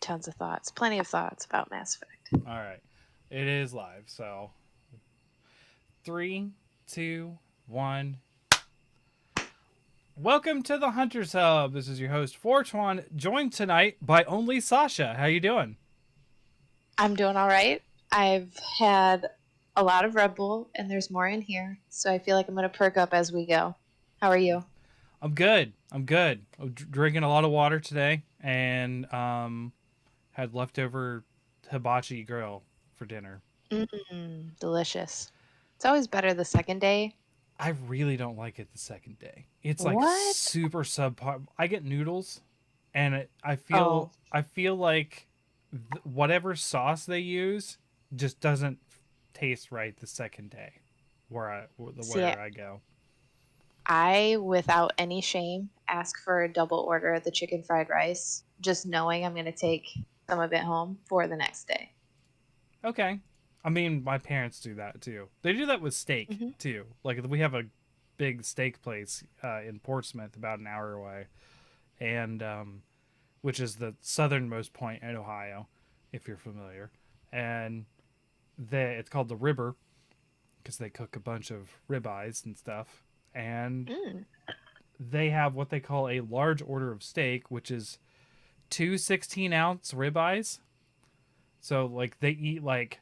Tons of thoughts. Plenty of thoughts about Mass Effect. All right. It is live. So, three, two, one. Welcome to the Hunters Hub. This is your host, Tron, joined tonight by only Sasha. How you doing? I'm doing all right. I've had a lot of Red Bull, and there's more in here, so I feel like I'm going to perk up as we go. How are you? I'm good. I'm drinking a lot of water today, and had leftover hibachi grill for dinner. Delicious. It's always better the second day. I really don't like it the second day. It's like What? super subpar. I get noodles, and I feel Oh, like whatever sauce they use just doesn't taste right the second day see, where I go. I, without any shame, ask for a double order of the chicken fried rice, just knowing I'm going to take some of it home for the next day. Okay, I mean my parents do that too. They do that with steak Hmm. too. Like we have a big steak place in Portsmouth, about an hour away, and which is the southernmost point in Ohio, if you're familiar, and it's called the Ribber because they cook a bunch of ribeyes and stuff, and Mm. they have what they call a large order of steak, which is two 16-ounce ribeyes. So like they eat like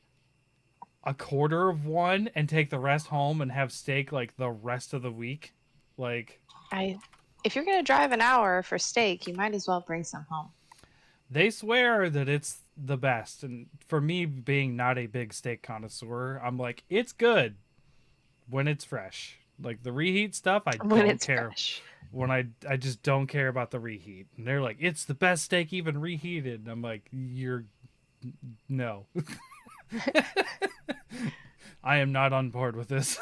a quarter of one and take the rest home and have steak like the rest of the week. Like I, if you're going to drive an hour for steak, you might as well bring some home. they swear that it's the best, and for me being not a big steak connoisseur, I'm like it's good when it's fresh. Like the reheat stuff, I When don't it's care. fresh. When I just don't care about the reheat. And they're like, it's the best steak even reheated. And I'm like, you're no. I am not on board with this.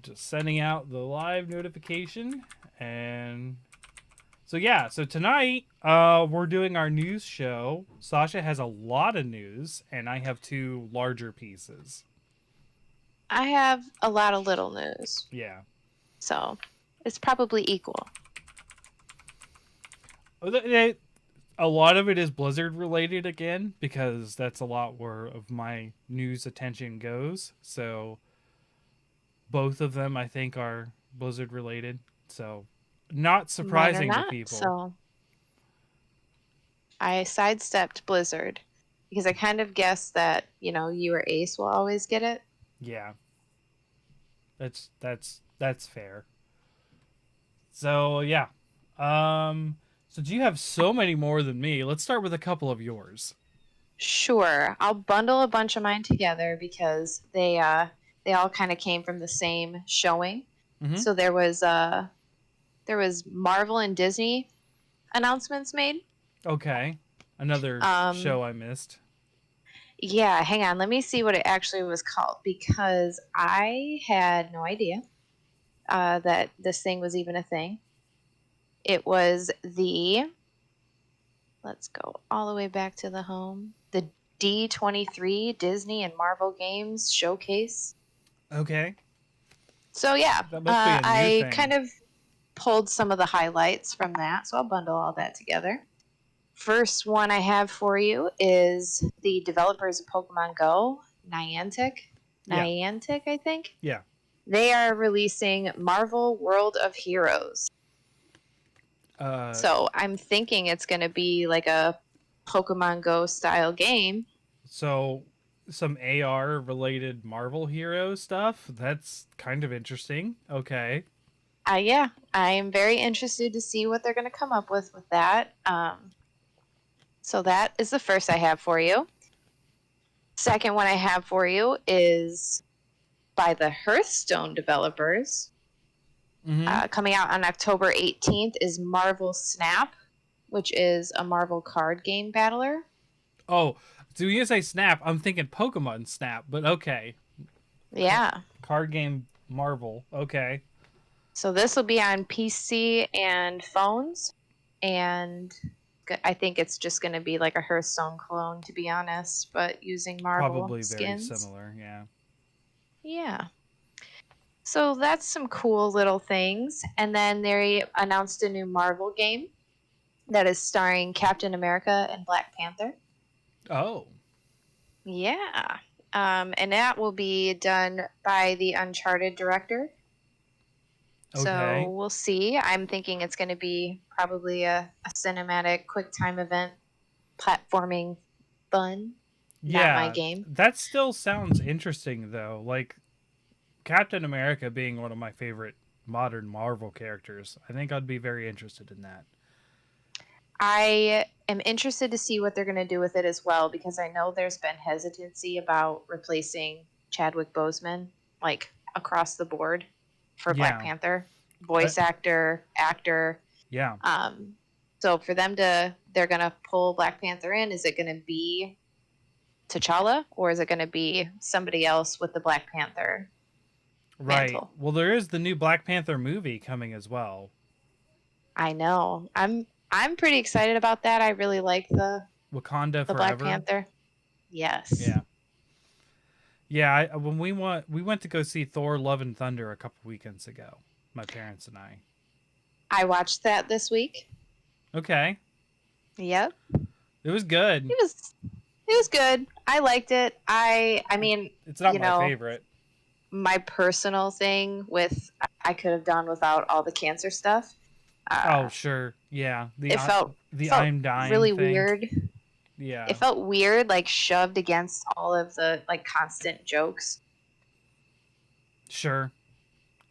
Just sending out the live notification. And so yeah, so tonight we're doing our news show. Sasha has a lot of news and I have two larger pieces. I have a lot of little news, Yeah. so it's probably equal. A lot of it is Blizzard related again because that's a lot where of my news attention goes. So both of them I think are Blizzard related. So not Mine are surprising to not, people. so I sidestepped Blizzard because I kind of guessed that, you or Ace will always get it. Yeah. That's fair. So yeah. Since you have so many more than me, let's start with a couple of yours. Sure, I'll bundle a bunch of mine together because they all kind of came from the same showing. Mhm. So there was Marvel and Disney announcements made. Okay. Another Um show I missed. yeah, hang on, let me see what it actually was called because I had no idea that this thing was even a thing. It was let's go all the way back to the home, the D23 Disney and Marvel Games Showcase. Okay. So, yeah, That must be a new I thing. kind of pulled some of the highlights from that. So, I'll bundle all that together. First one I have for you is the developers of Pokemon Go, Niantic. Yeah. Niantic, I think. Yeah. They are releasing Marvel World of Heroes. Uh So I'm thinking it's going to be like a Pokemon Go style game. So, some AR related Marvel hero stuff. That's kind of interesting. Okay. Yeah, I am very interested to see what they're going to come up with that. So that is the first I have for you. Second one I have for you is by the Hearthstone developers. Mm-hmm. Coming out on October 18th is Marvel Snap, which is a Marvel card game battler. Oh, so you say Snap? I'm thinking Pokemon Snap, but okay. Car- Yeah. Card game Marvel. Okay. So this will be on PC and phones, and I think it's just going to be like a Hearthstone clone, to be honest, but using Marvel Probably very skins. similar. Yeah. Yeah. So that's some cool little things. And then they announced a new Marvel game. that is starring Captain America and Black Panther. Oh. Yeah. And that will be done by the Uncharted director. So Okay. we'll see. I'm thinking it's going to be probably a cinematic, quick time event, platforming fun. Not my Yeah, game. that still sounds interesting though. Like Captain America being one of my favorite modern Marvel characters. I think I'd be very interested in that. I am interested to see what they're going to do with it as well, because I know there's been hesitancy about replacing Chadwick Boseman like across the board for Black Yeah. Panther, I, voice actor. yeah. Um, so for them they're going to pull Black Panther in. Is it going to be T'Challa, or is it going to be somebody else with the Black Panther Right. mantle? Well, there is the new Black Panther movie coming as well. I know. I'm pretty excited about that. I really like Wakanda the Black Forever. Panther. Yes. Yeah. Yeah, when we went to go see Thor: Love and Thunder a couple weekends ago. My parents and I. I watched that this week. Okay. Yep. It was good. It was it was good. I liked it. I mean, It's not you my know, favorite. my personal thing with I could have done without all the cancer stuff. Oh, Uh sure. Yeah. it The felt I'm dying really thing. weird. Yeah. It felt weird, like shoved against all of the like constant jokes. Sure.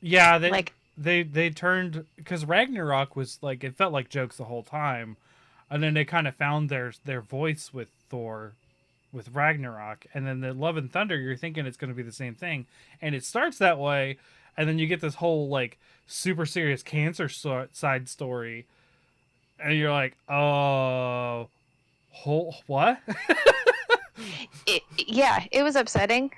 Yeah, Like they turned because Ragnarok was like it felt like jokes the whole time, and then they kind of found their voice with Thor, with Ragnarok, and then the Love and Thunder. You're thinking it's going to be the same thing, and it starts that way, and then you get this whole like super serious cancer side story, and you're like, oh, whole what? yeah, it was upsetting.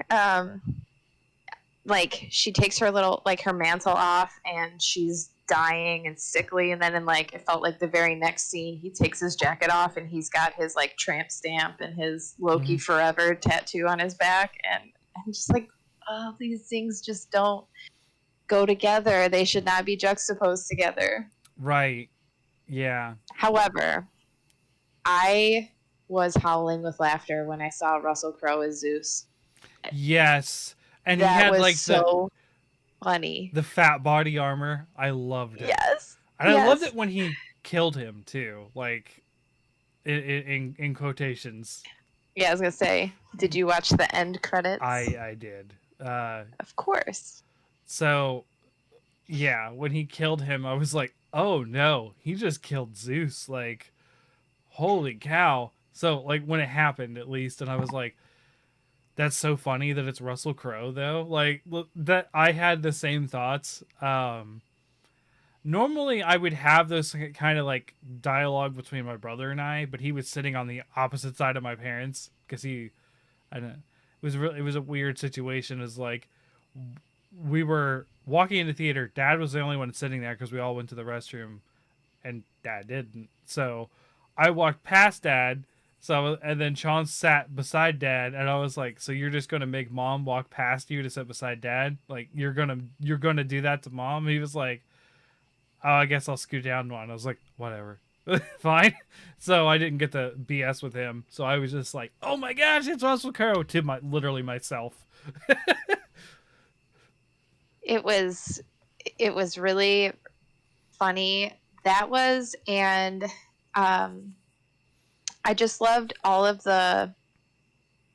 Like she takes her little like her mantle off and she's dying and sickly, and then in like it felt like the very next scene he takes his jacket off and he's got his like tramp stamp and his Loki Mhm. forever tattoo on his back, and I'm just like, oh, these things just don't go together. They should not be juxtaposed together. Right. Yeah. However, I was howling with laughter when I saw Russell Crowe as Zeus. Yes. And he That had was like so funny. the fat body armor. I loved it. Yes. And I loved it Yes. when he killed him too, like in quotations. Yeah, I was gonna say, did you watch the end credits? I did. Of course. So yeah, when he killed him, I was like, oh no, he just killed Zeus. Like, holy cow. So like when it happened, at least, and I was like, that's so funny that it's Russell Crowe though. Like that, I had the same thoughts. Normally I would have those kind of like dialogue between my brother and I, but he was sitting on the opposite side of my parents because I don't. It was a weird situation. Is like we were walking in the theater. Dad was the only one sitting there because we all went to the restroom, and Dad didn't. So I walked past Dad. So and then Sean sat beside Dad, and I was like, "So you're just gonna make Mom walk past you to sit beside Dad? Like you're gonna do that to Mom?" He was like, "Oh, I guess I'll scoot down one." I was like, "Whatever." Fine. So I didn't get the BS with him. So I was just like, "Oh my gosh, it's Russell Crowe," to my literally myself. It was it was really funny. That was, and um I just loved all of the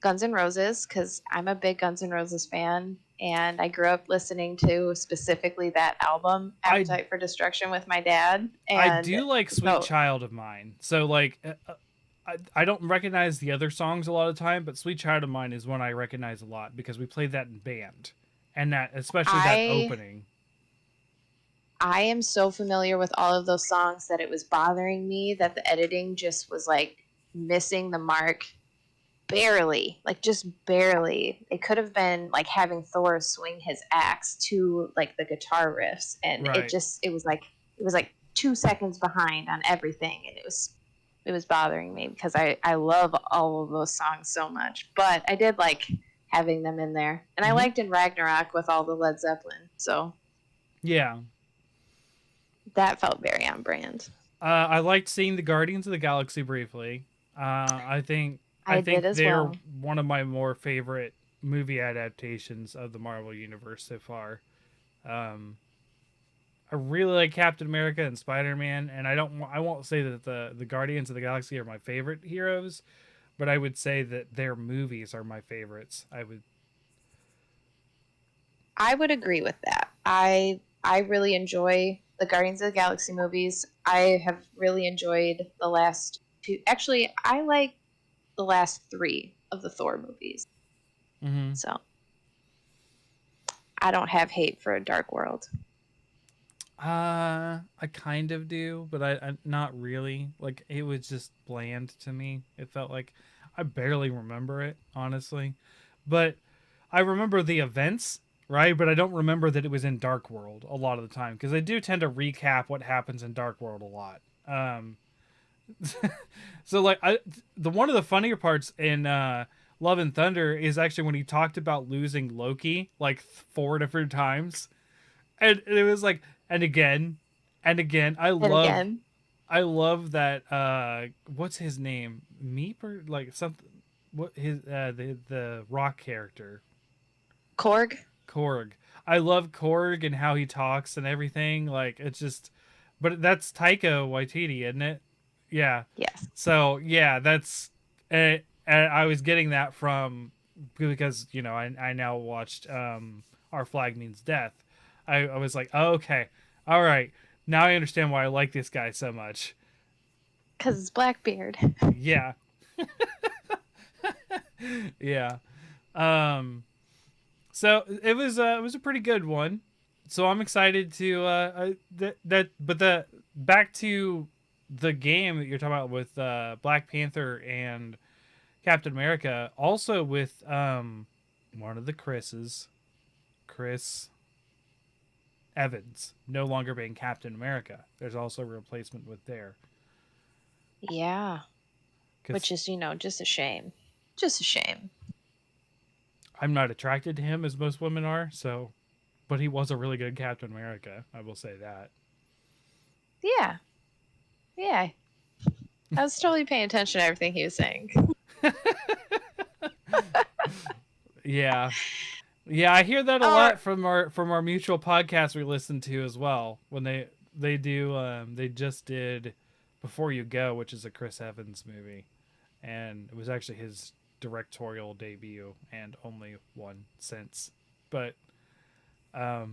Guns N' Roses because I'm a big Guns N' Roses fan, and I grew up listening to specifically that album, I Appetite for Destruction, with my dad. I And do like Sweet so Child of Mine. So like I don't recognize the other songs a lot of the time, but Sweet Child of Mine is one I recognize a lot because we played that in band. And that especially that I opening. I am so familiar with all of those songs that it was bothering me that the editing just was like missing the mark barely, like just barely. It could have been like having Thor swing his axe to like the guitar riffs, and Right. it was like 2 seconds behind on everything, and it was bothering me because I love all of those songs so much, but I did like having them in there, and I Mhm. liked in Ragnarok with all the Led Zeppelin, so Yeah. that felt very on brand. I liked seeing the Guardians of the Galaxy briefly. I think I I did think as they're well. one of my more favorite movie adaptations of the Marvel universe so far. Um, I really like Captain America and Spider Man, and I won't say that the Guardians of the Galaxy are my favorite heroes, but I would say that their movies are my favorites. I would. I would agree with that. I really enjoy the Guardians of the Galaxy movies. I have really enjoyed the last two. Actually, I like the last three of the Thor movies. Mm-hmm. So I don't have hate for a Dark World. I kind of do, but I not really. Like it was just bland to me. It felt like I barely remember it, honestly. But I remember the events, right? But I don't remember that it was in Dark World a lot of the time because I do tend to recap what happens in Dark World a lot. So like the one of the funnier parts in Love and Thunder is actually when he talked about losing Loki like four different times, and it was like and again and again. And again, I love that. What's his name? Meep or like something. What his the rock character Korg. Korg. I love Korg and how he talks and everything. Like it's just, but that's Taika Waititi, isn't it? Yeah. Yes. So yeah, that's. And I was getting that from because I now watched Our Flag Means Death. I was like, oh, okay, all right, now I understand why I like this guy so much. Because it's Blackbeard. Yeah, yeah. Um, So it was a pretty good one. So I'm excited to but the back to the game that you're talking about with Black Panther and Captain America, also with one of the Chris's, Chris Evans, no longer being Captain America. There's also a replacement with there Yeah. Which because is, just a shame. Just a shame. I'm not attracted to him as most women are. So, but he was a really good Captain America. I will say that. Yeah. Yeah. I was totally paying attention to everything he was saying. Yeah, yeah, I hear that a Oh, lot from our mutual podcast we listen to as well. When they do they just did Before You Go, which is a Chris Evans movie, and it was actually his directorial debut and only one since. But I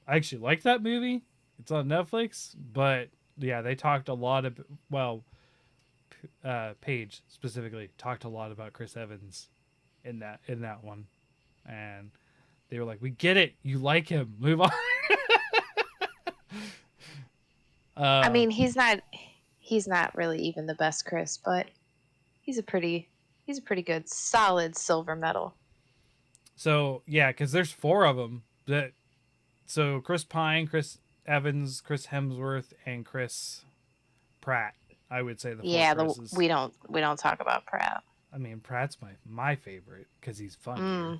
actually like that movie. It's on Netflix, but yeah, they talked a lot of well, Paige specifically talked a lot about Chris Evans in that one, and they were like, "We get it. You like him. Move on." I uh, mean, he's not really even the best Chris, but he's a pretty he's a pretty good solid silver medal. so yeah, because there's four of them. So Chris Pine, Chris Evans, Chris Hemsworth, and Chris Pratt. I would say the four Yeah, Chris's. we don't talk about Pratt. I mean, Pratt's my favorite because he's funnier. Mm,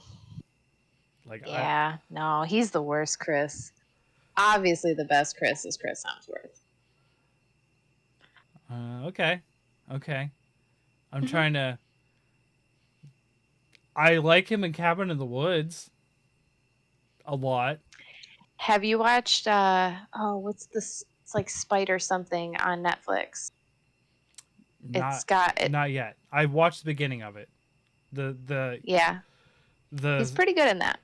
Like I yeah, no, he's the worst Chris. Obviously, the best Chris is Chris Hemsworth. okay, okay. I'm Hmm. trying to. I like him in Cabin in the Woods a lot. Have you watched? Oh, what's this? It's like Spider something on Netflix. It's Not got it. not yet. I watched the beginning of it. The the Yeah, he's the pretty good in that.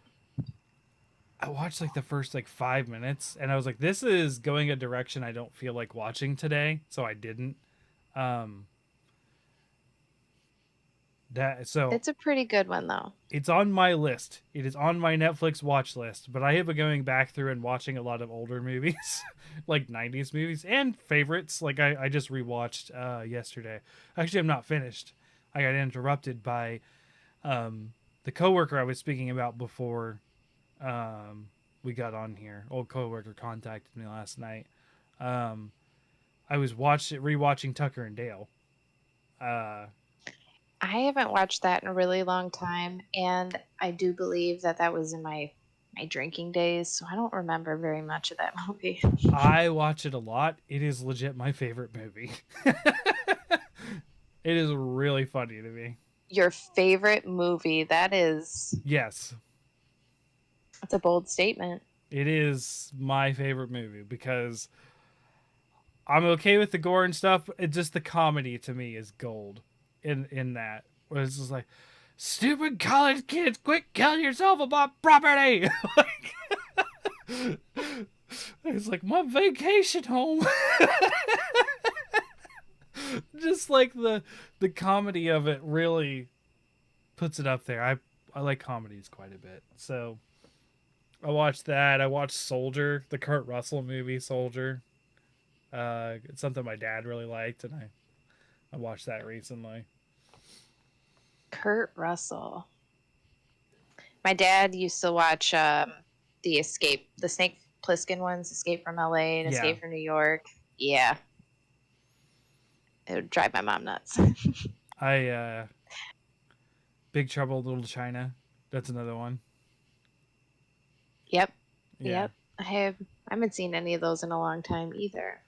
I watched like the first like 5 minutes and I was like, this is going a direction I don't feel like watching today, so I didn't. Um that so It's a pretty good one though. it's on my list. It is on my Netflix watch list, but I have been going back through and watching a lot of older movies, like 90s movies and favorites. Like I just rewatched yesterday. Actually, I'm not finished. I got interrupted by the coworker I was speaking about before um, we got on here. Old coworker contacted me last night. Um, I was rewatching Tucker and Dale. Uh, I haven't watched that in a really long time, and I do believe that that was in my my drinking days, so I don't remember very much of that movie. I watch it a lot. It is legit my favorite movie. It is really funny to me. Your favorite movie? That's Yes, a bold statement. it is my favorite movie because I'm okay with the gore and stuff. It just the comedy to me is gold in that. Where it's just like, stupid college kids, quit killing yourself about property. It's like my vacation home. Just like the comedy of it really puts it up there. I like comedies quite a bit. So I watched that. I watched Soldier, the Kurt Russell movie Soldier. It's something my dad really liked, and I watched that recently. Kurt Russell. My dad used to watch the Snake Plissken ones, Escape from LA and Yeah, Escape from New York. Yeah, it would drive my mom nuts. I Big Trouble in Little China. That's another one. Yep, Yeah, yep. I haven't seen any of those in a long time either.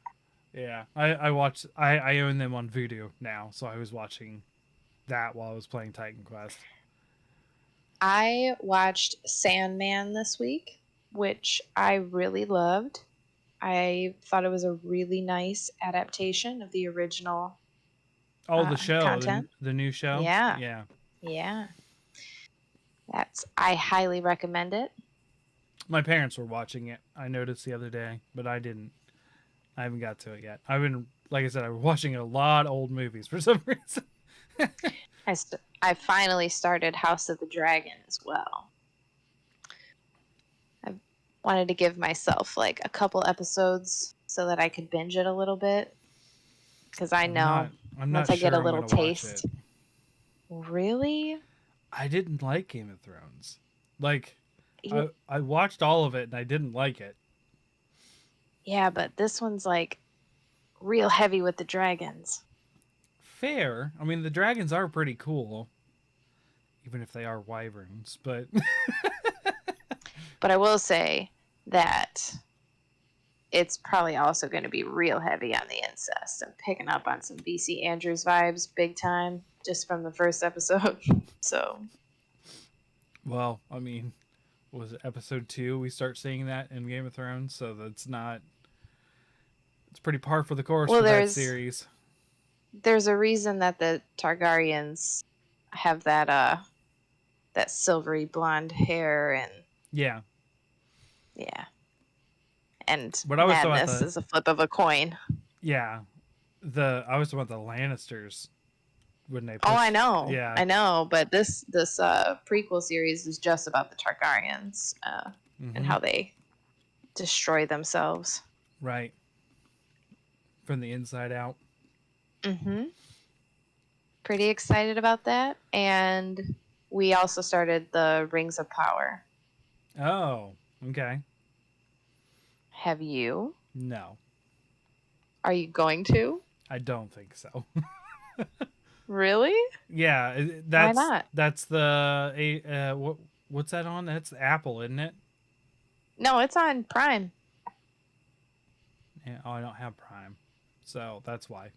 yeah. I watched. I own them on Vudu now, so I was watching that while I was playing Titan Quest. I watched Sandman this week, which I really loved. I thought it was a really nice adaptation of the original Oh, the show, content. the new show. Yeah, Yeah, yeah. I highly recommend it. my parents were watching it. I noticed the other day, but I didn't. I haven't got to it yet. I've been, like I said, I'm watching a lot of old movies for some reason. I finally started House of the Dragon as well. I wanted to give myself like a couple episodes so that I could binge it a little bit because I I'm know not. I'm once not I get sure a I'm little gonna watch it. taste. Really? I didn't like Game of Thrones. Like, Yeah, I watched all of it and I didn't like it. yeah, but this one's like real heavy with the dragons. Fair. I mean, the dragons are pretty cool, even if they are wyverns. But But I will say that it's probably also going to be real heavy on the incest. I'm picking up on some BC Andrews vibes big time just from the first episode. So, well, I mean, was it episode 2? We start seeing that in Game of Thrones, so that's not. It's pretty par for the course well, for that series. there's a reason that the Targaryens have that silvery blonde hair and Yeah, yeah, and but I was talking about madness the is a flip of a coin. yeah I was talking about the Lannisters when they Oh, pushed. Yeah, I know, but this prequel series is just about the Targaryens and mm-hmm. how they destroy themselves. Right, from the inside out. Mm-hmm. Pretty excited about that, and we also started the Rings of Power. Oh, okay. Have you? No, Are you going to? I don't think so. Really? Yeah, Why not? that's the what's that on? That's Apple, isn't it? No, it's on Prime. Yeah, oh, I don't have Prime, so that's why.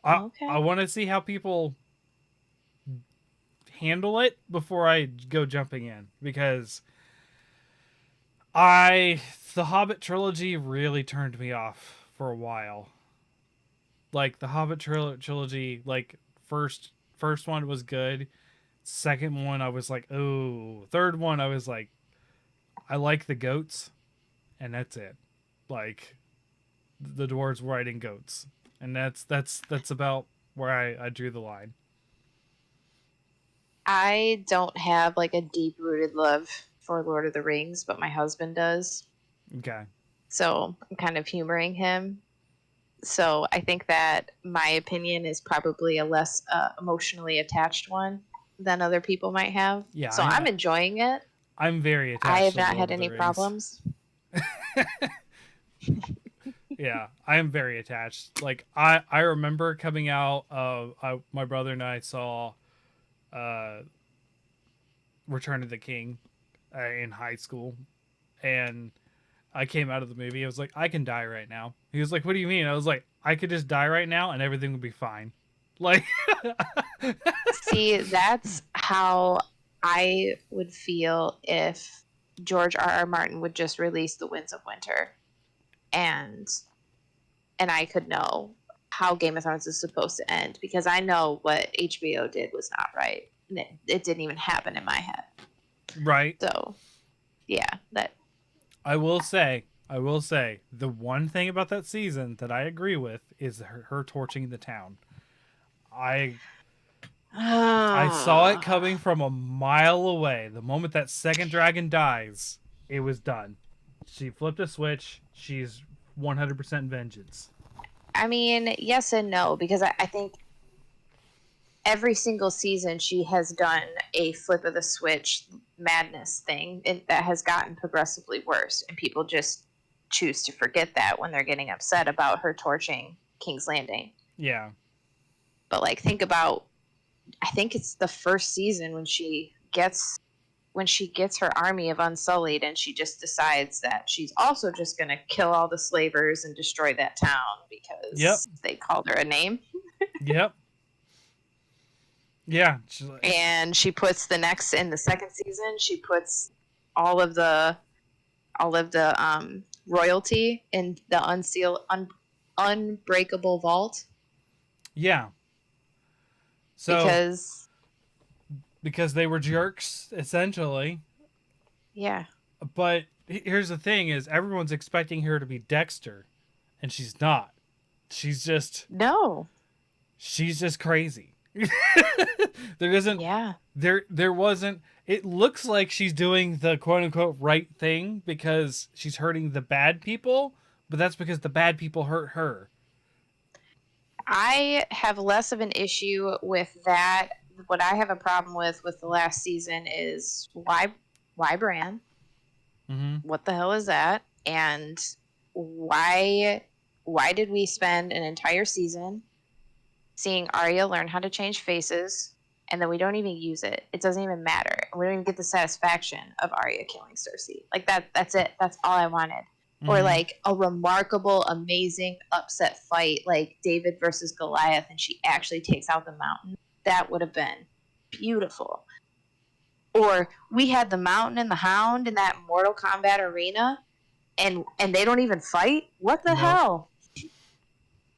I Okay. want to see how people handle it before I go jumping in because I the Hobbit trilogy really turned me off for a while. Like the Hobbit trilogy, like first one was good. Second one I was like, oh. Third one I was like, I like the goats, and that's it. Like the dwarves riding goats, and that's about where I drew the line. I don't have like a deep rooted love for Lord of the Rings, but my husband does. Okay. So I'm kind of humoring him. So I think that my opinion is probably a less emotionally attached one than other people might have. Yeah, So I'm enjoying it. I'm very I attached have to not Lord had of the any Rings. problems. Yeah, I am very attached. Like I remember coming out of my brother and I saw uh Return of the King in high school, and I came out of the movie. I was like, I can die right now. He was like, what do you mean? I was like, I could just die right now and everything would be fine. Like, See, that's how I would feel if George R.R. Martin would just release The Winds of Winter, and I could know how Game of Thrones is supposed to end, because I know what HBO did was not right. And it didn't even happen in my head. right. So, yeah, that. I will say, the one thing about that season that I agree with is her torching the town. I saw it coming from a mile away. The moment that second dragon dies, it was done. She flipped a switch. She's 100% vengeance. I mean, yes and no, because I think every single season she has done a flip of the switch madness thing that has gotten progressively worse, and people just choose to forget that when they're getting upset about her torching King's Landing. Yeah. But like, think about, I think it's the first season when she gets her army of Unsullied, and she just decides that she's also just going to kill all the slavers and destroy that town because they called her a name. Yep. Yeah. And she puts in the second season, she puts all of the royalty in the unbreakable vault. Yeah. So because they were jerks, essentially. Yeah. But here's the thing: is everyone's expecting her to be Dexter, and she's not. She's just crazy. There wasn't. It looks like she's doing the quote unquote right thing because she's hurting the bad people, but that's because the bad people hurt her. I have less of an issue with that. What I have a problem with the last season is why Bran? Mm-hmm. What the hell is that? And why did we spend an entire season seeing Arya learn how to change faces, and then we don't even use it? It doesn't even matter. We don't even get the satisfaction of Arya killing Cersei. Like that's it. That's all I wanted. Mm-hmm. Or like a remarkable, amazing upset fight like David versus Goliath, and she actually takes out the mountain. That would have been beautiful. Or we had the Mountain and the Hound in that Mortal Kombat arena, and they don't even fight? What the hell?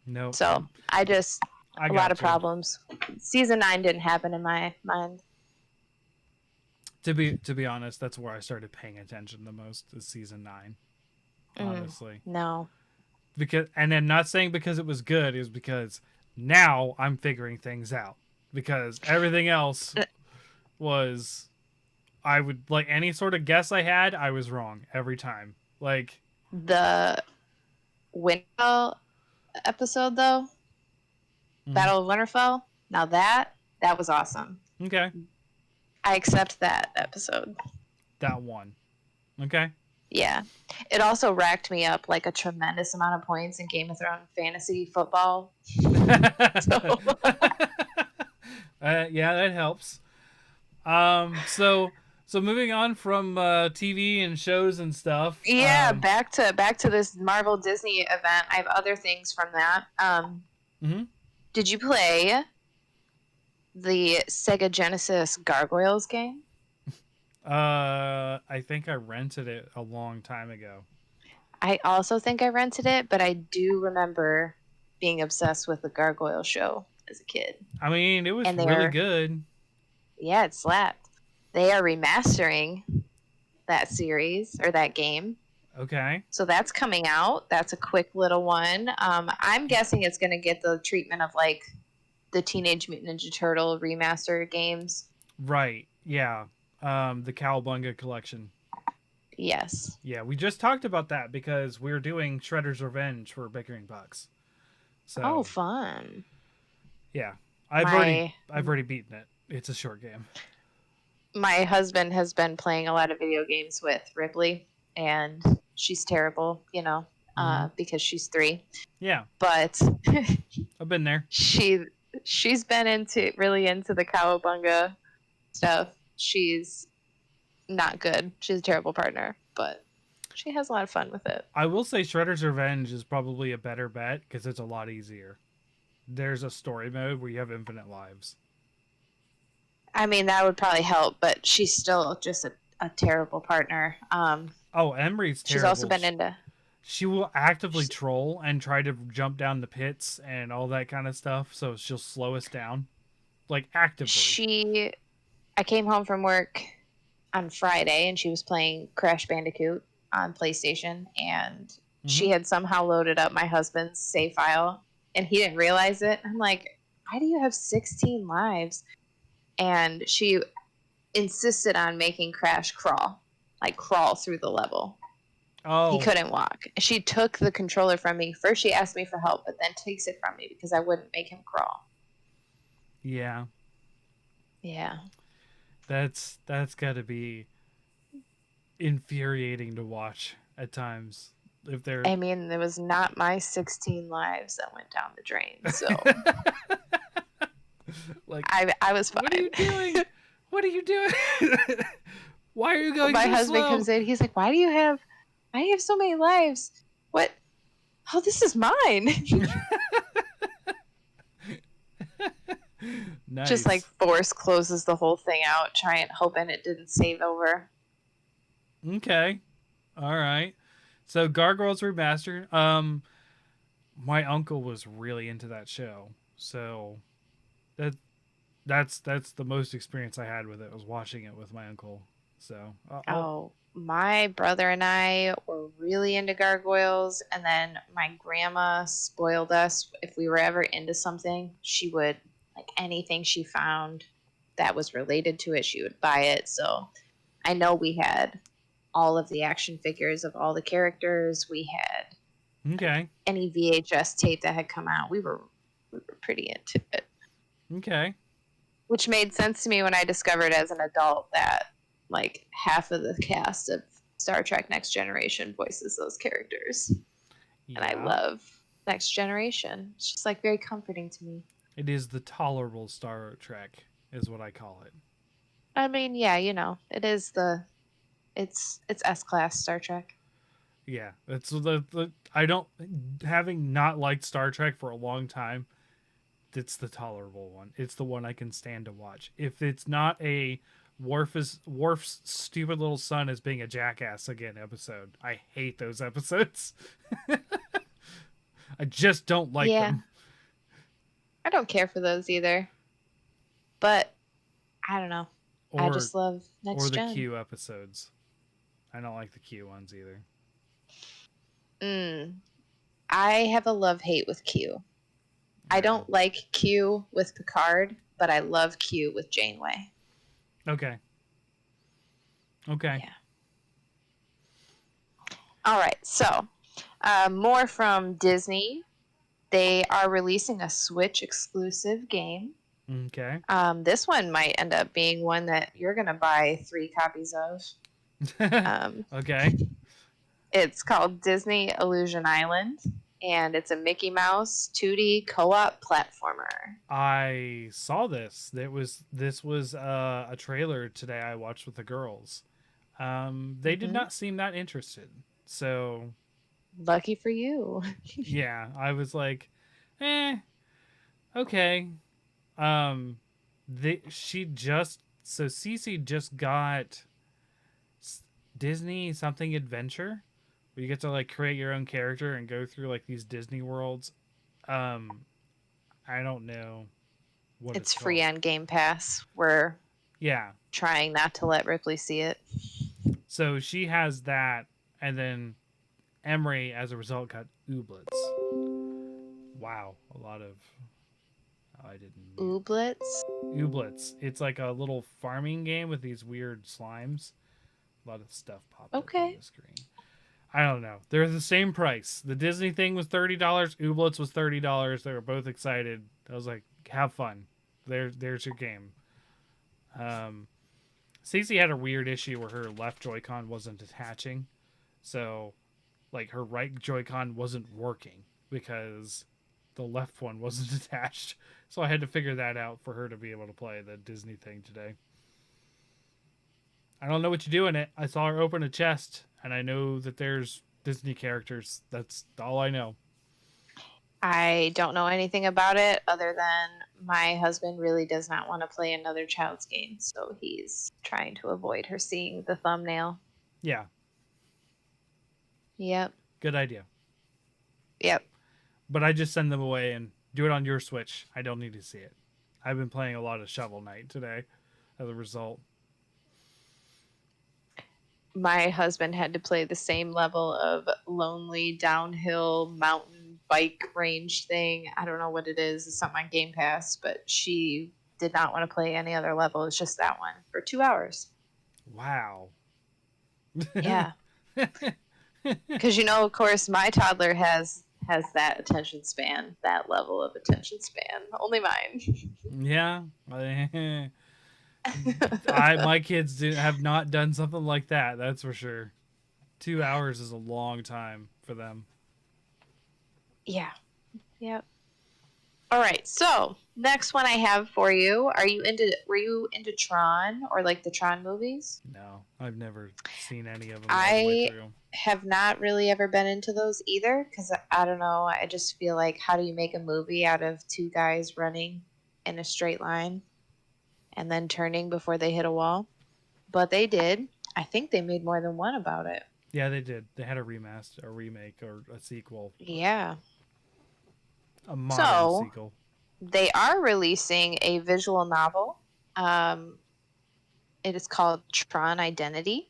No. So a lot of problems. Season 9 didn't happen in my mind. To be honest, that's where I started paying attention the most, is season 9. Honestly. No. And then not saying because it was good, is because now I'm figuring things out. Because everything else was, I would, like, any sort of guess I had, I was wrong every time. Like the Winterfell episode, though, Battle of Winterfell. Now that was awesome. Okay. I accept that episode. That one. Okay. Yeah. It also racked me up like a tremendous amount of points in Game of Thrones fantasy football. Yeah, that helps. So moving on from TV and shows and stuff. Yeah, back to this Marvel Disney event. I have other things from that. Did you play the Sega Genesis Gargoyles game? I think I rented it a long time ago. I also think I rented it, but I do remember being obsessed with the Gargoyle show as a kid. I mean, it was really good. Yeah, it slapped. They are remastering that series or that game. Okay. So that's coming out. That's a quick little one. I'm guessing it's going to get the treatment of like the Teenage Mutant Ninja Turtle remaster games. Right. Yeah. The Cowabunga collection. Yes. Yeah, we just talked about that because we're doing Shredder's Revenge for Bickering Bucks. So. Fun. Yeah, I've already beaten it. It's a short game. My husband has been playing a lot of video games with Ripley, and she's terrible, because she's 3. Yeah. But I've been there. She's been really into the Cowabunga stuff. She's not good. She's a terrible partner, but she has a lot of fun with it. I will say Shredder's Revenge is probably a better bet because it's a lot easier. There's a story mode where you have infinite lives. I mean, that would probably help, but she's still just a terrible partner. Oh, Emery's She's also terrible. been into. She will actively troll and try to jump down the pits and all that kind of stuff, so she'll slow us down. Like, actively. I came home from work on Friday and she was playing Crash Bandicoot on PlayStation, and Mm-hmm. she had somehow loaded up my husband's save file and he didn't realize it. I'm like, why do you have 16 lives? And she insisted on making Crash crawl, like crawl through the level. He Oh, couldn't walk. She took the controller from me. First, she asked me for help, but then takes it from me because I wouldn't make him crawl. yeah. Yeah. That's got to be infuriating to watch at times. If they're I mean, it was not my 16 lives that went down the drain. So like, I was fine. what are you doing? What are you doing? Why are you going My so husband slow? comes in. He's like, why do you have so many lives? What? Oh, this is mine. Nice. Just like force closes the whole thing out, hoping it didn't save over. Okay. All right. So Gargoyles Remastered. My uncle was really into that show. So that that's the most experience I had with it, was watching it with my uncle. So Oh, my brother and I were really into gargoyles, and then my grandma spoiled us. If we were ever into something, she would, like, anything she found that was related to it, she would buy it. So I know we had all of the action figures of all the characters. We had okay. any VHS tape that had come out. We were pretty into it, Okay. which made sense to me when I discovered as an adult that like half of the cast of Star Trek Next Generation voices those characters. And I Yeah. love Next Generation. It's just like very comforting to me. It is the tolerable Star Trek, is what I call it. I mean, yeah, it's S-class Star Trek. Yeah, it's the I don't, having not liked Star Trek for a long time. It's the tolerable one. It's the one I can stand to watch. If it's not a Worf's stupid little son is being a jackass again episode, I hate those episodes. I just don't like Yeah, them. I don't care for those either. But I don't know. I Or just love Next the Gen. Q episodes. I don't like the Q ones either. Mm, I have a love-hate with Q. I Yeah. don't like Q with Picard, but I love Q with Janeway. Okay. Okay. Yeah. All right. So, more from Disney. They are releasing a Switch exclusive game. Okay. This one might end up being one that you're going to buy 3 copies of. Um, Okay. it's called Disney Illusion Island, and it's a Mickey Mouse 2D co-op platformer. I saw this. This was a trailer today I watched with the girls. They did Mm-hmm. not seem that interested. So Lucky for you. yeah, I was like, okay. Um, CeCe just got Disney something adventure, where you get to like create your own character and go through like these Disney worlds. Um, I don't know what it's It's free called. on Game Pass. We're Yeah, trying not to let Ripley see it. so she has that, and then Emery, as a result, got Ooblets. Wow, a lot of. Oh, I didn't mute. Ooblets? Ooblets. It's like a little farming game with these weird slimes. A lot of stuff popped up on Okay. the screen. I don't know. They're the same price. The Disney thing was $30. Ooblets was $30. They were both excited. I was like, have fun. There's your game. CeCe had a weird issue where her left Joy-Con wasn't attaching. So, like, her right Joy-Con wasn't working because the left one wasn't attached. So I had to figure that out for her to be able to play the Disney thing today. I don't know what you do in it. I saw her open a chest, and I know that there's Disney characters. That's all I know. I don't know anything about it other than my husband really does not want to play another child's game, so he's trying to avoid her seeing the thumbnail. Yeah, Yep. good idea. Yep. But I just send them away and do it on your Switch. I don't need to see it. I've been playing a lot of Shovel Knight today as a result. My husband had to play the same level of lonely downhill mountain bike range thing. I don't know what it is. It's something on Game Pass, but she did not want to play any other level. It's just that one for 2 hours. Wow. Yeah. Because of course, my toddler has that attention span, that level of attention span. Only mine. Yeah. My kids have not done something like that. That's for sure. 2 hours is a long time for them. Yeah. Yep. All right. So next one I have for you. Were you into Tron or like the Tron movies? No, I've never seen any of them all the way I through. have not really ever been into those either because I don't know. I just feel like how do you make a movie out of two guys running in a straight line and then turning before they hit a wall? But they did. I think they made more than one about it. Yeah, they did. They had a remaster, a remake, or a sequel, Yeah. a modern So sequel. they are releasing a visual novel. Um, it is called Tron Identity.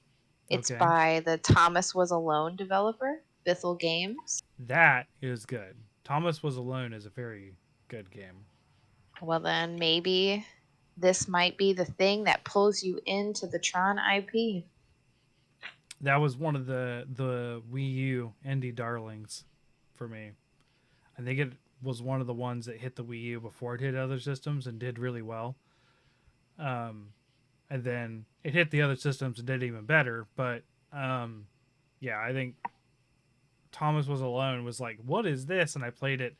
It's Okay, by the Thomas Was Alone developer, Bithell Games. that is good. Thomas Was Alone is a very good game. Well, then maybe this might be the thing that pulls you into the Tron IP. That was one of the Wii U indie darlings for me. I think it was one of the ones that hit the Wii U before it hit other systems and did really well. Um, and then it hit the other systems and did even better. But um, yeah, I think Thomas Was Alone was like, what is this? And I played it.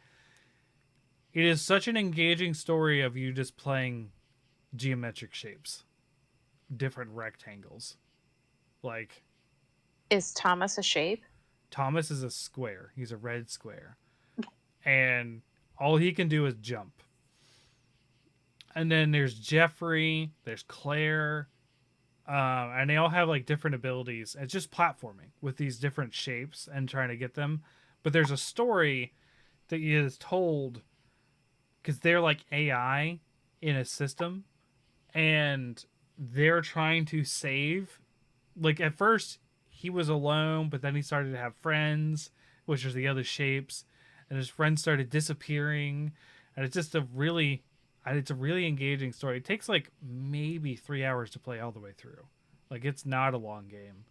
It is such an engaging story of you just playing geometric shapes, different rectangles. Like Is Thomas a shape? Thomas is a square. He's a red square. And all he can do is jump. And then there's Jeffrey, there's Claire, and they all have like different abilities. It's just platforming with these different shapes and trying to get them. But there's a story that is told because they're like AI in a system, and they're trying to save. Like at first, he was alone, but then he started to have friends, which are the other shapes, and his friends started disappearing, and it's just it's a really engaging story. It takes like maybe 3 hours to play all the way through. Like it's not a long game,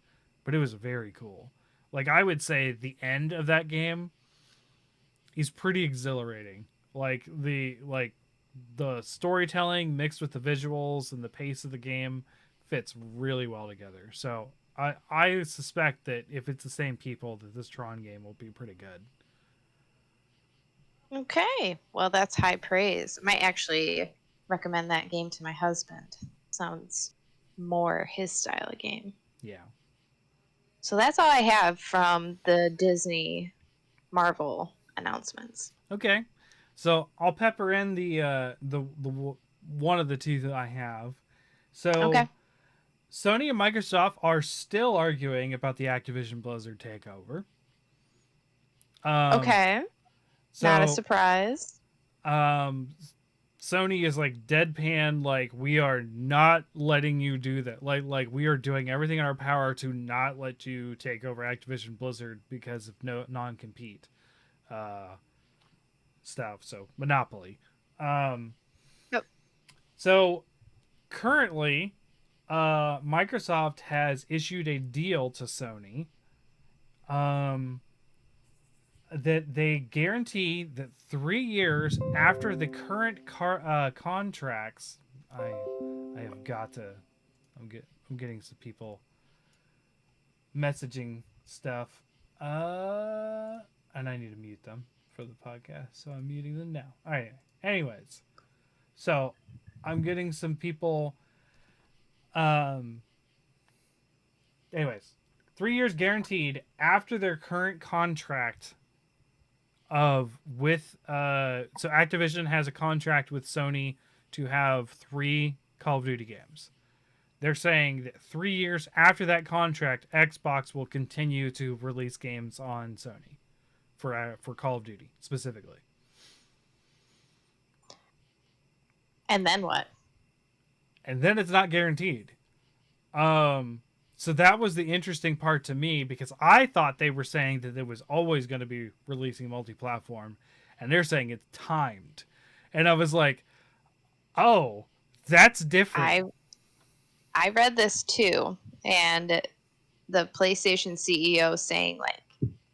but it was very cool. Like I would say the end of that game is pretty exhilarating. The storytelling mixed with the visuals and the pace of the game fits really well together. So I suspect that if it's the same people, that this Tron game will be pretty good. Okay. Well, that's high praise. I might actually recommend that game to my husband. Sounds more his style of game. Yeah. So that's all I have from the Disney Marvel announcements. Okay. So I'll pepper in one of the two that I have. So Okay. Sony and Microsoft are still arguing about the Activision Blizzard takeover. Um, Okay. Not a so surprise. um, Sony is like deadpan, like we are not letting you do that. Like we are doing everything in our power to not let you take over Activision Blizzard because of no non compete uh, stuff. So monopoly. Um, Yep. so currently, Microsoft has issued a deal to Sony. Um, that they guarantee that 3 years after the current contracts, I have got to. I'm getting some people messaging stuff. And I need to mute them for the podcast, so I'm muting them now. All right. Anyways, so I'm getting some people anyways, 3 years guaranteed after their current contract of with so Activision has a contract with Sony to have 3 Call of Duty games. They're saying that 3 years after that contract, Xbox will continue to release games on Sony for Call of Duty specifically. And then what? And then it's not guaranteed. So that was the interesting part to me because I thought they were saying that it was always going to be releasing multi-platform, and they're saying it's timed. And I was like, "Oh, that's different." I read this too, and the PlayStation CEO saying like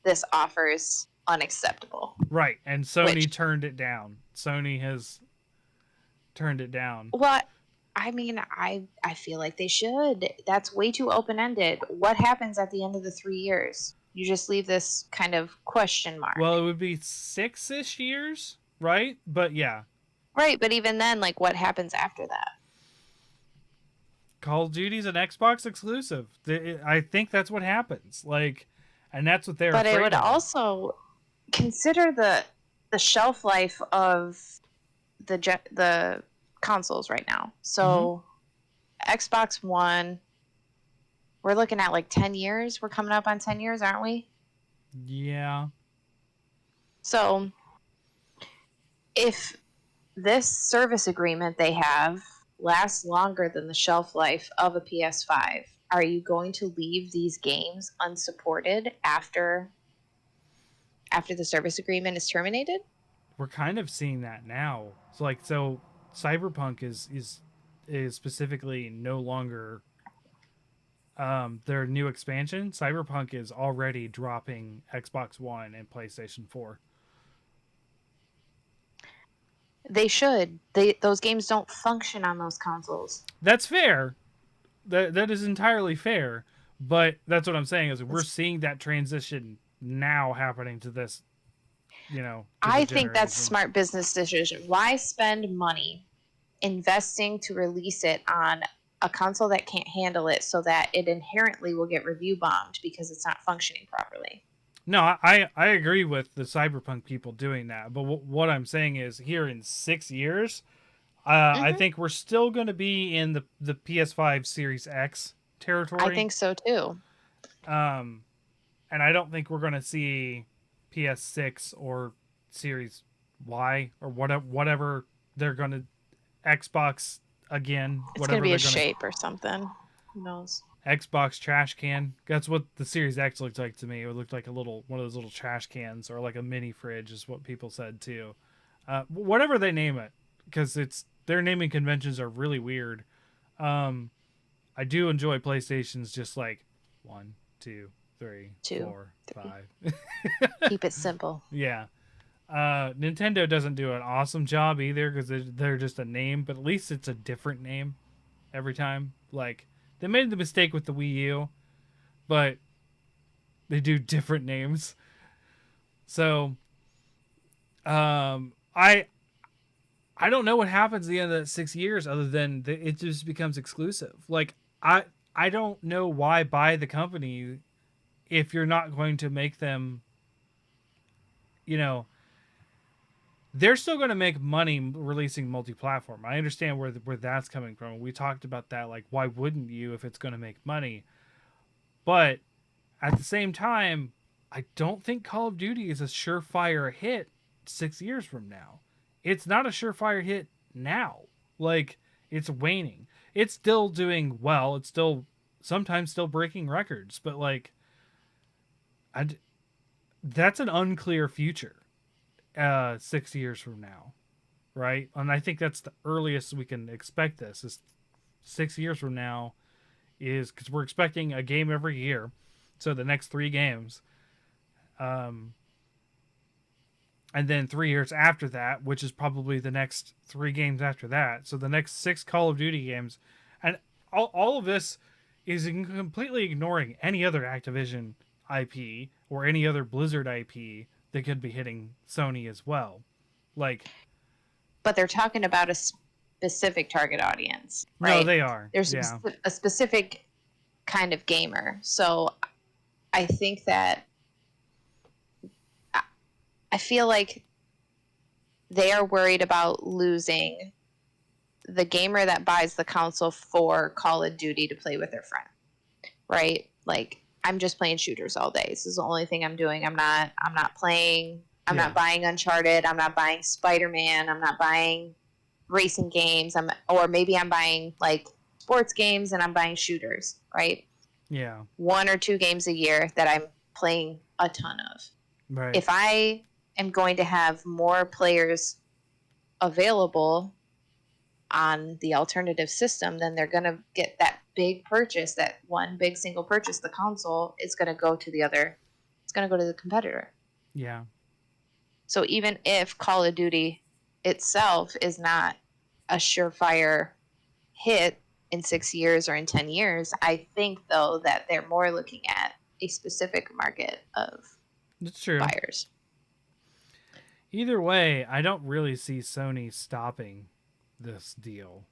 this offer is unacceptable. Right, and Sony turned it down. Sony has turned it down. What? I mean, I feel like they should. That's way too open ended. What happens at the end of the 3 years? You just leave this kind of question mark. Well, it would be 6-ish years, right? But yeah. Right, but even then, like, what happens after that? Call of Duty's an Xbox exclusive. I think that's what happens. Like, and that's what they're. But afraid it would of. also consider the shelf life of the consoles right now. So, Xbox One, we're looking at like 10 years. We're coming up on 10 years, aren't we? Yeah. So, if this service agreement they have lasts longer than the shelf life of a PS5, are you going to leave these games unsupported after the service agreement is terminated? We're kind of seeing that now. So Cyberpunk is specifically no longer their new expansion. Cyberpunk is already dropping Xbox One and PlayStation 4. They should. Those games don't function on those consoles. That's fair. That is entirely fair. But that's what I'm saying is we're seeing that transition now happening to this. I think that's a smart business decision. Why spend money investing to release it on a console that can't handle it so that it inherently will get review bombed because it's not functioning properly? No, I agree with the Cyberpunk people doing that. But what I'm saying is here in 6 years, I think we're still going to be in the PS5 Series X territory. I think so too. And I don't think we're going to see PS6 or Series Y or whatever they're going to Xbox again. It's going to be a shape or something. Who knows? Xbox trash can. That's what the Series X looked like to me. It looked like one of those little trash cans or like a mini fridge is what people said too. Whatever they name it, because their naming conventions are really weird. I do enjoy PlayStation's just like 1, 2, 3, 4, 5. Keep it simple. Yeah. Nintendo doesn't do an awesome job either because they're just a name, but at least it's a different name every time. Like, they made the mistake with the Wii U, but they do different names. So, I don't know what happens at the end of that 6 years other than it just becomes exclusive. Like, I don't know why buy the company if you're not going to make them, they're still going to make money releasing multi-platform. I understand where that's coming from. We talked about that. Like, why wouldn't you if it's going to make money? But at the same time, I don't think Call of Duty is a surefire hit 6 years from now. It's not a surefire hit now. Like, it's waning. It's still doing well. It's still sometimes still breaking records. But, like, that's an unclear future 6 years from now, right? And I think that's the earliest we can expect this is 6 years from now, is because we're expecting a game every year, so the next 3 games, and then 3 years after that, which is probably the next 3 games after that, so the next 6 Call of Duty games, and all of this is completely ignoring any other Activision IP or any other Blizzard IP that could be hitting Sony as well. Like, but they're talking about a specific target audience, right? No, they are. There's a specific kind of gamer. So I think that I feel like they are worried about losing the gamer that buys the console for Call of Duty to play with their friend, right? Like, I'm just playing shooters all day. This is the only thing I'm doing. I'm not playing. I'm Yeah. not buying Uncharted. I'm not buying Spider-Man. I'm not buying racing games. Or maybe I'm buying like sports games and I'm buying shooters, right? Yeah. 1 or 2 games a year that I'm playing a ton of. Right. If I am going to have more players available on the alternative system, then they're going to get that big purchase, that one big single purchase. The console is going to go to the other, it's going to go to the competitor. Yeah. So even if Call of Duty itself is not a surefire hit in 6 years or in 10 years, I think though that they're more looking at a specific market of That's true. buyers. Either way, I don't really see Sony stopping this deal.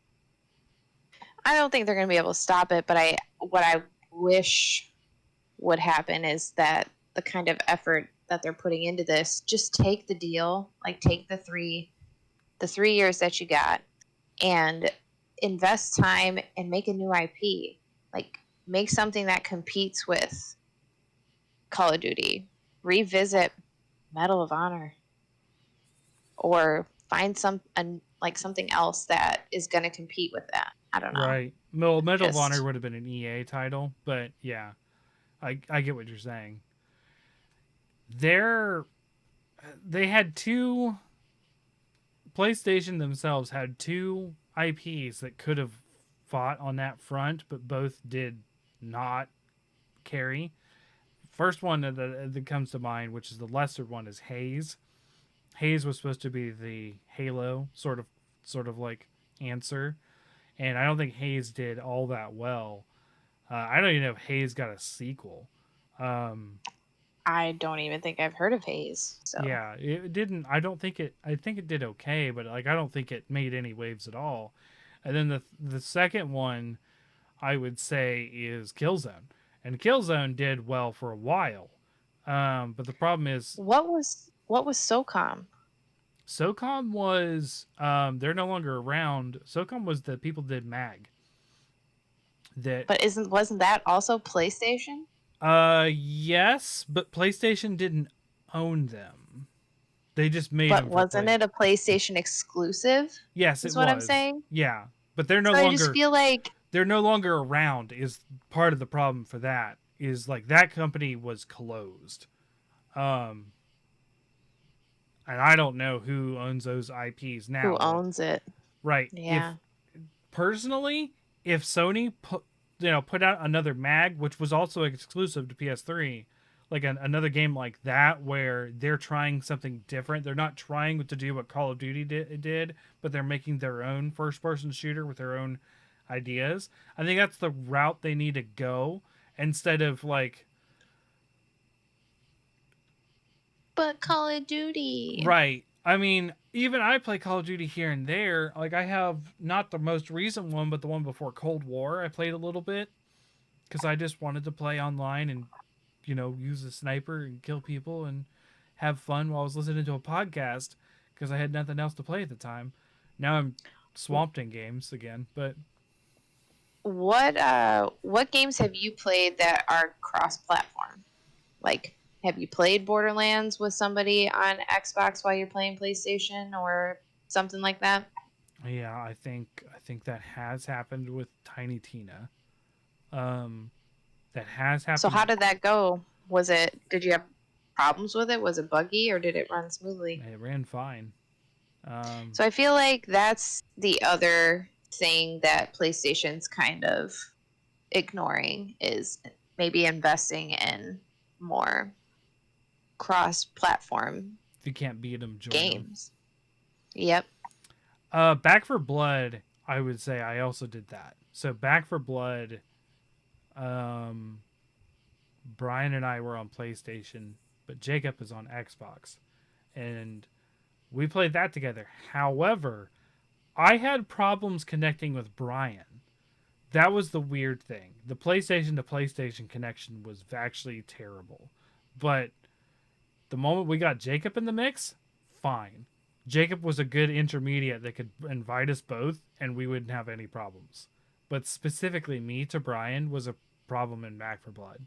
I don't think they're going to be able to stop it, but what I wish would happen is that the kind of effort that they're putting into this, just take the deal, like take the 3 years that you got and invest time and make a new IP. Like, make something that competes with Call of Duty. Revisit Medal of Honor, or find like something else that is going to compete with that. I don't know. Right. Well, Medal of Honor Just would have been an EA title, but yeah, I get what you're saying. They're they had two PlayStation themselves had two IPs that could have fought on that front, but both did not carry. First one that comes to mind, which is the lesser one, is Haze. Haze was supposed to be the Halo sort of like answer, and I don't think Haze did all that well. I don't even know if Haze got a sequel. Um, I don't even think I've heard of Haze. So yeah, it didn't. I don't think it. I think it did okay, but like I don't think it made any waves at all. And then the second one I would say is Killzone, and Killzone did well for a while. But the problem is what was SOCOM? SOCOM was they're no longer around. SOCOM was the people that did Mag. That But wasn't that also PlayStation? yes, but PlayStation didn't own them. They just made But them for wasn't play. it a PlayStation exclusive? Yes, it Is what I'm was. saying. Yeah, but they're no So I just longer feel like, they're no longer around. Is part of the problem for that. Is like that company was closed. Um, and I don't know who owns those IPs who now. owns it? Right. If Yeah. personally, if Sony put out another Mag, which was also exclusive to PS3, like another game like that where they're trying something different. They're not trying to do what Call of Duty did, but they're making their own first-person shooter with their own ideas. I think that's the route they need to go instead of like But Call of Duty. right. I mean, even I play Call of Duty here and there. Like I have not the most recent one, but the one before Cold War. I played a little bit because I just wanted to play online and use a sniper and kill people and have fun while I was listening to a podcast because I had nothing else to play at the time. Now I'm swamped in games again, but What games have you played that are cross-platform? Like, have you played Borderlands with somebody on Xbox while you're playing PlayStation or something like that? yeah, I think that has happened with Tiny Tina. Um, that has So how happened. did that go? Did you have problems with it? Was it buggy or did it run smoothly? It ran fine. Um, So I feel like that's the other thing that PlayStation's kind of ignoring, is maybe investing in more cross-platform if you can't beat them, join them. games. Yep. Back for Blood, I would say I also did that. So Back for Blood, um, Brian and I were on PlayStation, but Jacob is on Xbox, and we played that together. However, I had problems connecting with Brian that was the weird thing. The PlayStation to PlayStation connection was actually terrible. But the moment we got Jacob in the mix, fine. Jacob was a good intermediate that could invite us both and we wouldn't have any problems. But specifically me to Brian was a problem in Back for Blood.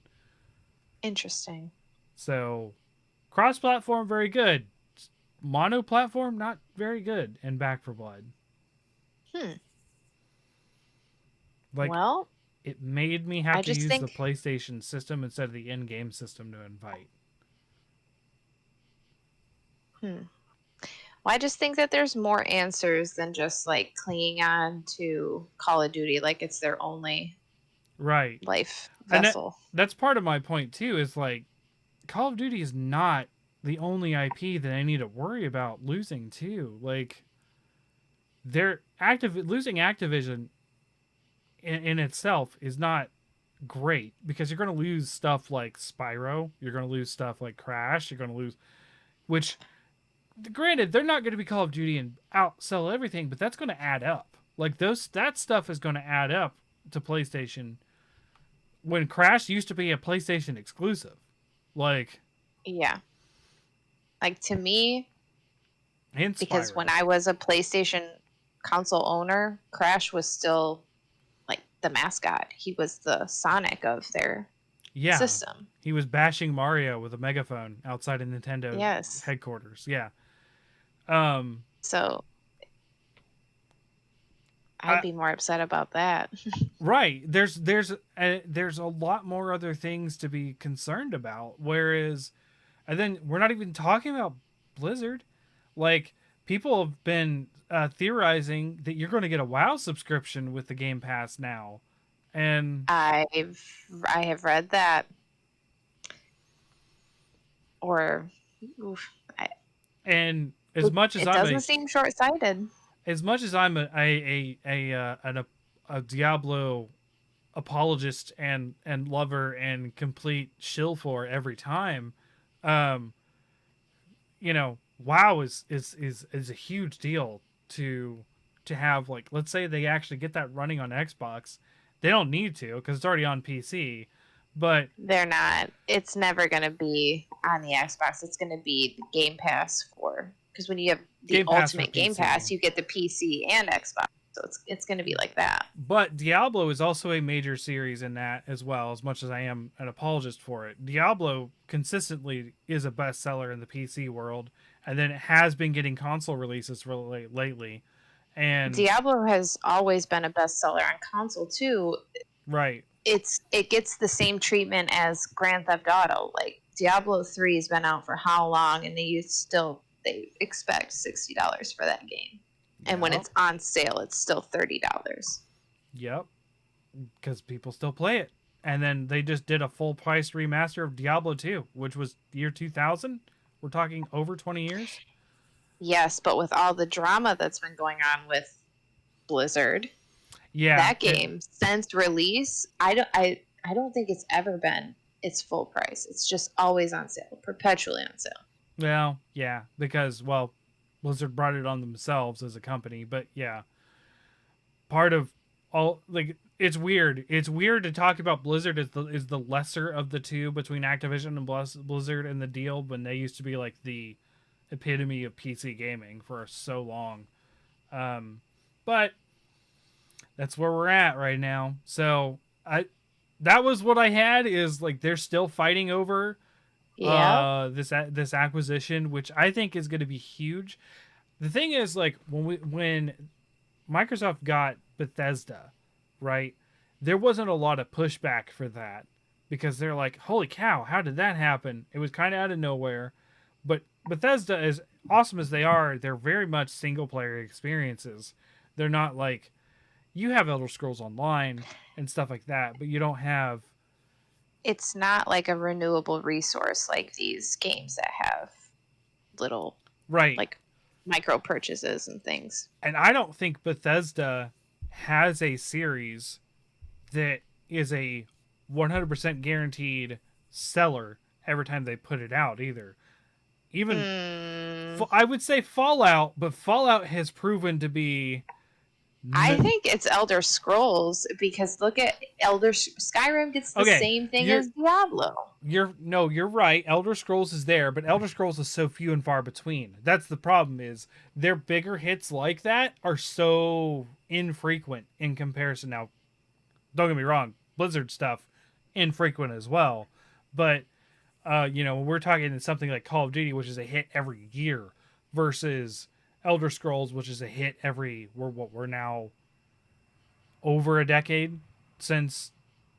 Interesting. So cross platform very good. Mono platform not very good in Back for Blood. Hmm. Like Well, it made me have I to just use the think, PlayStation system instead of the in-game system to invite. hmm. Well, I just think that there's more answers than just like clinging on to Call of Duty like it's their only Right. life And vessel. that's part of my point too is like Call of Duty is not the only IP that I need to worry about losing too. Like they're active losing Activision in itself is not great because you're going to lose stuff like Spyro, you're going to lose stuff like Crash, you're going to lose which granted they're not going to be Call of Duty and outsell everything, but that's going to add up. Like those that stuff is going to add up to PlayStation when Crash used to be a PlayStation exclusive. Like Yeah. Like to me, and because when Spyro. I was a PlayStation console owner, Crash was still like the mascot. He was the Sonic of their Yeah. system. He was bashing Mario with a megaphone outside of Nintendo Yes. headquarters. Yeah. Um So I'd I, be more upset about that. right. There's a lot more other things to be concerned about whereas and then we're not even talking about Blizzard. Like people have been theorizing that you're going to get a WoW subscription with the Game Pass now. And I have read that, or oof, and as much as it I'm doesn't seem short sighted. a Diablo apologist and lover and complete shill for every time, um, you know, WoW is a huge deal to have. Like, let's say they actually get that running on Xbox, they don't need to because it's already on PC, but They're not. It's never going to be on the Xbox. It's going to be the Game Pass for, because when you have the Game Pass for Ultimate Game PC. Pass, you get the PC and Xbox. So it's going to be like that. But Diablo is also a major series in that as well, as much as I am an apologist for it. Diablo consistently is a bestseller in the PC world, and then it has been getting console releases really lately. And Diablo has always been a bestseller on console too. right, It gets the same treatment as Grand Theft Auto. Like Diablo 3 has been out for how long, and they expect $60 for that game. And when yep, it's on sale, it's still $30. yep, because people still play it. And then they just did a full price remaster of Diablo 2, which was year 2000. We're talking over 20 years. Yes, but with all the drama that's been going on with Blizzard, Yeah, that game since release, I don't think it's ever been its full price. It's just always on sale, perpetually on sale. well, yeah, because well, Blizzard brought it on themselves as a company, but yeah, part of all like it's weird. It's weird to talk about Blizzard as the lesser of the two between Activision and Blizzard and the deal when they used to be like the epitome of PC gaming for so long. Um, but that's where we're at right now. So I that was what I had is like they're still fighting over Yeah. this acquisition, which I think is going to be huge. The thing is like when Microsoft got Bethesda, right? There wasn't a lot of pushback for that because they're like, "Holy cow, how did that happen?" It was kind of out of nowhere. But Bethesda, as awesome as they are, they're very much single player experiences. They're not like you have Elder Scrolls Online and stuff like that, but you don't have It's not like a renewable resource like these games that have little right. like micro purchases and things. And I don't think Bethesda has a series that is a 100% guaranteed seller every time they put it out either. Even Mm, I would say Fallout, but Fallout has proven to be I No, think it's Elder Scrolls because look at Skyrim gets the okay, same thing you're as Diablo. you're right. Elder Scrolls is there, but Elder Scrolls is so few and far between. That's the problem. Is their bigger hits like that are so infrequent in comparison. Now, don't get me wrong, Blizzard stuff infrequent as well, but when we're talking something like Call of Duty, which is a hit every year, versus Elder Scrolls, which is a hit every we're now over a decade since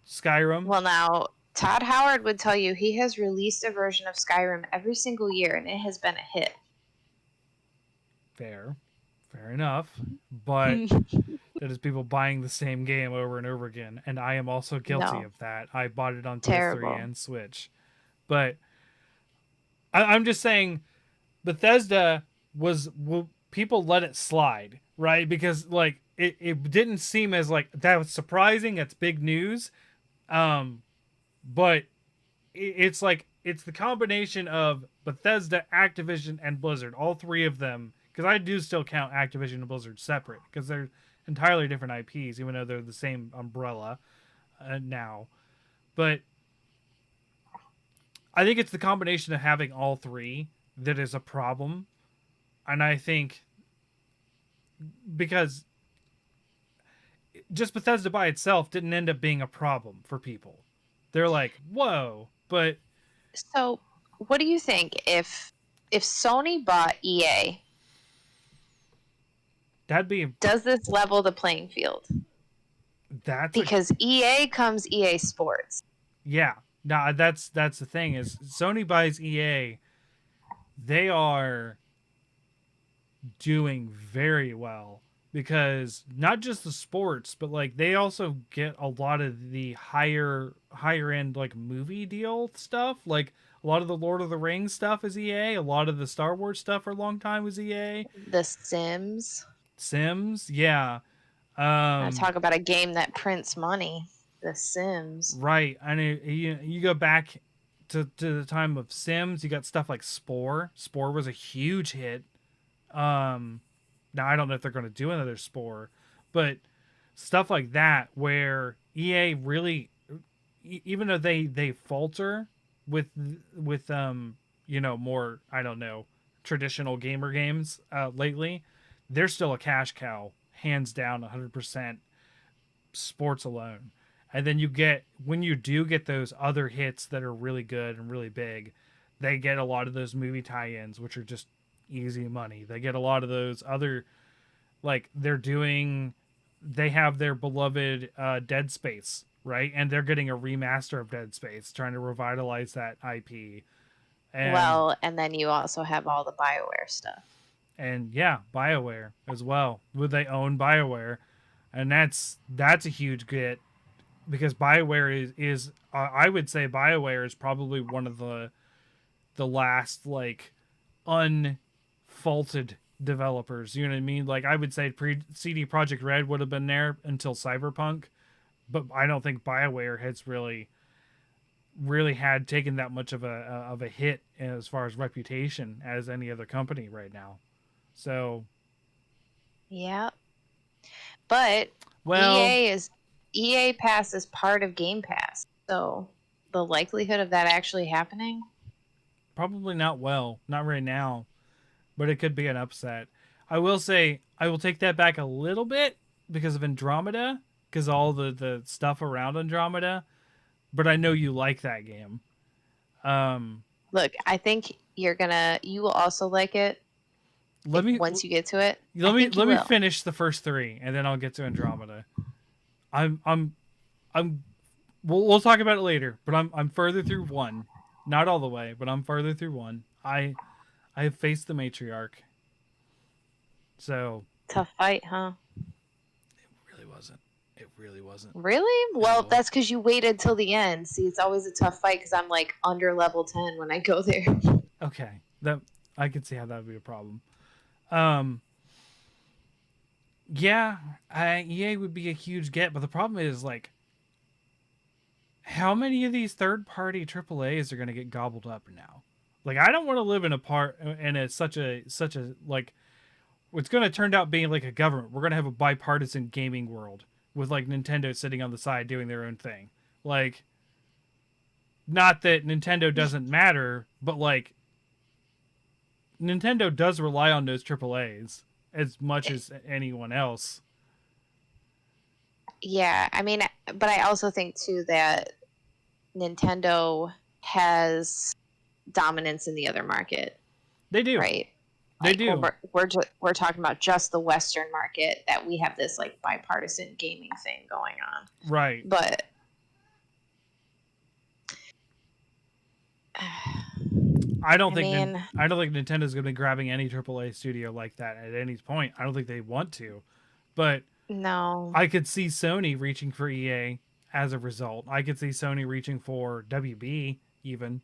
Skyrim. Well, now Todd Howard would tell you he has released a version of Skyrim every single year, and it has been a hit. Fair enough, but that is people buying the same game over and over again, and I am also guilty No, of that. I bought it on PS3 terrible. and Switch, but I'm just saying Bethesda people let it slide, right? Because like it didn't seem as like that was surprising. It's big news, but it's like it's the combination of Bethesda, Activision, and Blizzard, all three of them. Because I do still count Activision and Blizzard separate because they're entirely different IPs, even though they're the same umbrella now. But I think it's the combination of having all three that is a problem, and I think because just Bethesda by itself didn't end up being a problem for people. They're like, whoa, but So, what do you think if Sony bought EA? that'd be Does this level the playing field? that's a Because EA comes EA Sports. yeah. Nah, that's the thing is Sony buys EA, they are doing very well because not just the sports, but like they also get a lot of the higher end like movie deal stuff. Like a lot of the Lord of the Rings stuff is EA. A lot of the Star Wars stuff for a long time was EA. The Sims. Sims, yeah. I Um, talk about a game that prints money. The Sims. right. I mean, you go back to the time of Sims. You got stuff like Spore. Spore was a huge hit. Um, Now I don't know if they're going to do another Spore, but stuff like that where EA really, even though they falter with more I don't know traditional gamer games lately, they're still a cash cow, hands down, 100% sports alone. And then you get when you do get those other hits that are really good and really big, they get a lot of those movie tie-ins, which are just easy money. They get a lot of those other like they have their beloved Dead Space, right? And they're getting a remaster of Dead Space, trying to revitalize that IP. And Well, and then you also have all the BioWare stuff. yeah, BioWare as well. Would they own BioWare? And that's a huge get because BioWare is I would say BioWare is probably one of the last like unfaulted developers. You know what I mean? Like I would say CD Project Red would have been there until Cyberpunk, but I don't think BioWare has really had taken that much of a hit as far as reputation as any other company right now. So, Yeah. But well, EA is EA Pass is part of Game Pass. So the likelihood of that actually happening? probably not right now, but it could be an upset. I will say I will take that back a little bit because of Andromeda, because all the stuff around Andromeda. But I know you like that game. Um, Look, I think you will also like it let if me once you get to it. I think you let me will. finish the first three, and then I'll get to Andromeda. I'm I'm we'll talk about it later, but I'm further through one, not all the way, but I'm further through one. I have faced the matriarch, so Tough fight, huh? it really wasn't. It really wasn't. Really? Well, No. that's because you waited till the end. See, it's always a tough fight because I'm like under level 10 when I go there. Okay, that I could see how that would be a problem. Um, yeah, EA would be a huge get, but the problem is like, how many of these third-party AAA's are going to get gobbled up now? Like, I don't want to live in a part in a such a like It's going to turn out being like a government. We're going to have a bipartisan gaming world with like Nintendo sitting on the side doing their own thing. Like, not that Nintendo doesn't matter, but like Nintendo does rely on those AAAs as much as anyone else. Yeah, I mean, but I also think too that Nintendo has dominance in the other market, They do. right? They Like do. we're talking about just the Western market, that we have this like bipartisan gaming thing going on. Right. But I don't I think mean, I don't think Nintendo's going to be grabbing any AAA studio like that at any point. I don't think they want to. But no. I could see Sony reaching for EA as a result. I could see Sony reaching for WB even.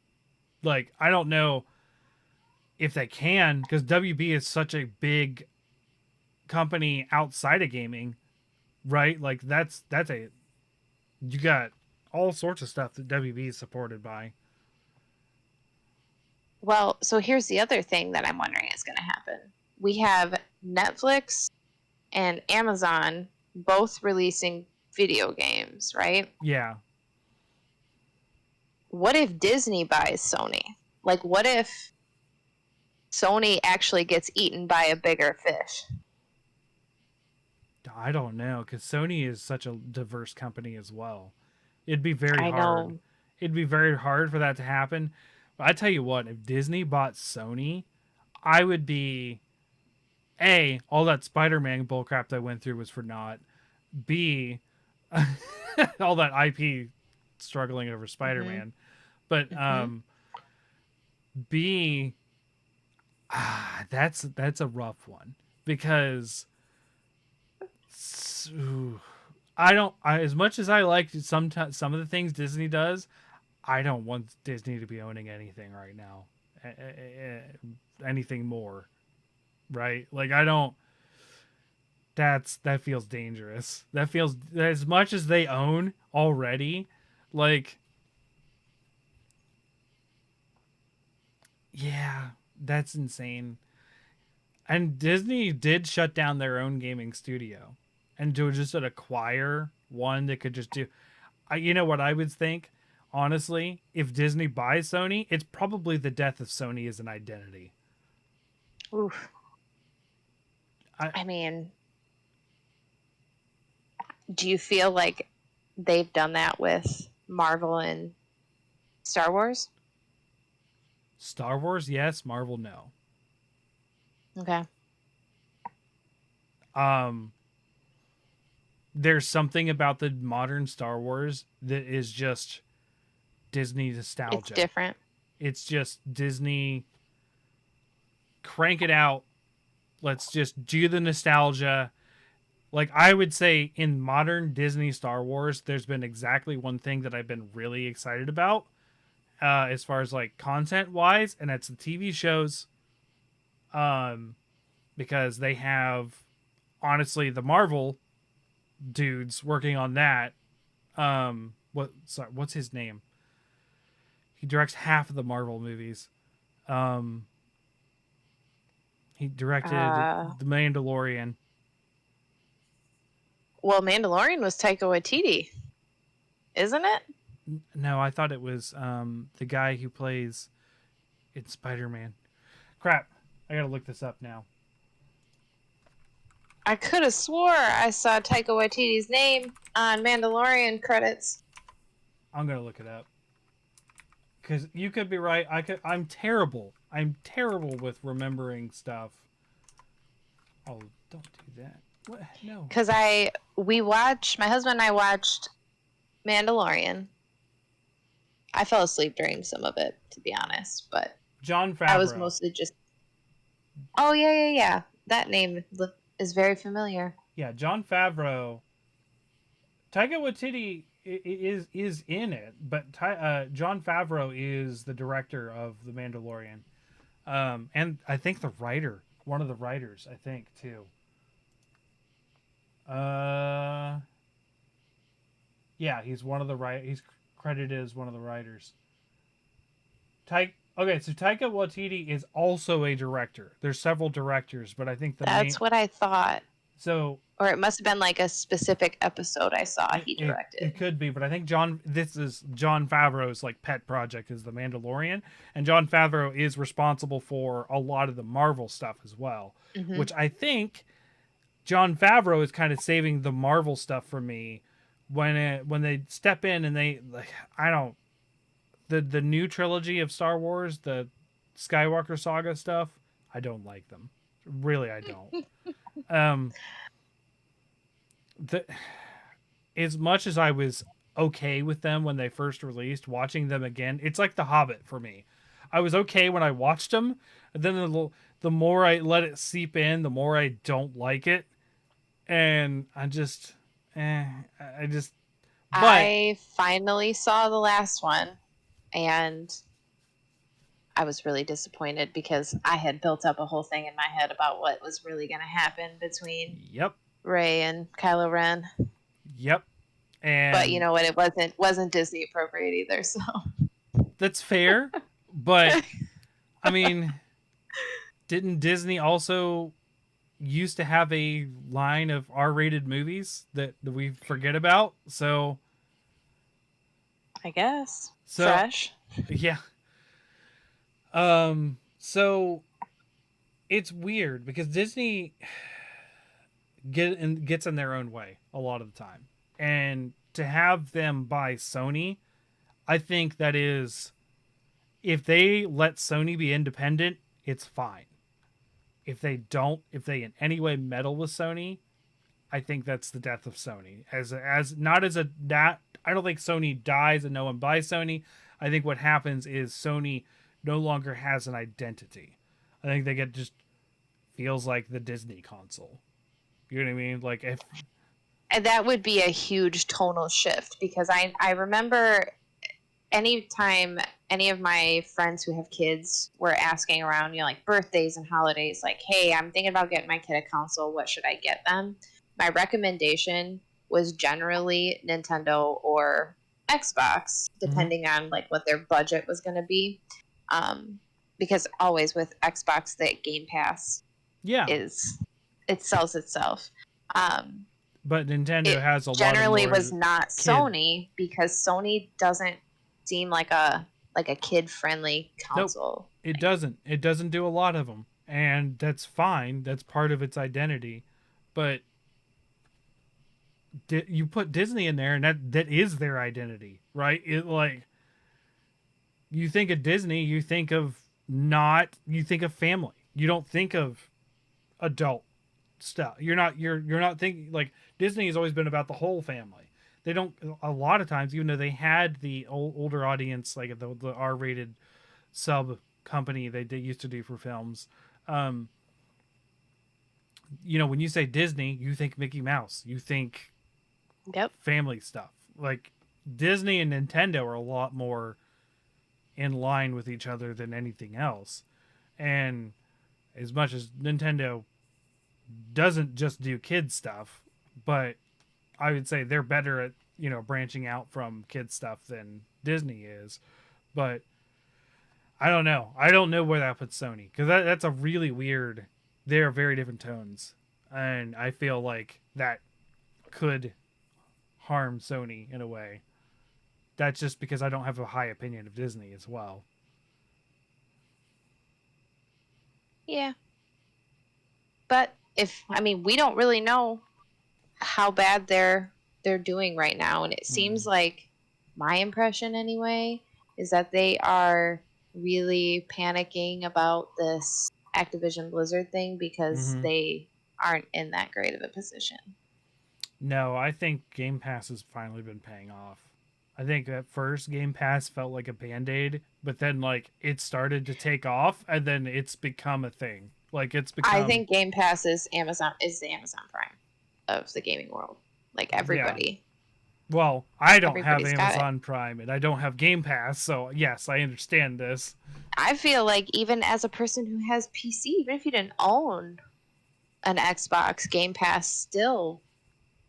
Like, I don't know if they can, because WB is such a big company outside of gaming, right? Like that's a you got all sorts of stuff that WB is supported by. Well, so here's the other thing that I'm wondering is going to happen. We have Netflix and Amazon both releasing video games, right? Yeah. What if Disney buys Sony? Like, what if Sony actually gets eaten by a bigger fish? I don't know, because Sony is such a diverse company as well. It'd be very I hard. know. It'd be very hard for that to happen. But I tell you what, if Disney bought Sony, I would be A, all that Spider-Man bullcrap that I went through was for naught. B, all that IP struggling over Mm-hmm. Spider-Man. But Mm-hmm. B, that's a rough one because ooh, as much as I like sometimes some of the things Disney does, I don't want Disney to be owning anything right now. Anything more, right? Like I don't. That feels dangerous. That feels as much as they own already. Like, yeah, that's insane. And Disney did shut down their own gaming studio, and to just acquire one that could just do. You know what I would think, honestly, if Disney buys Sony, it's probably the death of Sony as an identity. Oof. I I mean, do you feel like they've done that with Marvel and Star Wars? Star Wars, yes. Marvel, no. Okay. Um, there's something about the modern Star Wars that is just Disney It's nostalgia. different. It's just Disney crank it out. Let's just do the nostalgia. Like I would say in modern Disney Star Wars, there's been exactly one thing that I've been really excited about, as far as like content wise, and that's the TV shows. Um, because they have honestly the Marvel dudes working on that. What's his name? He directs half of the Marvel movies. Um, he directed Uh, The Mandalorian. well, Mandalorian was Taika Waititi, isn't it? No, I thought it was the guy who plays in Spider Man. Crap, I gotta look this up now. I could have swore I saw Taika Waititi's name on Mandalorian credits. I'm gonna look it up because you could be right. I'm terrible. I'm terrible with remembering stuff. Oh, don't do that. What? No. Because my husband and I watched Mandalorian. I fell asleep during some of it, to be honest, but John I was Favreau. mostly just, oh, yeah, yeah, yeah. That name is very familiar. Yeah, John Favreau. Taika Waititi is in it, but John Favreau is the director of The Mandalorian, and I think the writer, one of the writers, I think too. Uh, yeah, he's one of the He's credited as one of the writers. Okay, so Taika Waititi is also a director. There's several directors, but I think the main That's what I thought. so Or it must have been like a specific episode I saw it, he it it directed. could be, but I think this is John Favreau's like pet project is the Mandalorian, and John Favreau is responsible for a lot of the Marvel stuff as well, Hmm. which I think John Favreau is kind of saving the Marvel stuff for me when they step in and they like I don't the new trilogy of Star Wars, the Skywalker saga stuff, I don't like them. Really, I don't. Um, the as much as I was okay with them when they first released, watching them again, it's like The Hobbit for me. I was okay when I watched them, and then the more I let it seep in, the more I don't like it, and eh, I just. But I finally saw the last one and I was really disappointed because I had built up a whole thing in my head about what was really going to happen between yep, Rey and Kylo Ren. yep, But you and know what? It wasn't Disney appropriate either. So that's fair. But I mean, didn't Disney also used to have a line of R-rated movies that we forget about? I guess So fresh. yeah. So it's weird because Disney gets in their own way a lot of the time, and to have them buy Sony, I think that is if they let Sony be independent, it's fine. If they don't, if they in any way meddle with Sony, I think that's the death of Sony. As not as a that I don't think Sony dies and no one buys Sony. I think what happens is Sony no longer has an identity. I think they get just feels like the Disney console. You know what I mean? Like if And that would be a huge tonal shift because I remember anytime any of my friends who have kids were asking around, you know, like birthdays and holidays, like, hey, I'm thinking about getting my kid a console. What should I get them? My recommendation was generally Nintendo or Xbox, mm-hmm. depending on like what their budget was going to be. Um, because always with Xbox, that Game Pass Yeah, is it sells itself. Um, but Nintendo it has a lot of generally was more not kid. Sony because Sony doesn't seem like a kid friendly Nope, console. it doesn't. It doesn't do a lot of them, and that's fine. That's part of its identity. But you put Disney in there, and that is their identity, right? It like you think of Disney, you think of family. You don't think of adult stuff. You're not thinking like Disney has always been about the whole family. They don't a lot of times, even though they had the older audience, like the R-rated sub company they used to do for films. Um, when you say Disney, you think Mickey Mouse, you think Yep. family stuff. Like Disney and Nintendo are a lot more in line with each other than anything else. And as much as Nintendo doesn't just do kid stuff, but I would say they're better at, branching out from kid stuff than Disney is. But I don't know. I don't know where that puts Sony because that's a really weird. They're very different tones, and I feel like that could harm Sony in a way. That's just because I don't have a high opinion of Disney as well. Yeah. But if I mean we don't really know how bad they're doing right now and it seems Mm. like my impression anyway is that they are really panicking about this Activision Blizzard thing because Mm-hmm. they aren't in that great of a position. No, I think Game Pass has finally been paying off. I think at first Game Pass felt like a band aid, but then like it started to take off, and then it's become a thing. Like it's I become think Game Pass is the Amazon Prime of the gaming world. Like yeah. everybody, Well, I don't have everybody's got it. Amazon Prime and I don't have Game Pass, so yes, I understand this. I feel like even as a person who has PC, even if you didn't own an Xbox, Game Pass still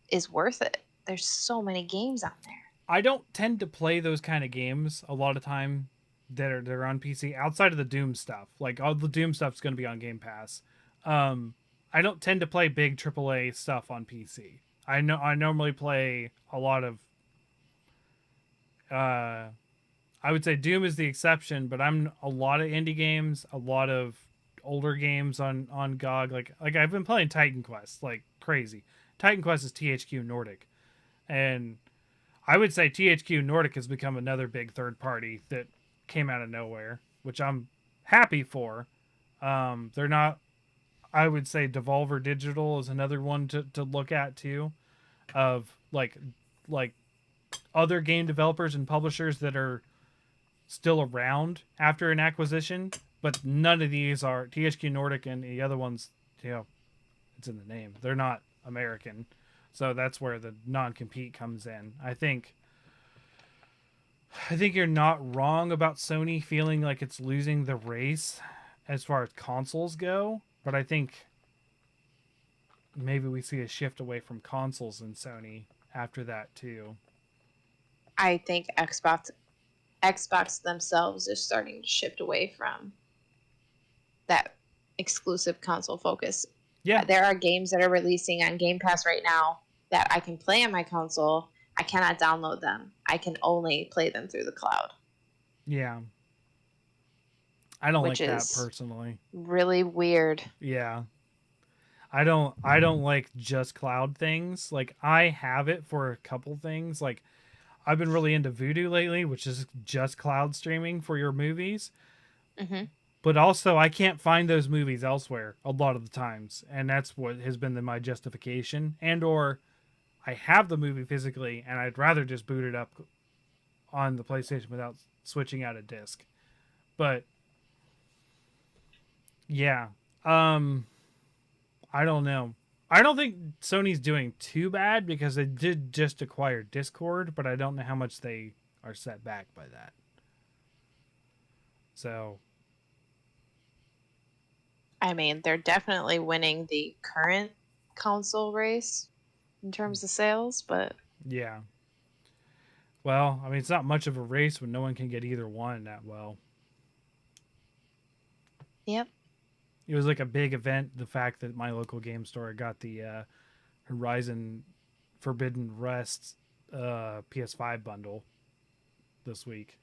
is worth it. There's so many games on there. I don't tend to play those kind of games a lot of time that are on PC outside of the Doom stuff. Like all the Doom stuff's going to be on Game Pass. Um, I don't tend to play big AAA stuff on PC. I normally play a lot of. I would say Doom is the exception, but I'm a lot of indie games, a lot of older games on GOG. Like I've been playing Titan Quest like crazy. Titan Quest is THQ Nordic, and I would say THQ Nordic has become another big third party that came out of nowhere, which I'm happy for. They're not. I would say Devolver Digital is another one to look at too, of like other game developers and publishers that are still around after an acquisition, but none of these are THQ Nordic and the other ones. You know, it's in the name. They're not American, so that's where the non-compete comes in. I think you're not wrong about Sony feeling like it's losing the race as far as consoles go, but I think maybe we see a shift away from consoles in Sony after that too. I think Xbox themselves is starting to shift away from that exclusive console focus. Yeah. There are games that are releasing on Game Pass right now that I can play on my console. I cannot download them. I can only play them through the cloud. Yeah. I don't like which that is personally. really weird. Yeah. I don't like just cloud things. Like I have it for a couple things. Like I've been really into Vudu lately, which is just cloud streaming for your movies. Mm-hmm. But also I can't find those movies elsewhere a lot of the times, and that's what has been my justification. And or I have the movie physically and I'd rather just boot it up on the PlayStation without switching out a disc. But yeah. I don't know. I don't think Sony's doing too bad because they did just acquire Discord, but I don't know how much they are set back by that. So, I mean, they're definitely winning the current console race in terms of sales, but yeah. Well, I mean, it's not much of a race when no one can get either one that well. yep. It was like a big event, the fact that my local game store got the Horizon Forbidden West PS5 bundle this week.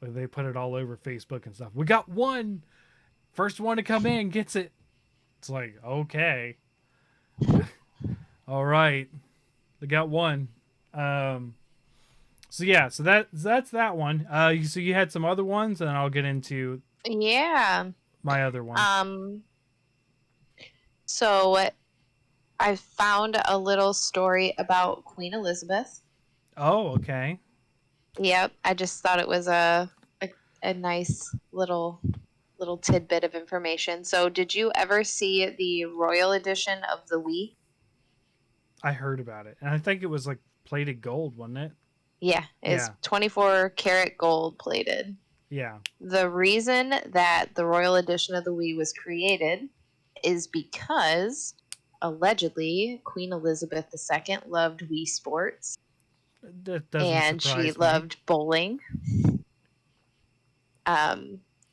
Like they put it all over Facebook and stuff. We got one! First one to come in gets it. It's like, okay. All right. They got one. So yeah, so that's that one. So you had some other ones, and I'll get into Yeah. my other one. So I found a little story about Queen Elizabeth. Oh, okay. Yep. I just thought it was a nice little tidbit of information. So did you ever see the Royal Edition of the Wii? I heard about it, and I think it was like plated gold, wasn't it? Yeah, it's Yeah. 24 karat gold plated. Yeah. The reason that the Royal Edition of the Wii was created is because allegedly Queen Elizabeth II loved Wii Sports That doesn't and she surprise me. loved bowling.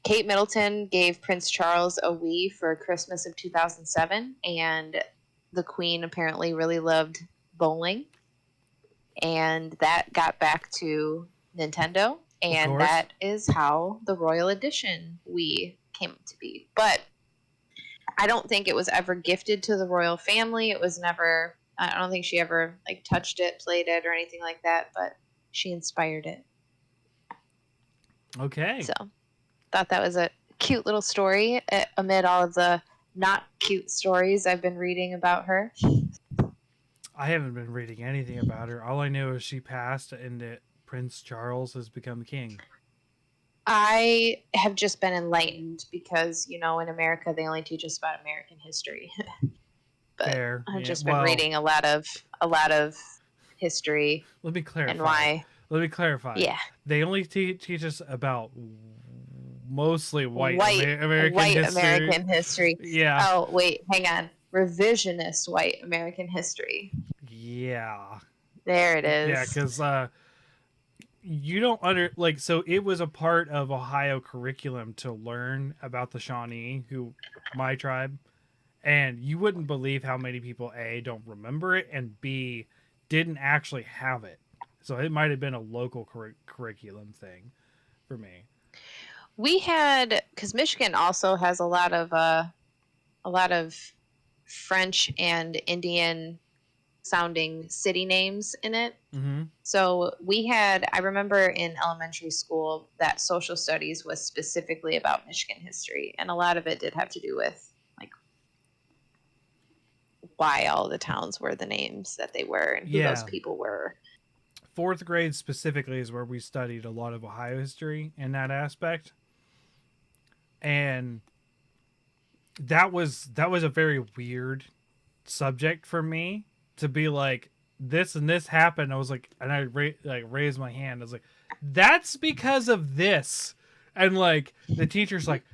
Kate Middleton gave Prince Charles a Wii for Christmas of 2007, and the Queen apparently really loved bowling. And that got back to Nintendo, and that is how the Royal Edition Wii came to be. But I don't think it was ever gifted to the royal family. It was never, I don't think she ever like touched it, played it, or anything like that, but she inspired it. Okay. So thought that was a cute little story amid all of the not cute stories I've been reading about her. I haven't been reading anything about her. All I know is she passed and that Prince Charles has become king. I have just been enlightened because, you know, in America they only teach us about American history. But Fair. I've Yeah, just been reading a lot of history. Let me clarify. And why? Let me clarify. Yeah. They only teach us about mostly white American history. Yeah. Oh, wait, hang on. Revisionist white American history. Yeah. There it is. Yeah, because you don't under like so it was a part of Ohio curriculum to learn about the Shawnee, who my tribe, and you wouldn't believe how many people A don't remember it and B didn't actually have it. So it might have been a local curriculum thing for me. We had, because Michigan also has a lot of French and Indian sounding city names in it. Mm-hmm. So we had, I remember in elementary school that social studies was specifically about Michigan history, and a lot of it did have to do with like why all the towns were the names that they were and who those Yeah, people were. fourth grade specifically is where we studied a lot of Ohio history in that aspect, and that was a very weird subject for me to be like this and this happened. I was like, and I raised my hand. I was like, that's because of this, and like the teacher's like,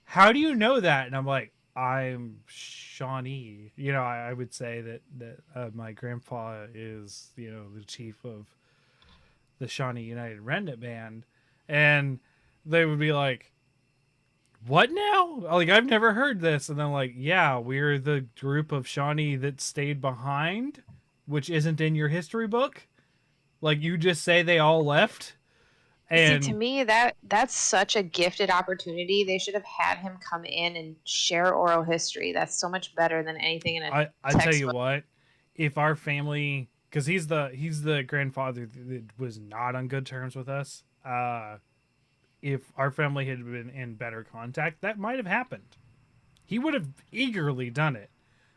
how do you know that? And I'm like, I'm Shawnee. You know, I would say that my grandpa is the chief of the Shawnee United Remnant Band, and they would be like, what now? Like, I've never heard this. And then, like, yeah, we're the group of Shawnee that stayed behind, which isn't in your history book. Like, you just say they all left. See, to And me, that's such a gifted opportunity. They should have had him come in and share oral history. That's so much better than anything in a I tell you textbook. what, if our family, because he's the grandfather that was not on good terms with us. If our family had been in better contact, that might have happened. He would have eagerly done it.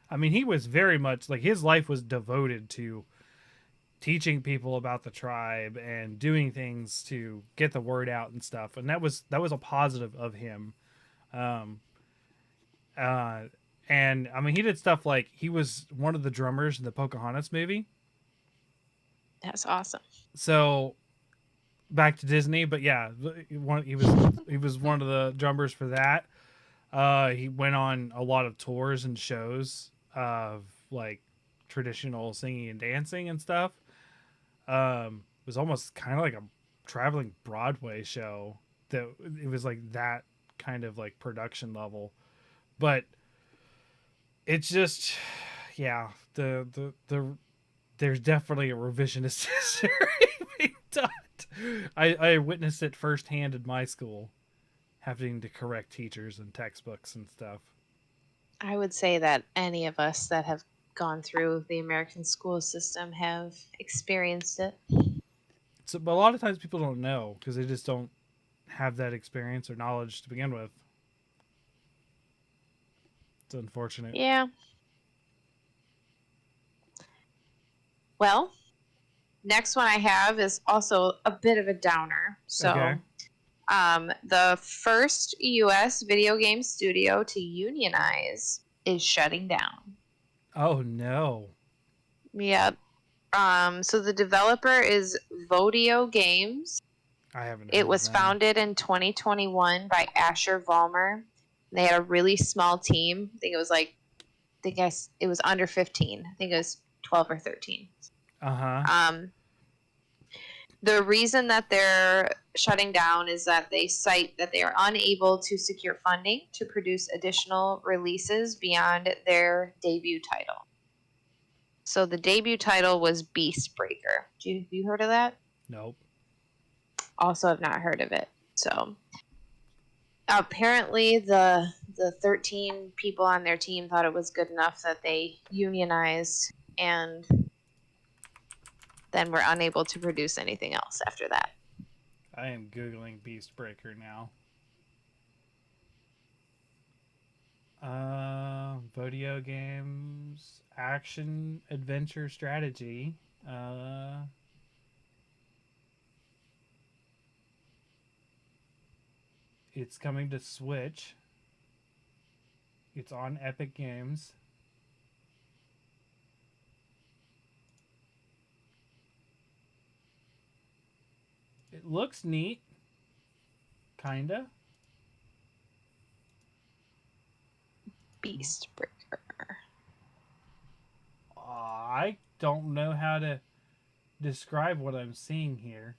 I mean, he was very much like his life was devoted to teaching people about the tribe and doing things to get the word out and stuff, and that was a positive of him. um uh and I mean, he did stuff like he was one of the drummers in the Pocahontas movie. That's awesome. So back to Disney, but yeah, he was one of the drummers for that. He went on a lot of tours and shows of like traditional singing and dancing and stuff. It was almost kind of like a traveling Broadway show. That it was like that kind of like production level, but it's just, yeah, there's definitely a revisionist history being taught. I witnessed it firsthand in my school, having to correct teachers and textbooks and stuff. I would say that any of us that have gone through the American school system have experienced it. So, but a lot of times people don't know because they just don't have that experience or knowledge to begin with. It's unfortunate. Yeah. Well, next one I have is also a bit of a downer. Okay. So, the first U.S. video game studio to unionize is shutting down. Oh no, Yep. So the developer is Vodio Games. I haven't It heard of was them. founded in 2021 by Asher Vollmer. They had a really small team. I think it was it was under 15. I think it was 12 or 13. Uh huh. Um, the reason that they're shutting down is that they cite that they are unable to secure funding to produce additional releases beyond their debut title. So the debut title was Beast Breaker. Have you heard of that? Nope. Also have not heard of it. So apparently the 13 people on their team thought it was good enough that they unionized and then were unable to produce anything else after that. I am googling Beast Breaker now. Video games, action, adventure, strategy. Uh, it's coming to Switch. It's on Epic Games. It looks neat, kinda. Beast Breaker. I don't know how to describe what I'm seeing here.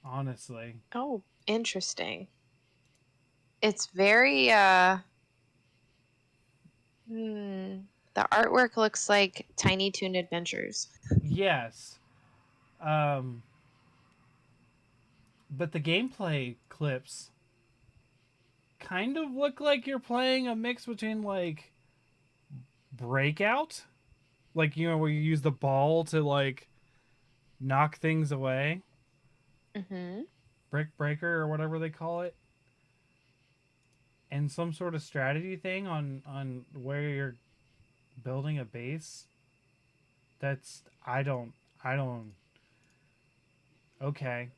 honestly. Oh, interesting. It's very the artwork looks like Tiny Toon Adventures. Yes. Um, but the gameplay clips kind of look like you're playing a mix between like Breakout, like where you use the ball to like knock things away, Mm-hmm. Brick Breaker or whatever they call it, and some sort of strategy thing on where you're building a base. That's I don't. Okay.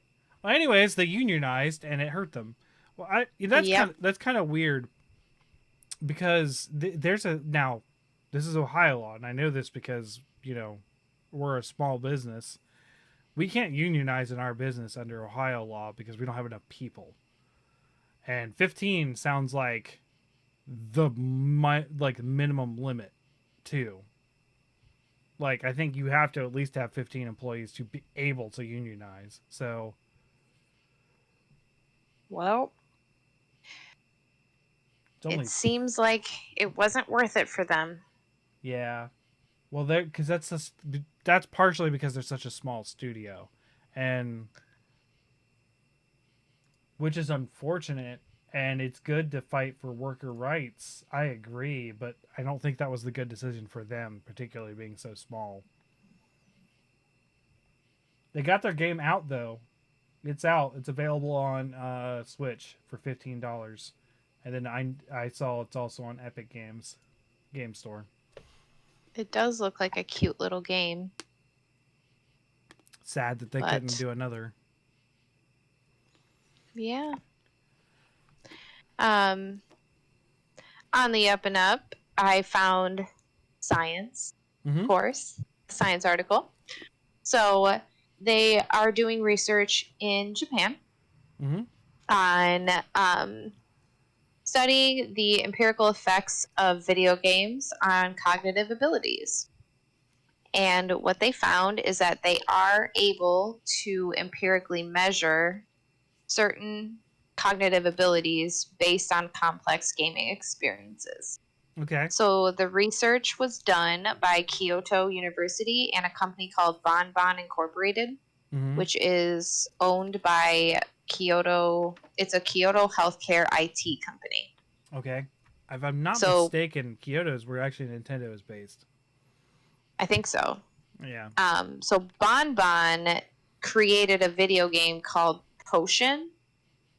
Well, anyways, they unionized and it hurt them. Well, Yep. that's kind of weird because there's a now. This is Ohio law, and I know this because we're a small business. We can't unionize in our business under Ohio law because we don't have enough people. And 15 sounds like like minimum limit too. Like I think you have to at least have 15 employees to be able to unionize. So Well, it's it only seems like it wasn't worth it for them. yeah. Well, there because that's partially because they're such a small studio, and which is unfortunate. And it's good to fight for worker rights. I agree, but I don't think that was the good decision for them, particularly being so small. They got their game out though. It's out. It's available on Switch for $15, and then I saw it's also on Epic Games Game Store. It does look like a cute little game, Sad that they couldn't but do another. yeah. Um, on the up and up, I found science, of Mm-hmm. course, science article. So they are doing research in Japan Mm-hmm. on studying the empirical effects of video games on cognitive abilities. And what they found is that they are able to empirically measure certain cognitive abilities based on complex gaming experiences. Okay. So the research was done by Kyoto University and a company called Bon Incorporated, Mm-hmm. which is owned by Kyoto. It's a Kyoto healthcare IT company. Okay. If I'm not So mistaken, Kyoto's where actually Nintendo is based. I think so. Yeah. So Bon created a video game called Potion,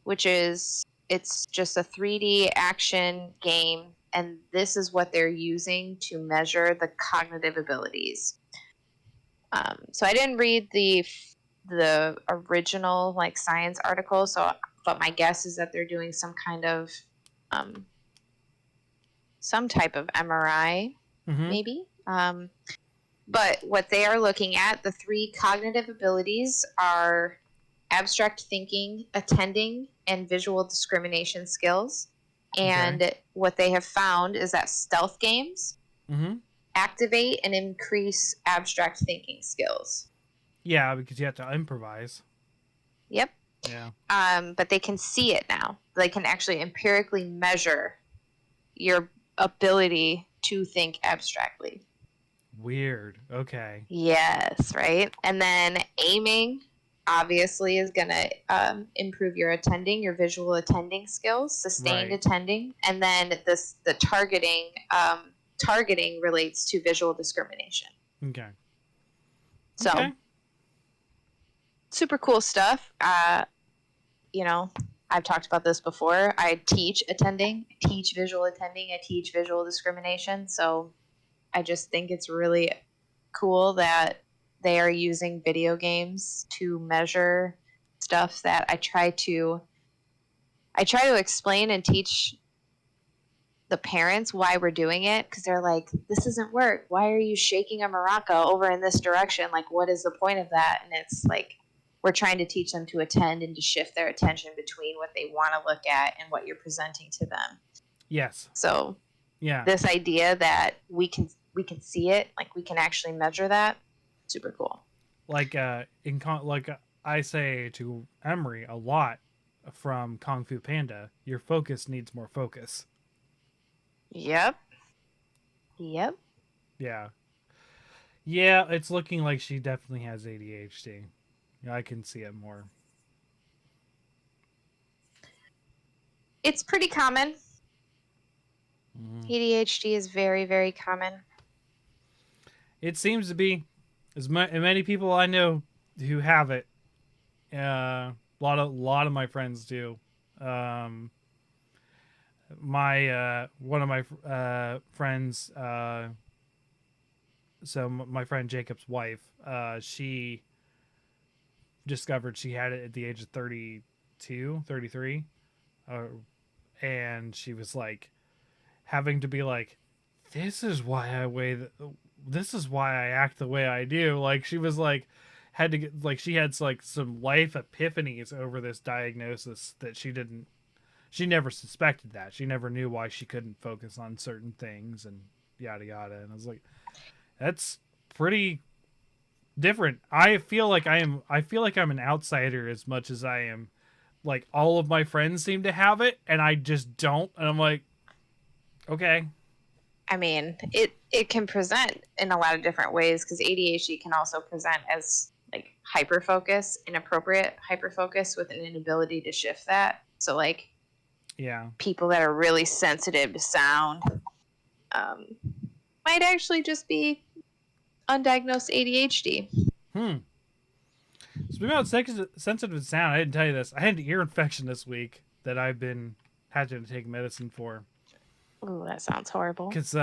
which is it's just a 3D action game, and this is what they're using to measure the cognitive abilities. So I didn't read the original like science article, so but my guess is that they're doing um, some type of MRI, Mm-hmm. maybe. But what they are looking at, the three cognitive abilities are abstract thinking, attending, and visual discrimination skills. Okay. And what they have found is that stealth games Mm-hmm. activate and increase abstract thinking skills. Yeah, because you have to improvise. Yep. Yeah. But they can see it now. They can actually empirically measure your ability to think abstractly. Weird. Okay. Yes, right. And then aiming obviously is going to improve your attending, your visual attending skills, sustained Right. attending, and then the targeting. Targeting relates to visual discrimination. Okay. So Okay. super cool stuff. You know, I've talked about this before. I teach attending, I teach visual attending, I teach visual discrimination. So I just think it's really cool that they are using video games to measure stuff that I try to explain and teach the parents why we're doing it because they're like, this doesn't work. Why are you shaking a maraca over in this direction? Like, what is the point of that? And it's like we're trying to teach them to attend and to shift their attention between what they want to look at and what you're presenting to them. Yes. So Yeah. this idea that we can see it, like we can actually measure that, super cool. Like I say to Emery a lot from Kung Fu Panda, your focus needs more focus. Yep. Yep. Yeah. Yeah, it's looking like she definitely has ADHD. I can see it more. It's pretty common. Mm. ADHD is very, very common. It seems to be as many people I know who have it. A lot of my friends do. Um, my one of my friends, my friend Jacob's wife, she discovered she had it at the age of 32, 33, uh, and she was like having to be like, this is why this is why I act the way I do. Like she was like had to get like she had like some life epiphanies over this diagnosis that she never suspected that. She never knew why she couldn't focus on certain things and yada yada. And I was like, that's pretty different. I feel like I'm an outsider as much as I am like all of my friends seem to have it and I just don't. And I'm like, okay. I mean, it can present in a lot of different ways because ADHD can also present as like hyperfocus, inappropriate hyperfocus with an inability to shift that. So like Yeah. people that are really sensitive to sound um, might actually just be undiagnosed ADHD. Hmm. Speaking about sensitive sound, I didn't tell you this. I had an ear infection this week that I've been had to take medicine for. Ooh, that sounds horrible. Because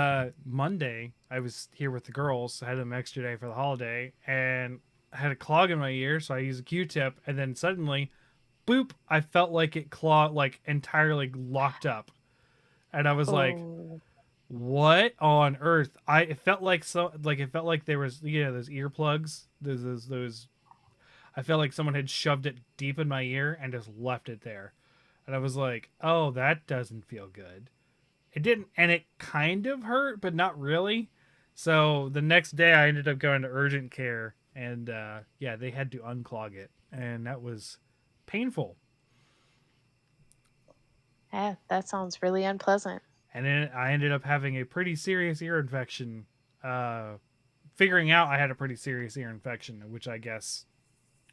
Monday I was here with the girls. I had an extra day for the holiday, and I had a clog in my ear, so I used a Q-tip, and then suddenly, boop! I felt like it clogged, like entirely locked up, and I was like, Oh, "What on earth?" It felt like it felt like there was those earplugs, those. I felt like someone had shoved it deep in my ear and just left it there, and I was like, "Oh, that doesn't feel good." It didn't, and it kind of hurt, but not really. So the next day, I ended up going to urgent care, and yeah, they had to unclog it, and that was painful. yeah, that sounds really unpleasant. And then I ended up having a pretty serious ear infection. Uh, Figuring out I had a pretty serious ear infection, which I guess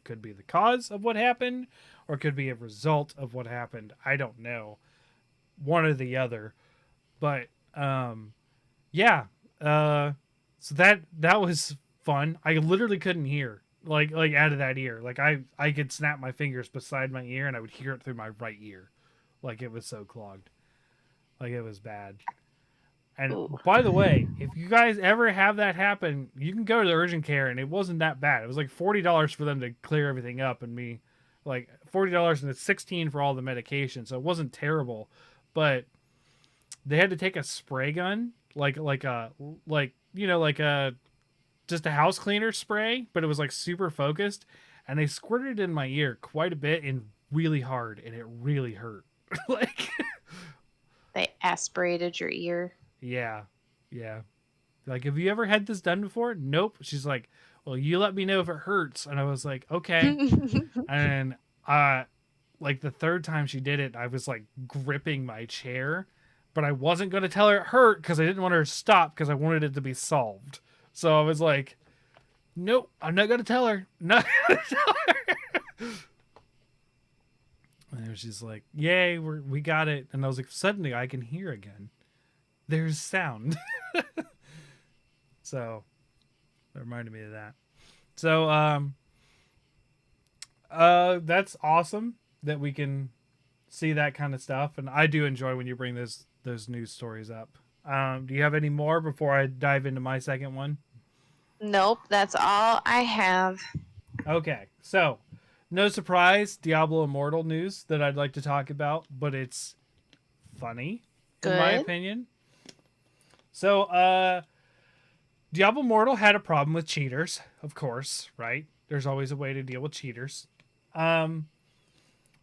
could be the cause of what happened, or could be a result of what happened. I don't know, one or the other. But yeah, uh, so that was fun. I literally couldn't hear like out of that ear. Like I could snap my fingers beside my ear and I would hear it through my right ear, like it was so clogged, like it was bad. And Ooh. by the way, if you guys ever have that happen, you can go to the urgent care, and it wasn't that bad. It was like $40 for them to clear everything up, and me, like $40, and it's 16 for all the medication, so it wasn't terrible. But they had to take a spray gun, like a just a house cleaner spray, but it was like super focused, and they squirted it in my ear quite a bit and really hard, and it really hurt. Like, They aspirated your ear. yeah, yeah. Like, have you ever had this done before? Nope. She's like, well, you let me know if it hurts, and I was like, okay. And like the third time she did it, I was like gripping my chair, but I wasn't going to tell her it hurt because I didn't want her to stop because I wanted it to be solved. So I was like, nope, I'm not going to tell her. Not going to tell her. And she's like, yay, we got it. And I was like, suddenly I can hear again. There's sound. So that reminded me of that. So that's awesome that we can see that kind of stuff, and I do enjoy when you bring those news stories up. Do you have any more before I dive into my second one? Nope, that's all I have. Okay, so no surprise, Diablo Immortal news that I'd like to talk about, but it's funny in my Good. opinion. So, Diablo Immortal had a problem with cheaters, of course, right? There's always a way to deal with cheaters. Um,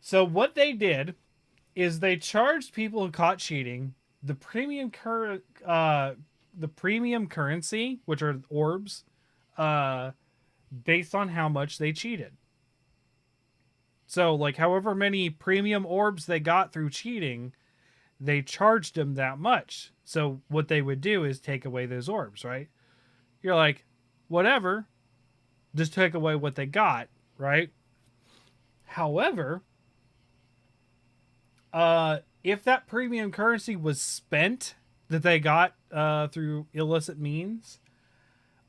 so what they did is they charged people who caught cheating the the premium currency, which are orbs, uh, based on how much they cheated. So, like, however many premium orbs they got through cheating, they charged them that much. So, what they would do is take away those orbs, right? You're like, whatever, just take away what they got, right? However, if that premium currency was spent that they got through illicit means,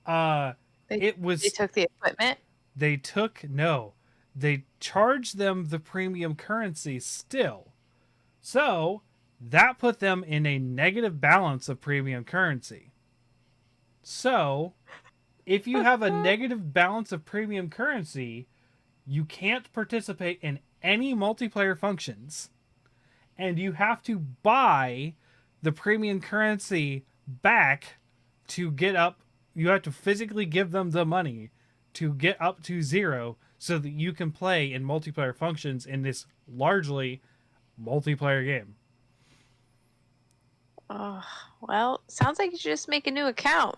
They it they was took the equipment. they took no, they charged them the premium currency still. So that put them in a negative balance of premium currency. So if you have a negative balance of premium currency, you can't participate in any multiplayer functions, and you have to buy the premium currency back to get up. You have to physically give them the money to get up to zero so that you can play in multiplayer functions in this largely multiplayer game. Oh, well, sounds like you should just make a new account.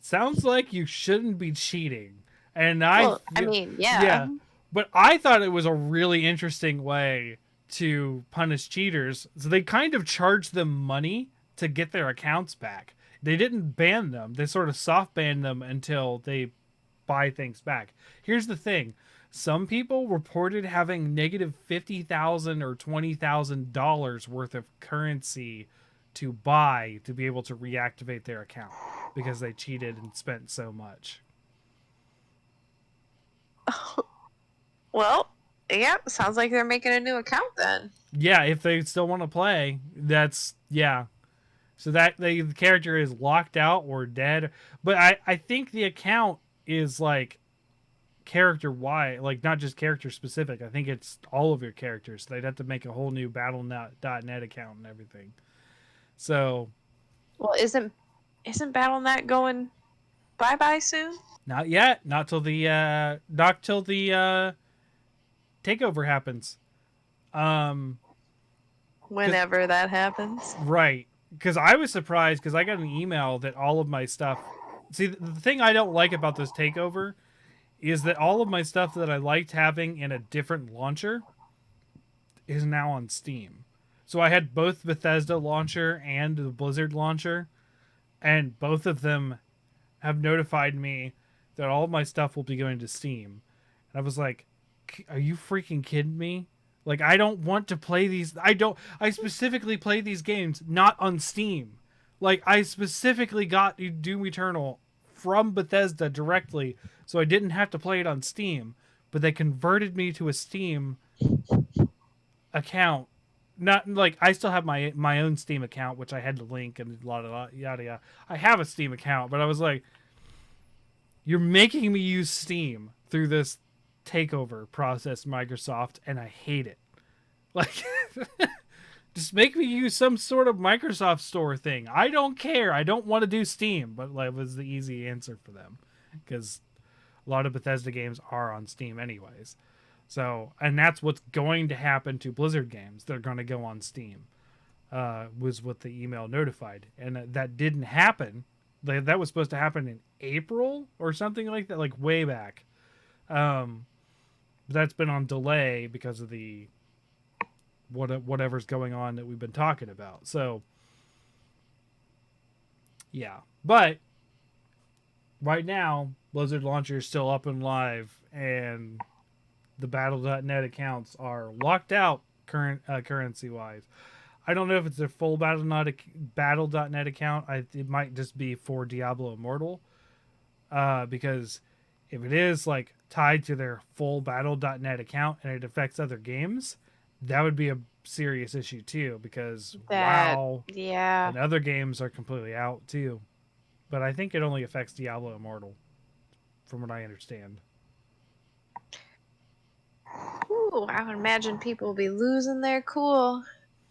Sounds like you shouldn't be cheating. And I, Well, I mean, yeah. yeah, but I thought it was a really interesting way to punish cheaters. So they kind of charged them money to get their accounts back. They didn't ban them. They sort of soft banned them until they buy things back. Here's the thing. Some people reported having negative $50,000 or $20,000 worth of currency to buy to be able to reactivate their account because they cheated and spent so much. Well, yeah, sounds like they're making a new account then. Yeah, if they still want to play, that's yeah. So that the character is locked out or dead. But I think the account is like character wide, like not just character specific. I think it's all of your characters. They'd have to make a whole new battle.net account and everything. So Well, isn't BattleNet going bye bye soon? not yet. Not till the takeover happens. Um Whenever that happens. right. Because I was surprised because I got an email that all of my stuff. See, the thing I don't like about this takeover is that all of my stuff that I liked having in a different launcher is now on Steam. So I had both Bethesda launcher and the Blizzard launcher, and both of them have notified me that all of my stuff will be going to Steam. And I was like, are you freaking kidding me? Like, I don't want to play these. I specifically play these games not on Steam. Like, I specifically got Doom Eternal from Bethesda directly, so I didn't have to play it on Steam. But they converted me to a Steam account. Not like I still have my own Steam account, which I had to link and a lot of yada yada. I have a Steam account, but I was like, you're making me use Steam through this takeover process, Microsoft, and I hate it. Like, just make me use some sort of Microsoft Store thing. I don't care. I don't want to do Steam, but like, was the easy answer for them because a lot of Bethesda games are on Steam anyways. So, and that's what's going to happen to Blizzard games. They're going to go on Steam. Was what the email notified, and that didn't happen. That was supposed to happen in April or something like that, like way back. That's been on delay because of the whatever's going on that we've been talking about. So, yeah, but right now, Blizzard Launcher is still up and live, and the Battle.net accounts are locked out currency wise. I don't know if it's their full Battle.net account. It might just be for Diablo Immortal, because if it is like tied to their full Battle.net account and it affects other games, that would be a serious issue too. Because WoW Yeah. and other games are completely out too. But I think it only affects Diablo Immortal, from what I understand. Ooh, I would imagine people will be losing their cool.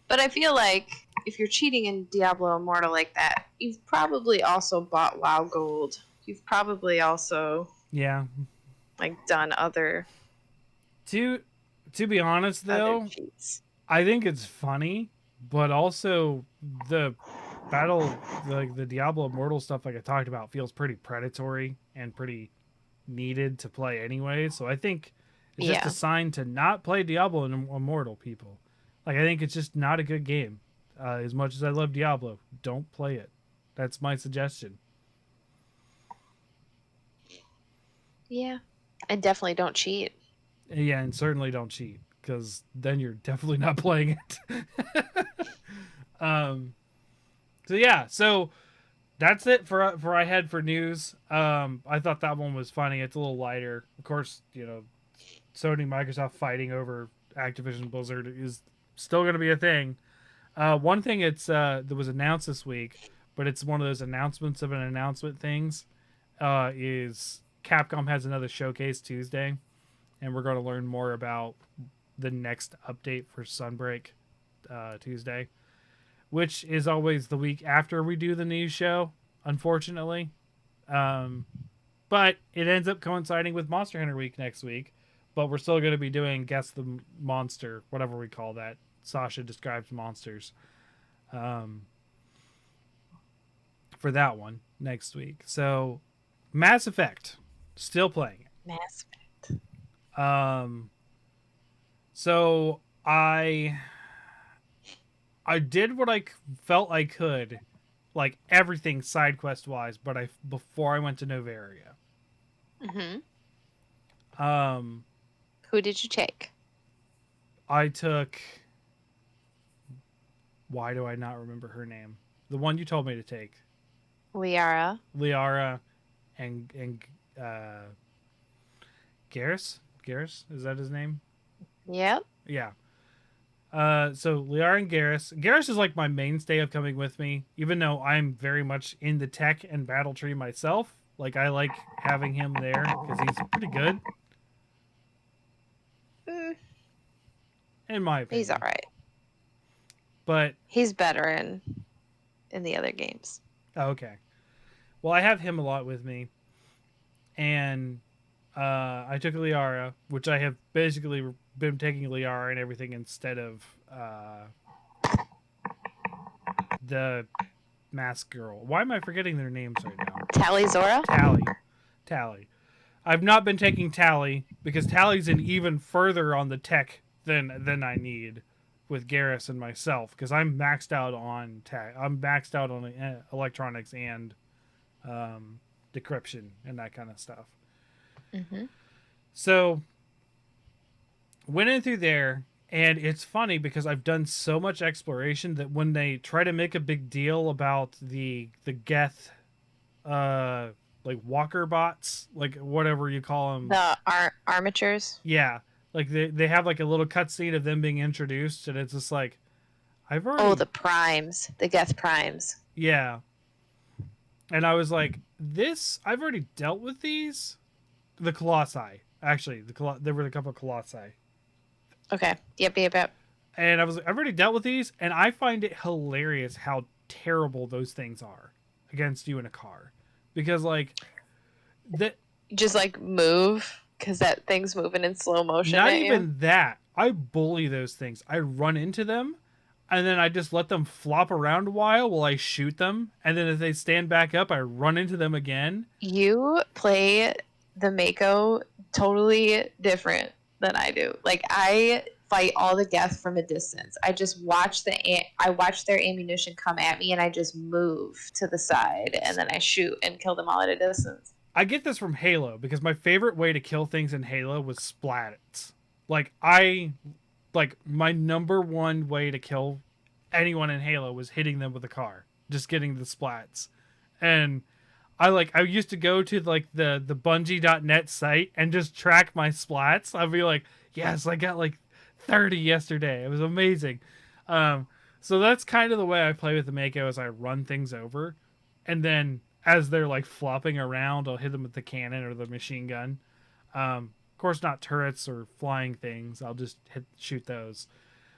But I feel like if you're cheating in Diablo Immortal like that, you've probably also bought WoW Gold. You've probably also Yeah. like done other To be honest though, cheats. I think it's funny, but also the battle, like the Diablo Immortal stuff, like I talked about, feels pretty predatory and pretty needed to play anyway. So I think It's just Yeah. a sign to not play Diablo and Immortal, people. Like, I think it's just not a good game. As much as I love Diablo, don't play it. That's my suggestion. Yeah. And definitely don't cheat. Yeah, and certainly don't cheat, because then you're definitely not playing it. um, so yeah, so that's it for I had for news. I thought that one was funny. It's a little lighter. Of course, Sony, Microsoft fighting over Activision Blizzard is still going to be a thing. One thing that was announced this week, but it's one of those announcements of an announcement things, is Capcom has another showcase Tuesday, and we're going to learn more about the next update for Sunbreak Tuesday, which is always the week after we do the news show, unfortunately. Um, but it ends up coinciding with Monster Hunter Week next week. But we're still going to be doing Guess the Monster, whatever we call that. Sasha describes monsters. For that one next week. So, Mass Effect, still playing Mass Effect. it. So I did what I felt I could, like everything side quest wise, but before I went to Novaria. Mm-hmm. Um, Who did you take? I took. Why do I not remember her name? The one you told me to take, Liara. Liara, and uh, Garrus. Garrus, is that his name? Yep. Yeah. So Liara and Garrus. Garrus is like my mainstay of coming with me, even though I'm very much in the tech and battle tree myself. Like I like having him there because he's pretty good, Mm, in my he's all opinion. right. But He's better in the other games. okay, well I have him a lot with me, and I took Liara, which I have basically been taking Liara and everything instead of the mask girl. Why am I forgetting their names right now? Tally Zora? Tally. I've not been taking Tally because Tally's in even further on the tech than I need with Garrus and myself because I'm maxed out on tech. I'm maxed out on electronics and decryption and that kind of stuff. Mm-hmm. So went in through there, and it's funny because I've done so much exploration that when they try to make a big deal about the Geth uh like walker bots, like whatever you call them. The armatures? Yeah. Like they have like a little cutscene of them being introduced, and it's just like I've Oh, already the primes. The Geth primes. yeah. And I was like, this I've already dealt with these. The Colossi. Actually, there were a couple of Colossi. Okay. Yep. And I was like, I've already dealt with these, and I find it hilarious how terrible those things are against you in a car. Because like that Just like move because that thing's moving in slow motion. not at even you. that. I bully those things. I run into them and then I just let them flop around a while I shoot them. And then if they stand back up, I run into them again. You play the Mako totally different than I do. Like I fight all the Geth from a distance. I just watch I watch their ammunition come at me and I just move to the side and then I shoot and kill them all at a distance. I get this from Halo because my favorite way to kill things in Halo was splats. Like my number one way to kill anyone in Halo was hitting them with a car, just getting the splats. And I used to go to like the Bungie.net site and just track my splats. I'd be like, yes, I got like 30 yesterday. It was amazing. Um, so that's kind of the way I play with the Mako is I run things over, and then as they're like flopping around, I'll hit them with the cannon or the machine gun. Of course, not turrets or flying things. I'll just shoot those.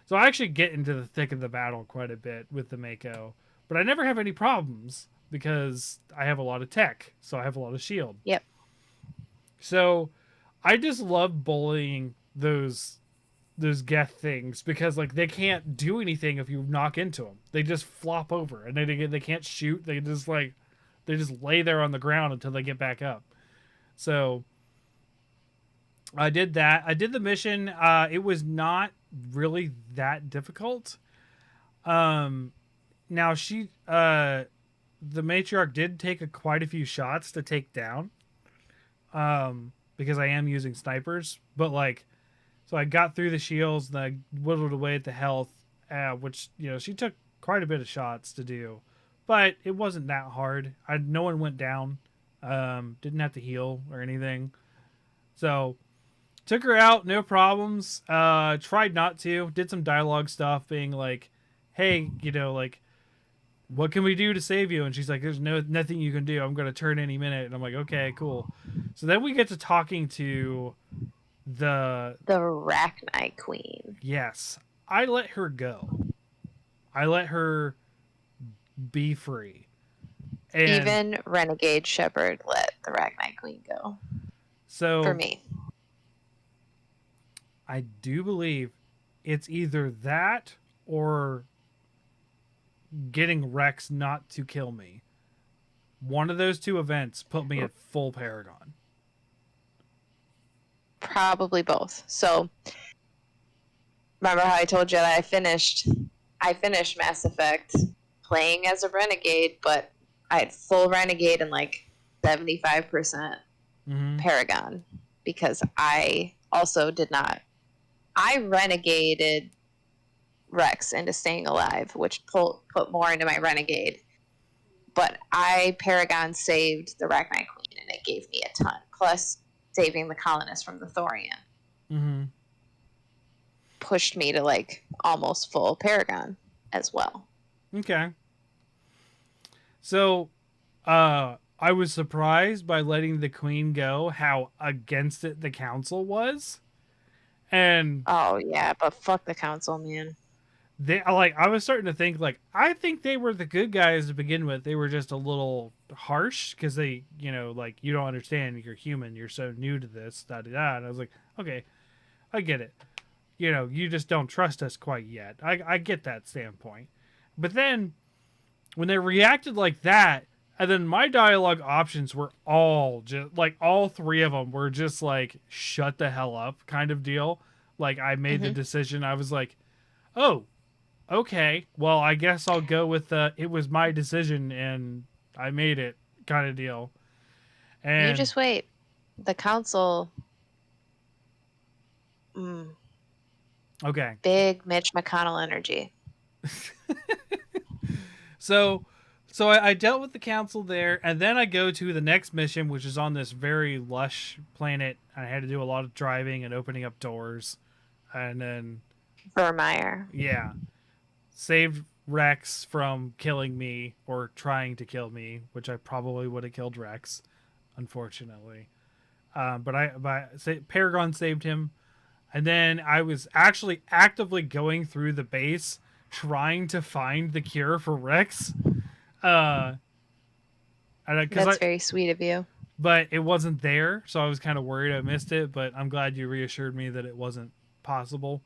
So I actually get into the thick of the battle quite a bit with the Mako, but I never have any problems because I have a lot of tech, so I have a lot of shield. Yep. So I just love bullying those Geth things because like they can't do anything if you knock into them. They just flop over and they can't shoot. They just lay there on the ground until they get back up. So I did that. I did the mission. It was not really that difficult. Um, Now the matriarch did take quite a few shots to take down. Because I am using snipers, but like, so I got through the shields and I whittled away at the health, which she took quite a bit of shots to do, but it wasn't that hard. No one went down. Didn't have to heal or anything, so took her out, no problems. Tried not to. Did some dialogue stuff, being like, "Hey, like, what can we do to save you?" And she's like, "There's nothing you can do. I'm gonna turn any minute." And I'm like, "Okay, cool." So then we get to talking to the The Arachnite Queen. yes. I let her go. I let her be free. And Even Renegade Shepherd let the Arachnite Queen go. so For me. I do believe it's either that or getting Rex not to kill me. One of those two events put me at full Paragon. Probably both. So remember how I told you that I finished Mass Effect playing as a renegade, but I had full renegade and like 75% Paragon because I also did not. I renegaded Rex into staying alive, which put more into my renegade. But I Paragon saved the Arachnite Queen, and it gave me a ton. Plus, saving the colonists from the Thorian pushed me to like almost full Paragon as well. Okay. So, I was surprised by letting the queen go, how against it the council was. And Oh yeah, but fuck the council, man. I was starting to think like I think they were the good guys to begin with. They were just a little harsh because they, like, you don't understand. You're human. You're so new to this. Da da da. And I was like, okay, I get it. You just don't trust us quite yet. I get that standpoint. But then when they reacted like that, and then my dialogue options were all just like all three of them were just like shut the hell up kind of deal. Like I made the decision. I was like, oh, okay, well, I guess I'll go with it was my decision and I made it kind of deal. And You just wait. The council, okay, big Mitch McConnell energy. so I dealt with the council there, and then I go to the next mission, which is on this very lush planet. I had to do a lot of driving and opening up doors, and then Vermeer. yeah, saved Rex from killing me or trying to kill me, which I probably would have killed Rex, unfortunately. But Paragon saved him, and then I was actually actively going through the base trying to find the cure for Rex. That's very sweet of you. But it wasn't there, so I was kind of worried I missed it. But I'm glad you reassured me that it wasn't possible.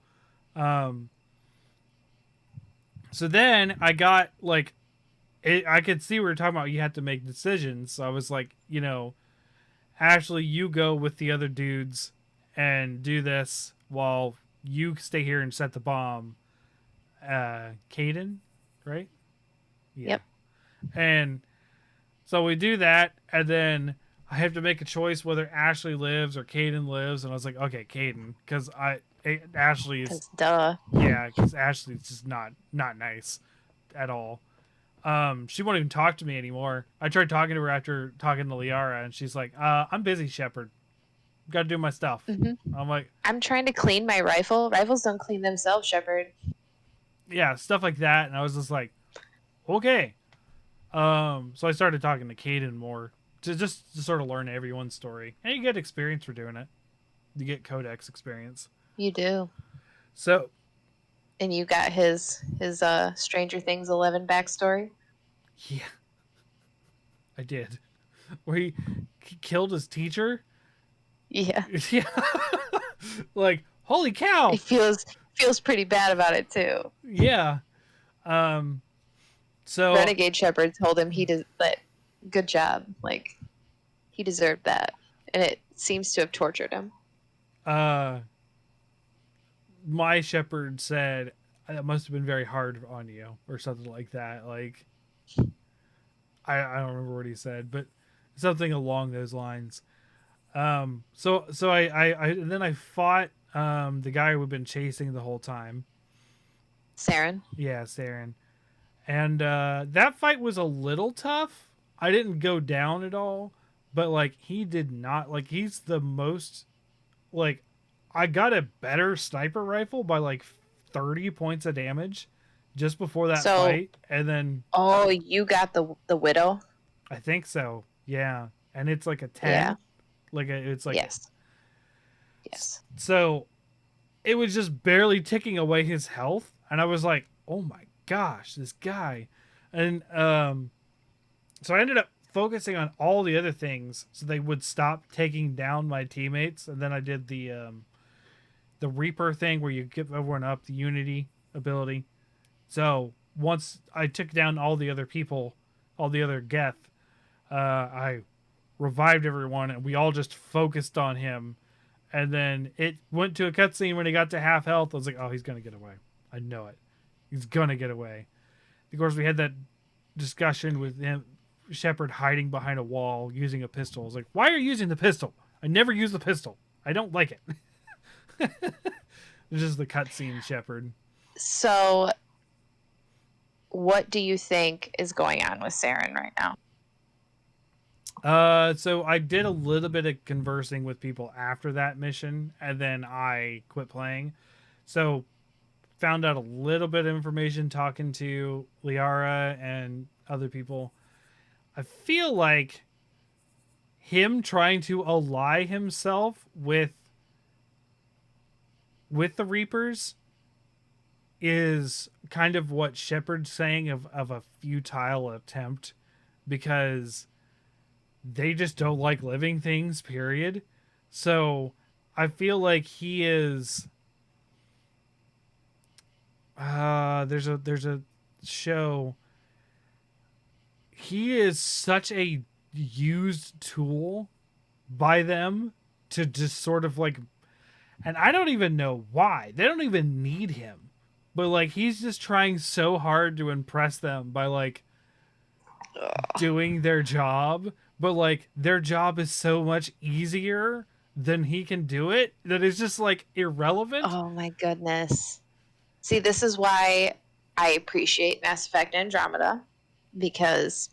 So then I got like, I could see we were talking about you had to make decisions. So I was like, Ashley, you go with the other dudes and do this while you stay here and set the bomb. Caden, right? Yeah. Yep. And so we do that, and then I have to make a choice whether Ashley lives or Caden lives, and I was like, okay, Caden, because Ashley is duh. Yeah, because Ashley's just not nice at all. She won't even talk to me anymore. I tried talking to her after talking to Liara, and she's like, I'm busy, Shepard. Got to do my stuff. I'm like, I'm trying to clean my rifle. Rifles don't clean themselves, Shepard. yeah, stuff like that. And I was just like, okay. So I started talking to Caden more to sort of learn everyone's story. And you get experience for doing it. You get Codex experience. You do. So. And you got his Stranger Things 11 backstory? Yeah. I did. Where he killed his teacher? Yeah. Yeah. Like, holy cow. He feels pretty bad about it too. Yeah. So Renegade Shepherd told him he did that. Good job. Like, he deserved that. And it seems to have tortured him. uh, my shepherd said it must have been very hard on you or something like that. Like I don't remember what he said, but something along those lines. So I and then I fought the guy we've been chasing the whole time. Saren. Yeah, Saren. And that fight was a little tough. I didn't go down at all, but like he did not, like he's the most, like I got a better sniper rifle by like 30 points of damage just before that So, fight, and then oh, you got the widow. I think so. Yeah. And it's like a Yeah. 10, it's like Yes. Yes. so it was just barely ticking away his health, and I was like, "Oh my gosh, this guy." And so I ended up focusing on all the other things so they would stop taking down my teammates, and then I did the Reaper thing where you give everyone up, the Unity ability. So once I took down all the other people, all the other Geth, I revived everyone, and we all just focused on him. And then it went to a cutscene when he got to half health. I was like, "Oh, he's gonna get away. I know it. He's gonna get away." Of course, we had that discussion with him, Shepard hiding behind a wall using a pistol. I was like, "Why are you using the pistol? I never use the pistol. I don't like it." It's just the cutscene, Shepard. So, what do you think is going on with Saren right now? So I did a little bit of conversing with people after that mission, and then I quit playing. So found out a little bit of information talking to Liara and other people. I feel like him trying to ally himself with the Reapers is kind of what Shepard's saying of a futile attempt, because they just don't like living things, period. So I feel like he is there's a show, he is such a used tool by them to just sort of like, and I don't even know why. They don't even need him. But like he's just trying so hard to impress them by like doing their job, but like their job is so much easier than he can do it that it's just like irrelevant. Oh my goodness. See, this is why I appreciate Mass Effect Andromeda, because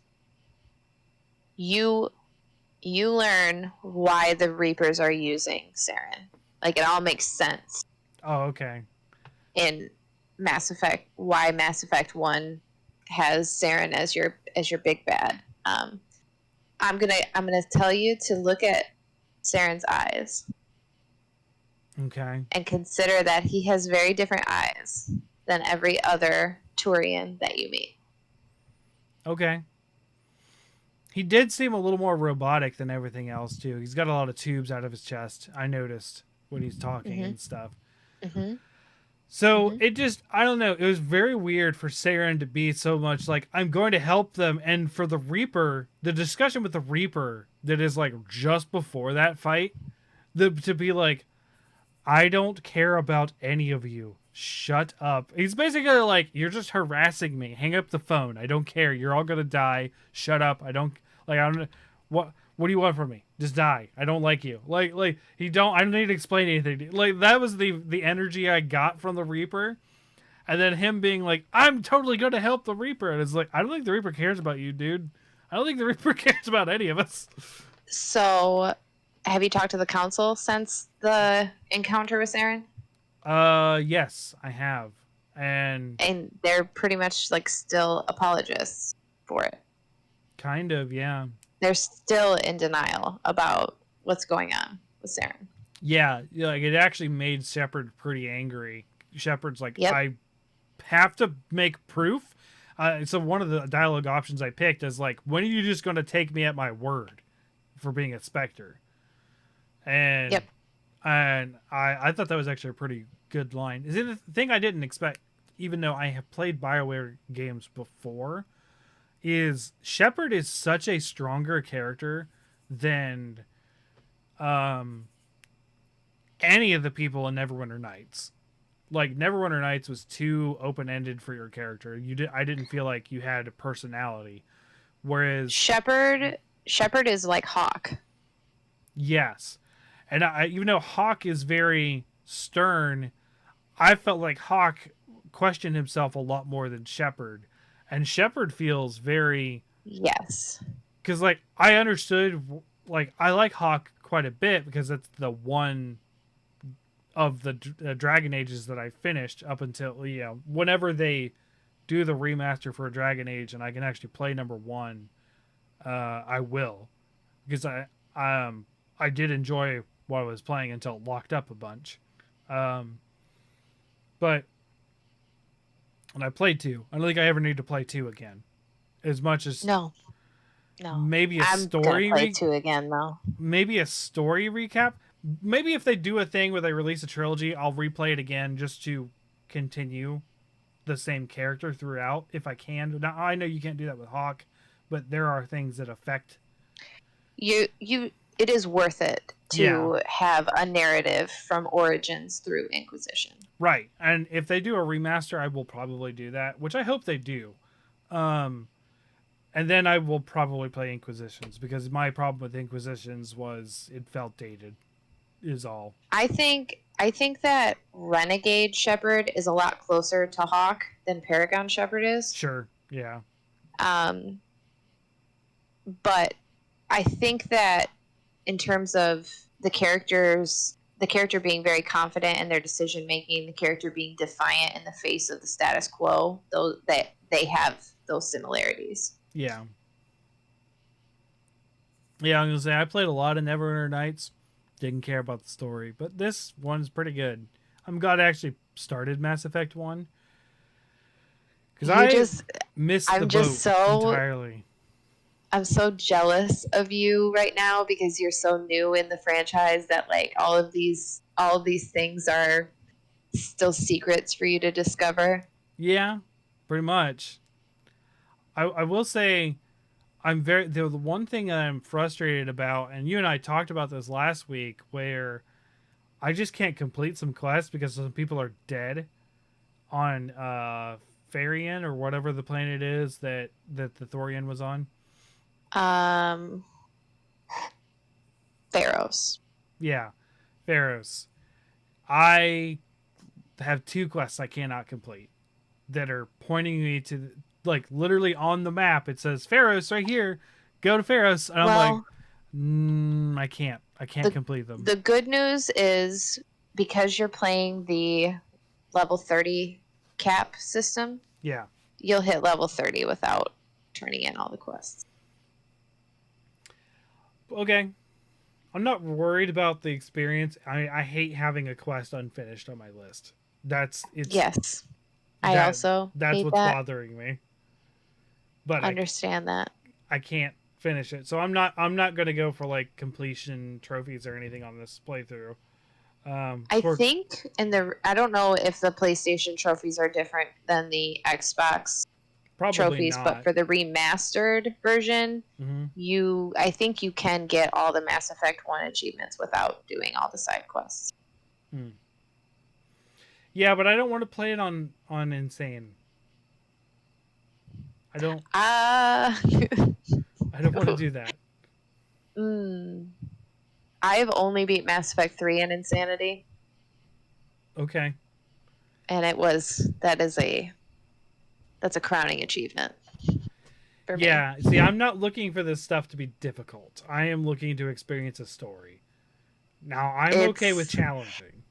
you learn why the Reapers are using Saren. Like it all makes sense Oh, okay. in Mass Effect. Why Mass Effect 1 has Saren as your big bad. I'm gonna tell you to look at Saren's eyes Okay. and consider that he has very different eyes than every other Turian that you meet. Okay. He did seem a little more robotic than everything else too. He's got a lot of tubes out of his chest. I noticed when he's talking Mm-hmm. and stuff. Mm-hmm. So Mm-hmm. it just, I don't know. It was very weird for Saren to be so much like, I'm going to help them. And for the Reaper, the discussion with the Reaper that is like just before that fight, to be like, I don't care about any of you. Shut up. He's basically like, you're just harassing me. Hang up the phone. I don't care. You're all gonna die. Shut up. I don't like. I don't. What do you want from me? Just die. I don't like you. Like he don't. I don't need to explain anything. Like that was the energy I got from the Reaper, and then him being like, I'm totally gonna help the Reaper, and it's like, I don't think the Reaper cares about you, dude. I don't think the Reaper cares about any of us. So, have you talked to the council since the encounter with Saren? Yes, I have, and And they're pretty much like still apologists for it. kind of, yeah. They're still in denial about what's going on with Saren. Yeah, like it actually made Shepard pretty angry. Shepard's like, Yep. I have to make proof. So one of the dialogue options I picked is like, when are you just going to take me at my word for being a Spectre? And Yep. I thought that was actually a pretty good line. Is it the thing I didn't expect, even though I have played BioWare games before, is Shepard is such a stronger character than any of the people in Neverwinter Nights. Like Neverwinter Nights was too open ended for your character. I didn't feel like you had a personality. Whereas Shepherd is like Hawk. yes, and even though Hawk is very stern, I felt like Hawk questioned himself a lot more than Shepard, and Shepard feels very Yes. because like I understood like I like Hawk quite a bit because that's the one of the Dragon Ages that I finished up until whenever they do the remaster for a Dragon Age and I can actually play number one, I will because I did enjoy what I was playing until it locked up a bunch, um, but and I played two. I don't think I ever need to play two again, as much as No. No. maybe a I'm gonna story play 2 again though. maybe a story recap. Maybe if they do a thing where they release a trilogy, I'll replay it again just to continue the same character throughout if I can. Now I know you can't do that with Hawk, but there are things that affect. You it is worth it Yeah, to have a narrative from Origins through Inquisition. right. And if they do a remaster, I will probably do that, which I hope they do. Um, and then I will probably play Inquisitions because my problem with Inquisitions was it felt dated. Is all. I think that Renegade Shepherd is a lot closer to Hawk than Paragon Shepherd is. Sure. Yeah. Um, but I think that in terms of the character being very confident in their decision making, the character being defiant in the face of the status quo, those that they have those similarities. Yeah. Yeah, I'm gonna say I played a lot of Neverwinter Nights. Didn't care about the story, but this one's pretty good. I'm glad I actually started Mass Effect One because You I just missed the I'm boat just so entirely. I'm so jealous of you right now because you're so new in the franchise that like all of these things are still secrets for you to discover. Yeah, pretty much. I will say the one thing that I'm frustrated about, and you and I talked about this last week, where I just can't complete some quests because some people are dead on Farian or whatever the planet is that the Thorian was on. Um Pharaohs. Yeah, Pharaohs. I have two quests I cannot complete that are pointing me to like literally on the map. It says Pharaohs right here. Go to Pharaohs, and I'm like, Well, I can't. I can't the complete them. the good news is because you're playing the level 30 cap system, Yeah. you'll hit level 30 without turning in all the quests. Okay. I'm not worried about the experience. I hate having a quest unfinished on my list. It's Yes. I that also that's hate what's that. bothering me. But Understand that. I can't finish it. So I'm not going to go for like completion trophies or anything on this playthrough. I For think I don't know if the PlayStation trophies are different than the Xbox probably trophies, but not. for the remastered version, Mm-hmm. I think you can get all the Mass Effect 1 achievements without doing all the side quests. Hmm. Yeah, but I don't want to play it on insane. I don't Uh I don't want to do that. mm, I've only beat Mass Effect 3 in Insanity, Okay. and that's a crowning achievement for me. Yeah, see, I'm not looking for this stuff to be difficult. I am looking to experience a story. Now, I'm okay with It's challenging.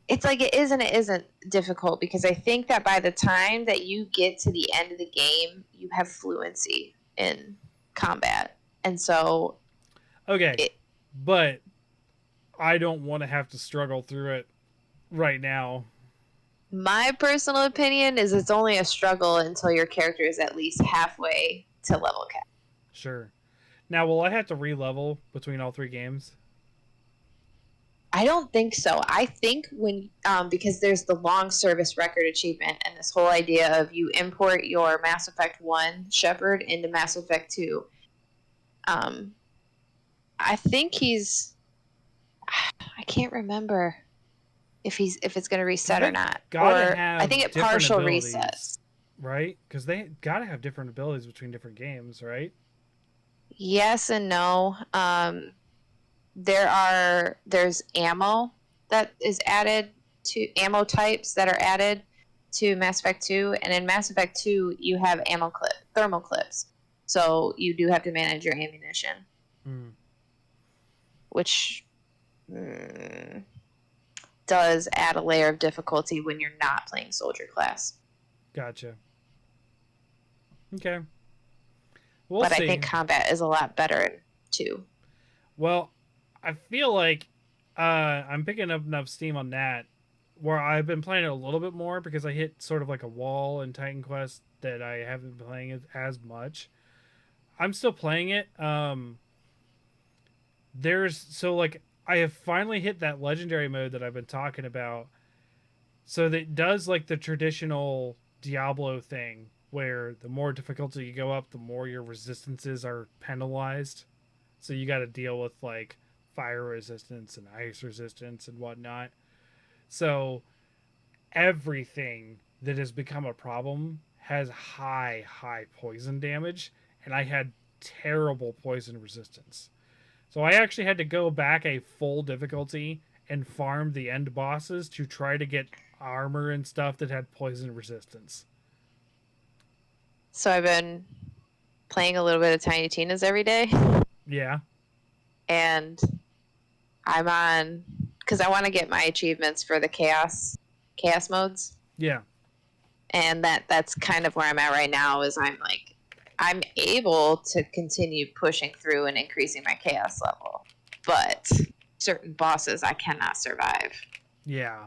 it's like it is and it isn't difficult because I think that by the time that you get to the end of the game, you have fluency in combat. And so Okay, it, but I don't want to have to struggle through it right now. my personal opinion is it's only a struggle until your character is at least halfway to level cap. Sure. Now, will I have to re-level between all three games? I don't think so. I think when because there's the long service record achievement and this whole idea of you import your Mass Effect 1 Shepard into Mass Effect 2. Um I think I can't remember. if it's going to reset or not. Gotta Or I have think it different partial abilities, resets. right? Because they gotta have different abilities between different games, right? Yes and no. There's ammo that is added to ammo types that are added to Mass Effect 2, and in Mass Effect 2 you have thermal clips. So you do have to manage your ammunition, which does add a layer of difficulty when you're not playing soldier class. Gotcha. Okay. We'll But see. I think combat is a lot better too. Well, I feel like I'm picking up enough steam on that where I've been playing it a little bit more because I hit sort of like a wall in Titan Quest that I haven't been playing it as much. I'm still playing it. I have finally hit that legendary mode that I've been talking about. So that it does like the traditional Diablo thing where the more difficulty you go up, the more your resistances are penalized. So you got to deal with like fire resistance and ice resistance and whatnot. So everything that has become a problem has high poison damage, and I had terrible poison resistance. So I actually had to go back a full difficulty and farm the end bosses to try to get armor and stuff that had poison resistance. So I've been playing a little bit of Tiny Tina's every day. Yeah. And I'm on because I want to get my achievements for the chaos modes. Yeah. And that's kind of where I'm at right now. Is I'm able to continue pushing through and increasing my chaos level, but certain bosses I cannot survive. Yeah.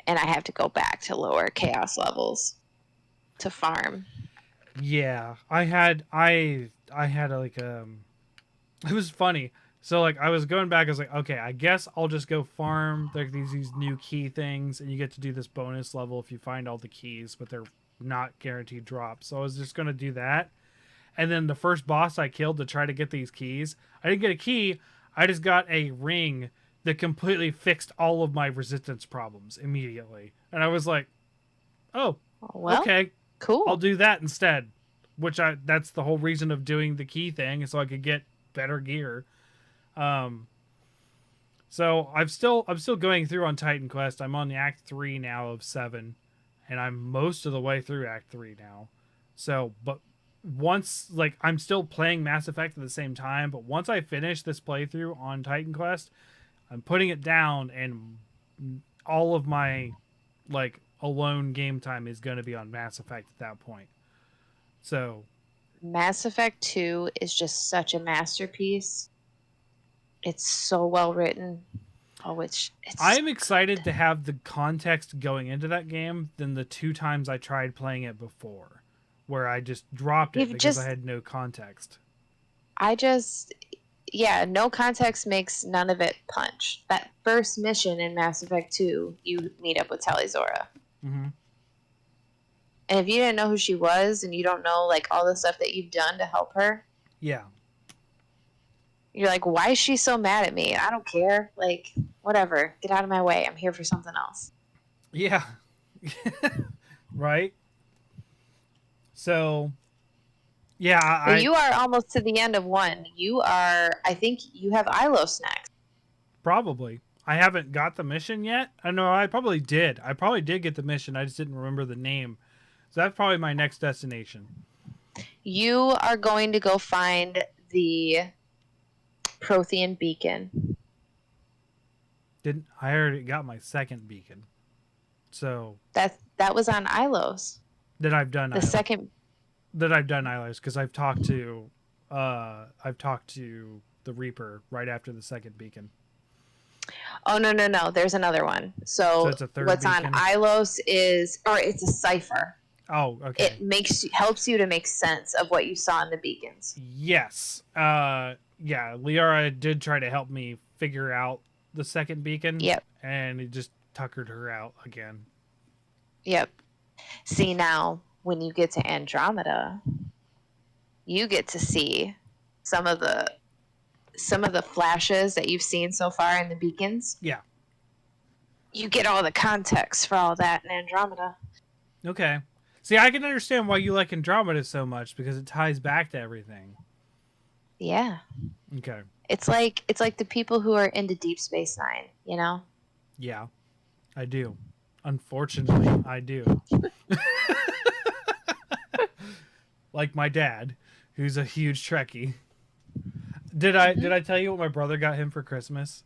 And I have to go back to lower chaos levels to farm. Yeah. I had like it was funny. So like I was going back, I was like, okay, I guess I'll just go farm like these new key things, and you get to do this bonus level if you find all the keys, but they're not guaranteed drops. So I was just gonna do that. And then the first boss I killed to try to get these keys, I didn't get a key, I just got a ring that completely fixed all of my resistance problems immediately. And I was like, oh, well, okay, cool. I'll do that instead. That's the whole reason of doing the key thing, so I could get better gear. So I'm still going through on Titan Quest. I'm on the Act 3 now of 7, and I'm most of the way through Act 3 now. So, but once like I'm still playing Mass Effect at the same time, but once I finish this playthrough on Titan Quest, I'm putting it down, and all of my like alone game time is going to be on Mass Effect at that point. So Mass Effect 2 is just such a masterpiece. It's so well written. I'm excited to have the context going into that game than the 2 times I tried playing it before, where I just dropped it because I had no context. No context makes none of it punch. That first mission in Mass Effect 2, you meet up with Talizora. Mm-hmm. And if you didn't know who she was and you don't know like all the stuff that you've done to help her, yeah, you're like, why is she so mad at me? I don't care. Like, whatever. Get out of my way. I'm here for something else. Yeah. Right? So, yeah, you are almost to the end of 1. I think you have Ilos next. Probably. I haven't got the mission yet. I know I probably did. I probably did get the mission. I just didn't remember the name. So that's probably my next destination. You are going to go find the Prothean beacon. I already got my second beacon. So that was on Ilos. That I've done the Ilos. Second that I've done Ilos because I've talked to the Reaper right after the second beacon. Oh no, there's another one. So it's a third what's beacon? On Ilos it's a cipher. Oh, okay. It helps you to make sense of what you saw in the beacons. Yes. Yeah, Liara did try to help me figure out the second beacon. Yep. And it just tuckered her out again. Yep. See, now when you get to Andromeda, you get to see some of the flashes that you've seen so far in the beacons. Yeah. you get all the context for all that in Andromeda. Okay. See, I can understand why you like Andromeda so much because it ties back to everything. Yeah. Okay. It's like the people who are into Deep Space Nine, you know? Yeah, I do. Unfortunately, I do. Like my dad, who's a huge Trekkie. Did I tell you what my brother got him for Christmas?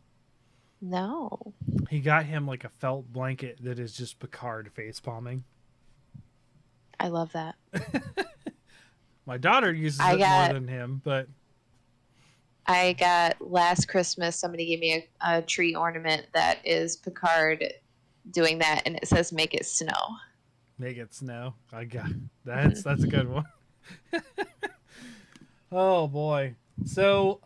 No. He got him like a felt blanket that is just Picard face palming. I love that. My daughter uses I it more got than him, but I got last Christmas somebody gave me a tree ornament that is Picard doing that and it says make it snow. make it snow. I got that's a Mhm. good one. Oh boy. So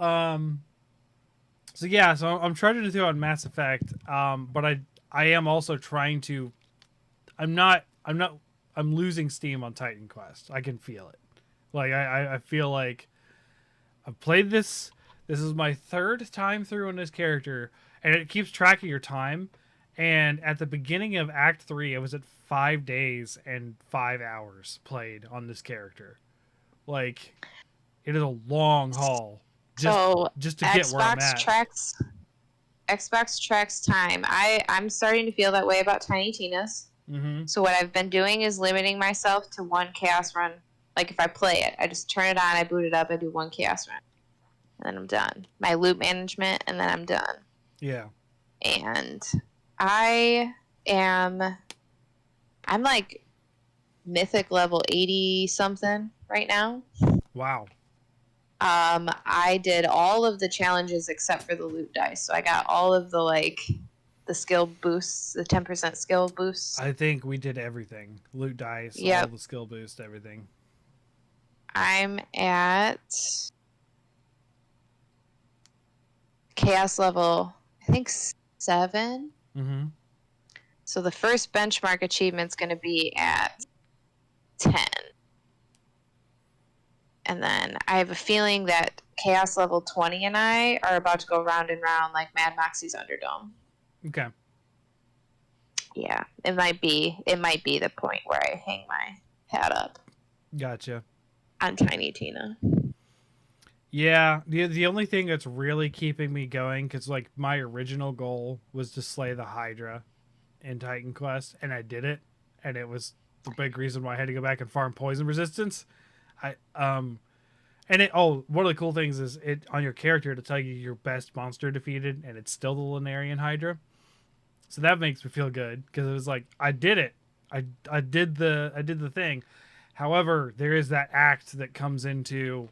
so yeah, so I'm trying to do on Mass Effect, but I am also trying to. I'm not I'm losing steam on Titan Quest. I can feel it. Like I feel like I've played this. This is my third time through on this character, and it keeps track of your time. And at the beginning of Act 3, I was at 5 days and 5 hours played on this character. Like it is a long haul just So just to get where I'm Xbox at. tracks Xbox tracks time. I'm starting to feel that way about Tiny Tina's. Mm-hmm. So what I've been doing is limiting myself to one chaos run. Like if I play it, I just turn it on, I boot it up, I do one chaos run, and then I'm done. My loop management, and then I'm done. Yeah. And I am I'm like mythic level 80 something right now. Wow. I did all of the challenges except for the loot dice. So I got all of the skill boosts, the 10% skill boosts. I think we did everything. Loot dice, all Yep. the skill boost, everything. I'm at chaos level, I think 7. Mm-hmm. So the first benchmark achievement's going to be at 10. And then I have a feeling that chaos level 20 and I are about to go round and round like Mad Moxie's Underdome. Okay. Yeah, it might be the point where I hang my hat up Gotcha. on Tiny Tina. Yeah, the only thing that's really keeping me going, because like my original goal was to slay the Hydra in Titan Quest, and I did it, and it was the big reason why I had to go back and farm poison resistance. I and it one of the cool things is it on your character to tell you your best monster defeated, and it's still the Lunarian Hydra. So that makes me feel good because it was like I did it. I did the thing. However, there is that act that comes into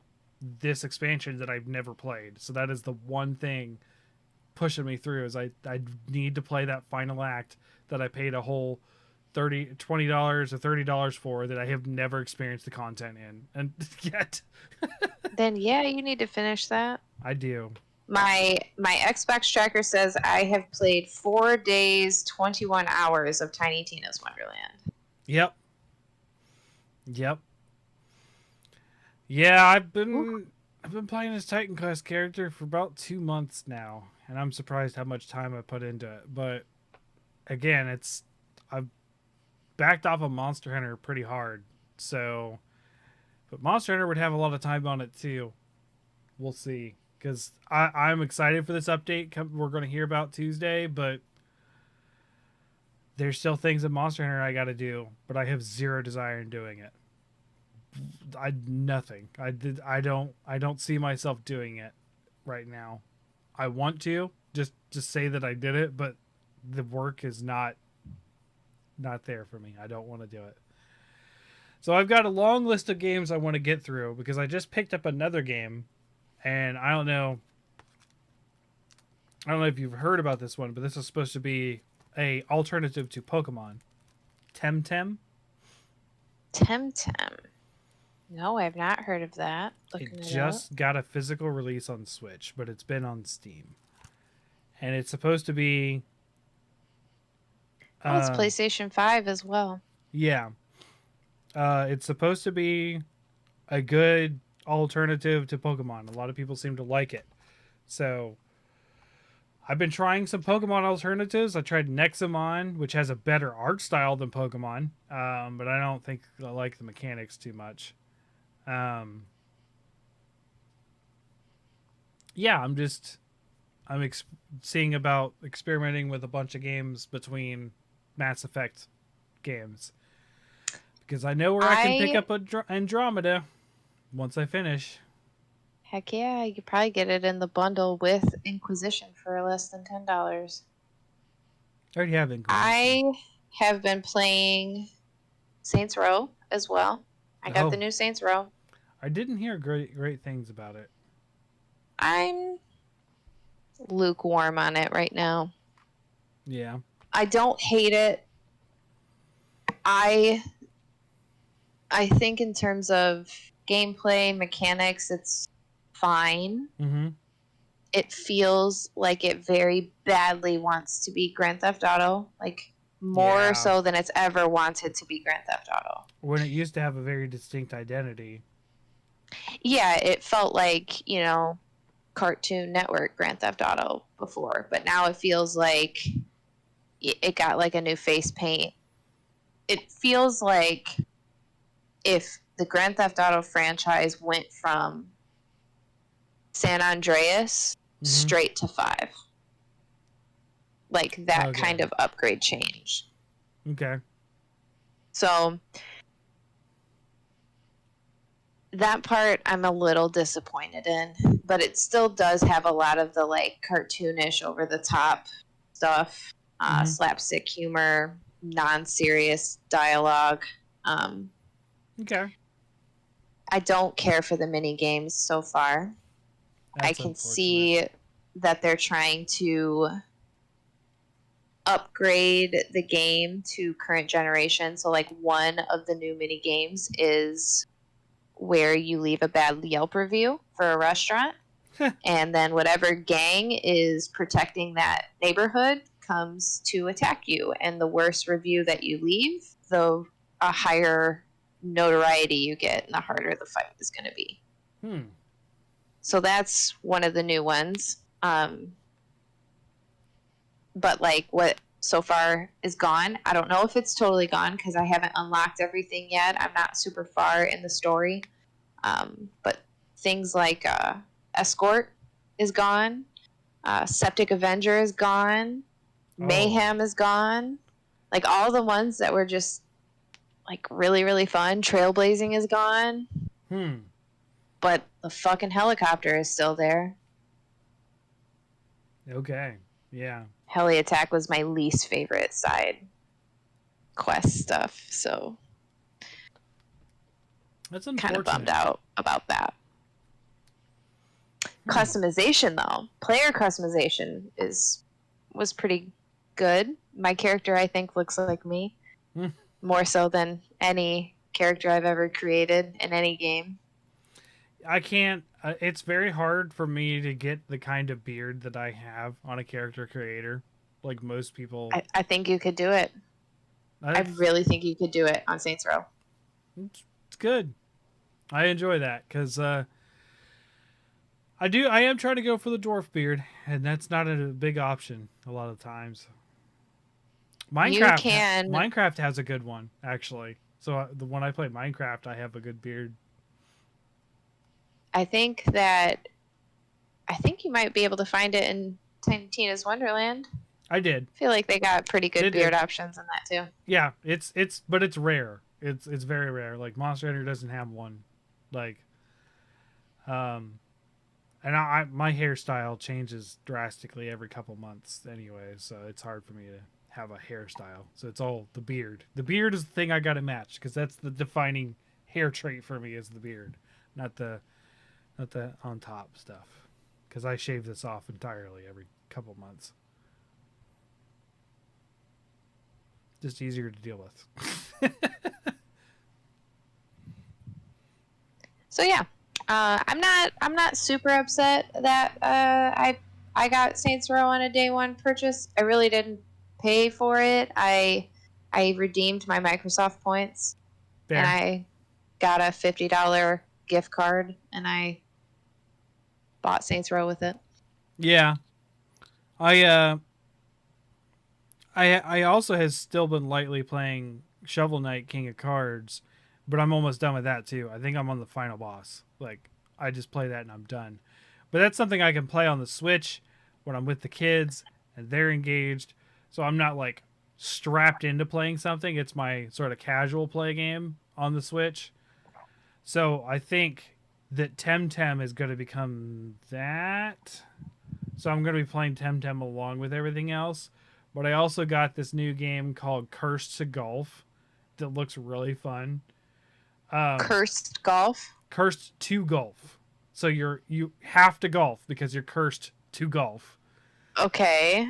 this expansion that I've never played. So that is the one thing pushing me through is I need to play that final act that I paid a whole $20 or $30 for that I have never experienced the content in and yet Then yeah, you need to finish that. I do. My Xbox tracker says I have played 4 days, 21 hours of Tiny Tina's Wonderland. Yep. Yep. Yeah, Ooh. I've been playing this Titan Quest character for about 2 months now, and I'm surprised how much time I put into it. But again, I've backed off of Monster Hunter pretty hard, so but Monster Hunter would have a lot of time on it too. We'll see, because I'm excited for this update. We're going to hear about Tuesday, but there's still things in Monster Hunter I got to do, but I have zero desire in doing it. Nothing. I don't see myself doing it right now. I want to just say that I did it, but the work is not there for me. I don't want to do it. So I've got a long list of games I want to get through because I just picked up another game, and I don't know if you've heard about this one, but this is supposed to be a alternative to Pokemon. Temtem. Temtem. No, I've not heard of that. It Looking it up. just got a physical release on Switch, but it's been on Steam. And it's supposed to be Oh, it's PlayStation 5 as well. yeah. It's supposed to be a good alternative to Pokemon. A lot of people seem to like it. So I've been trying some Pokemon alternatives. I tried Nexamon, which has a better art style than Pokemon, but I don't think I like the mechanics too much. Um, yeah, I'm seeing about experimenting with a bunch of games between Mass Effect games because I know where I can pick I up Andromeda once I finish. Heck yeah, you could probably get it in the bundle with Inquisition for less than $10. I already have Inquisition. I have been playing Saints Row as well. I got the Oh, new Saints Row. I didn't hear great things about it. I'm lukewarm on it right now. Yeah. I don't hate it. I I think in terms of gameplay mechanics, it's fine. Mm-hmm. It feels like it very badly wants to be Grand Theft Auto, like more Yeah. so than it's ever wanted to be Grand Theft Auto. When it used to have a very distinct identity. Yeah, it felt like, Cartoon Network Grand Theft Auto before, but now it feels like it got like a new face paint. It feels like if the Grand Theft Auto franchise went from San Andreas Mm-hmm. straight to 5. Like that Okay. kind of upgrade change. Okay. So that part I'm a little disappointed in, but it still does have a lot of the like cartoonish over the top stuff, Mm-hmm. slapstick humor, non-serious dialogue. Um, Okay. I don't care for the mini games so far. I That's can unfortunate. see that they're trying to upgrade the game to current generation. So like one of the new mini games is where you leave a bad Yelp review for a restaurant, and then whatever gang is protecting that neighborhood comes to attack you. And the worse review that you leave, the a higher notoriety you get, and the harder the fight is going to be. Hmm. So that's one of the new ones. But like what so far is gone, I don't know if it's totally gone because I haven't unlocked everything yet. I'm not super far in the story. But things like Escort is gone, Septic Avenger is gone, Oh. Mayhem is gone. Like all the ones that were just like really, really fun. Trailblazing is gone, Hmm. but the fucking helicopter is still there. Okay. Yeah. Heli Attack was my least favorite side quest stuff, so That's kind of bummed unfortunate. out about that. Hmm. Customization though, player customization was pretty good. My character I think looks like me Hmm. more so than any character I've ever created in any game. I can't. It's very hard for me to get the kind of beard that I have on a character creator. Like most people. I think you could do it. I That's really think you could do it on Saints Row. it's good. I enjoy that because I do. I am trying to go for the dwarf beard, and that's not a big option a lot of times. You can. Minecraft has a good one actually. So the one I play Minecraft, I have a good beard. I think that. I think you might be able to find it in Tiny Tina's Wonderland. I did. I feel like they got pretty good They beard did. options in that too. Yeah, but it's rare. It's very rare. Like Monster Hunter doesn't have one. Like um and my hairstyle changes drastically every couple months anyway, so it's hard for me to have a hairstyle. So it's all the beard. The beard is the thing I got to match because that's the defining hair trait for me is the beard, not the on top stuff. Because I shave this off entirely every couple months. Just easier to deal with. So yeah, I'm not super upset that I got Saints Row on a day one purchase. I really didn't pay for it. I redeemed my Microsoft points and Fair. I got a $50 gift card and I bought Saints Row with it. Yeah. I I also has still been lightly playing Shovel Knight King of Cards, but I'm almost done with that too. I think I'm on the final boss. Like I just play that and I'm done. But that's something I can play on the Switch when I'm with the kids and they're engaged. So I'm not like strapped into playing something. It's my sort of casual play game on the Switch. So I think that Temtem is going to become that. So I'm going to be playing Temtem along with everything else. But I also got this new game called Cursed to Golf that looks really fun. Um, Cursed golf. Cursed to Golf. So you have to golf because you're cursed to golf. Okay.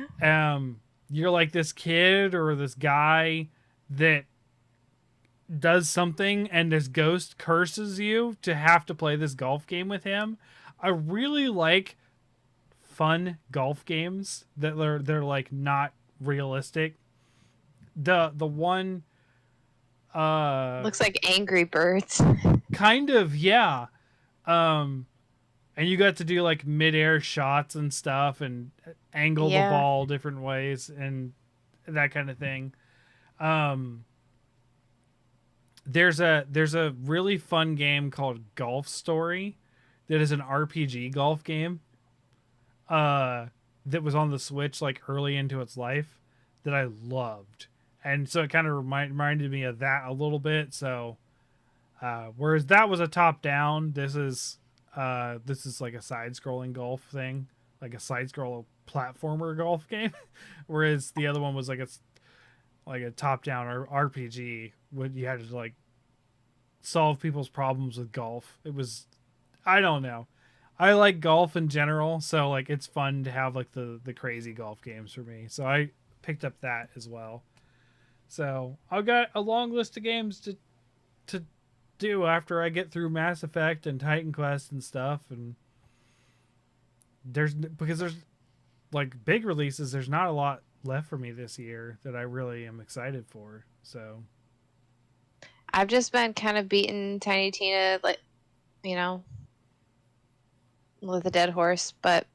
You're like this kid or this guy that does something and this ghost curses you to have to play this golf game with him. I really like fun golf games that they're like not realistic. The one Looks like Angry Birds. kind of, yeah. Um and you got to do like midair shots and stuff and angle the Yeah. ball different ways and that kind of thing. Um there's a really fun game called Golf Story that is an RPG golf game uh that was on the Switch like early into its life that I loved. And so it kind of reminded me of that a little bit. So whereas that was a top down, this is like a side scrolling golf thing, like a side scroll platformer golf game. Whereas the other one was like a top down RPG when you had to like solve people's problems with golf. It was, I don't know. I like golf in general, so like it's fun to have like the crazy golf games for me. So I picked up that as well. So I've got a long list of games to do after I get through Mass Effect and Titan Quest and stuff. And there's like big releases. There's not a lot left for me this year that I really am excited for. So I've just been kind of beating Tiny Tina, like, you know, with a dead horse. But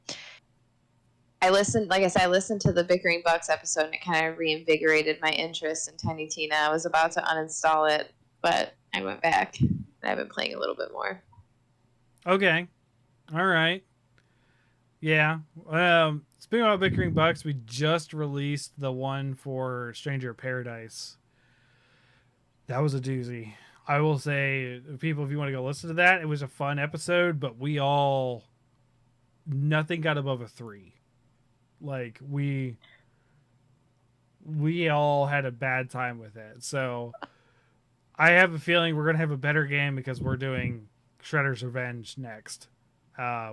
I listened, like I said, I listened to the Bickering Bucks episode and it kind of reinvigorated my interest in Tiny Tina. I was about to uninstall it, but I went back and I've been playing a little bit more. okay, all right, yeah. Speaking about Bickering Bucks, we just released the one for Stranger of Paradise. That was a doozy. I will say, people, if you want to go listen to that, it was a fun episode, but we all nothing got above a 3. Like we all had a bad time with it. So I have a feeling we're gonna have a better game because we're doing Shredder's Revenge next.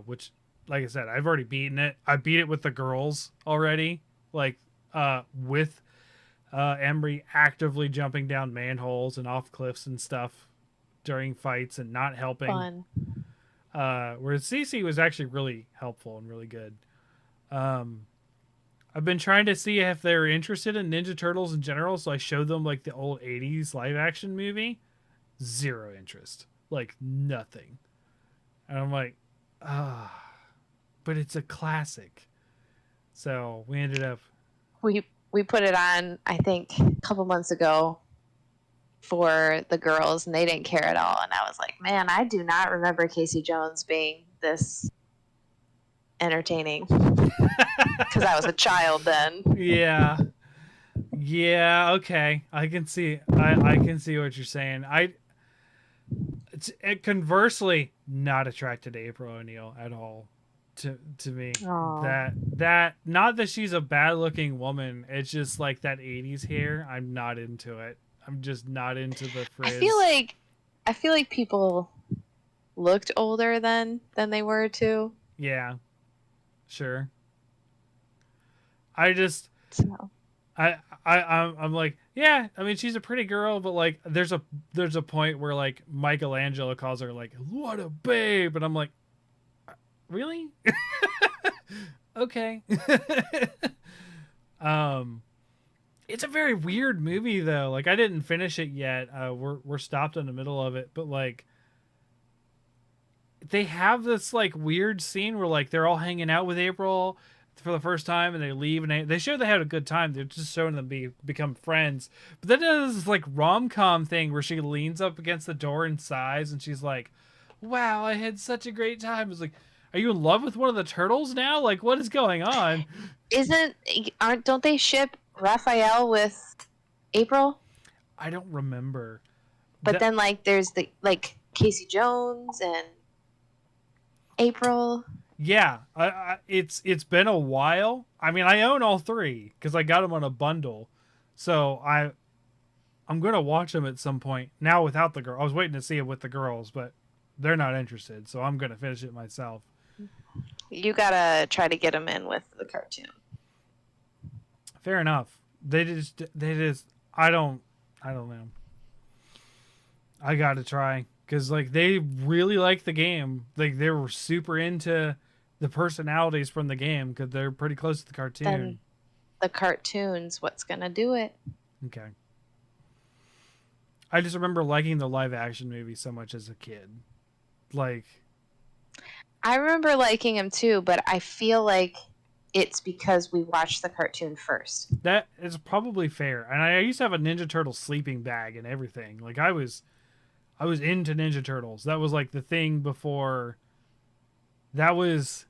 Which, like I said, I've already beaten it. I beat it with the girls already. Like with Emery actively jumping down manholes and off cliffs and stuff during fights and not helping. Fun. Whereas CeCe was actually really helpful and really good. Um, I've been trying to see if they're interested in Ninja Turtles in general, so I showed them like the old 80s live action movie. Zero interest. Like nothing. And I'm like, ah, but it's a classic. So we ended up. We put it on, I think, a couple months ago for the girls, and they didn't care at all. And I was like, man, I do not remember Casey Jones being this entertaining because I was a child then. Yeah. Yeah, okay. I can see I can see what you're saying. Conversely not attracted to April O'Neil at all to me. Oh, That not that she's a bad-looking woman, it's just like that 80s hair. I'm not into it. I'm just not into the I frizz. feel like people looked older than they were too. Yeah, sure. I just So I'm like, yeah, I mean she's a pretty girl, but like there's a point where like Michelangelo calls her like what a babe, and I'm like, really? Okay. um it's a very weird movie though. Like I didn't finish it yet. We're stopped in the middle of it, but like they have this like weird scene where like they're all hanging out with April for the first time, and they leave, and they show they had a good time. They're just showing them become friends. But then there's this like rom-com thing where she leans up against the door and sighs, and she's like, "Wow, I had such a great time." It's like, are you in love with one of the turtles now? Like, what is going on? Don't they ship Raphael with April? I don't remember. But That, then like there's the like Casey Jones and April. yeah, it's been a while. I mean, I own all three because I got them on a bundle, so I'm gonna watch them at some point. Now without the girl, I was waiting to see it with the girls, but they're not interested, so I'm gonna finish it myself. You gotta try to get him in with the cartoon. Fair enough. They just I don't know. I gotta try because like they really like the game. Like they were super into the personalities from the game because they're pretty close to the cartoon. Then the cartoon's what's gonna do it. Okay. I just remember liking the live action movie so much as a kid. Like, I remember liking him too, but I feel like it's because we watched the cartoon first. that is probably fair. And I used to have a Ninja Turtle sleeping bag and everything. Like I was into Ninja Turtles. That was like the thing before. That was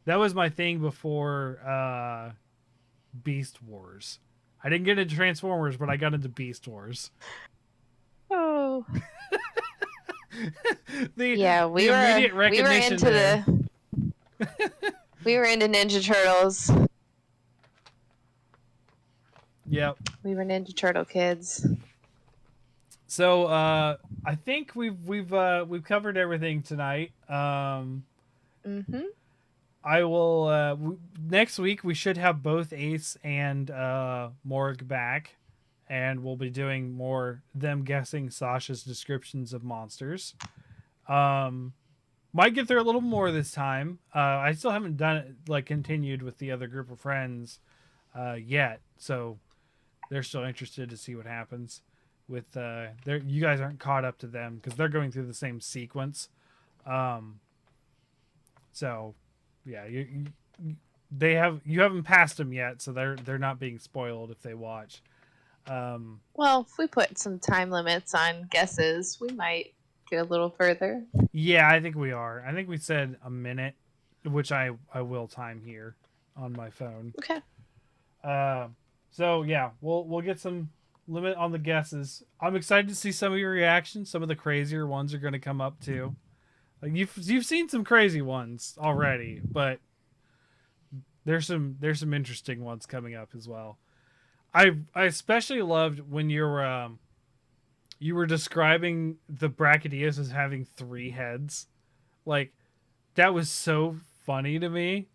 my thing before Beast Wars. I didn't get into Transformers, but I got into Beast Wars. Oh. The we immediate were recognition into there. we were into Ninja Turtles. Yep. We were Ninja Turtle kids. So I think we've covered everything tonight. Mm-hmm. I will next week we should have both Ace and Morg back, and we'll be doing more them guessing Sasha's descriptions of monsters. Might get there a little more this time. I still haven't done it like continued with the other group of friends yet, so they're still interested to see what happens with you guys aren't caught up to them because they're going through the same sequence. So yeah, you haven't passed them yet, so they're not being spoiled if they watch. Well, if we put some time limits on guesses, we might get a little further. Yeah, I think we are. I think we said a minute, which I will time here on my phone. Okay. So yeah, we'll get some limit on the guesses. I'm excited to see some of your reactions. Some of the crazier ones are going to come up too. Like you've seen some crazy ones already, but there's some interesting ones coming up as well. I especially loved when you were describing the Brachydios as having 3 heads. Like that was so funny to me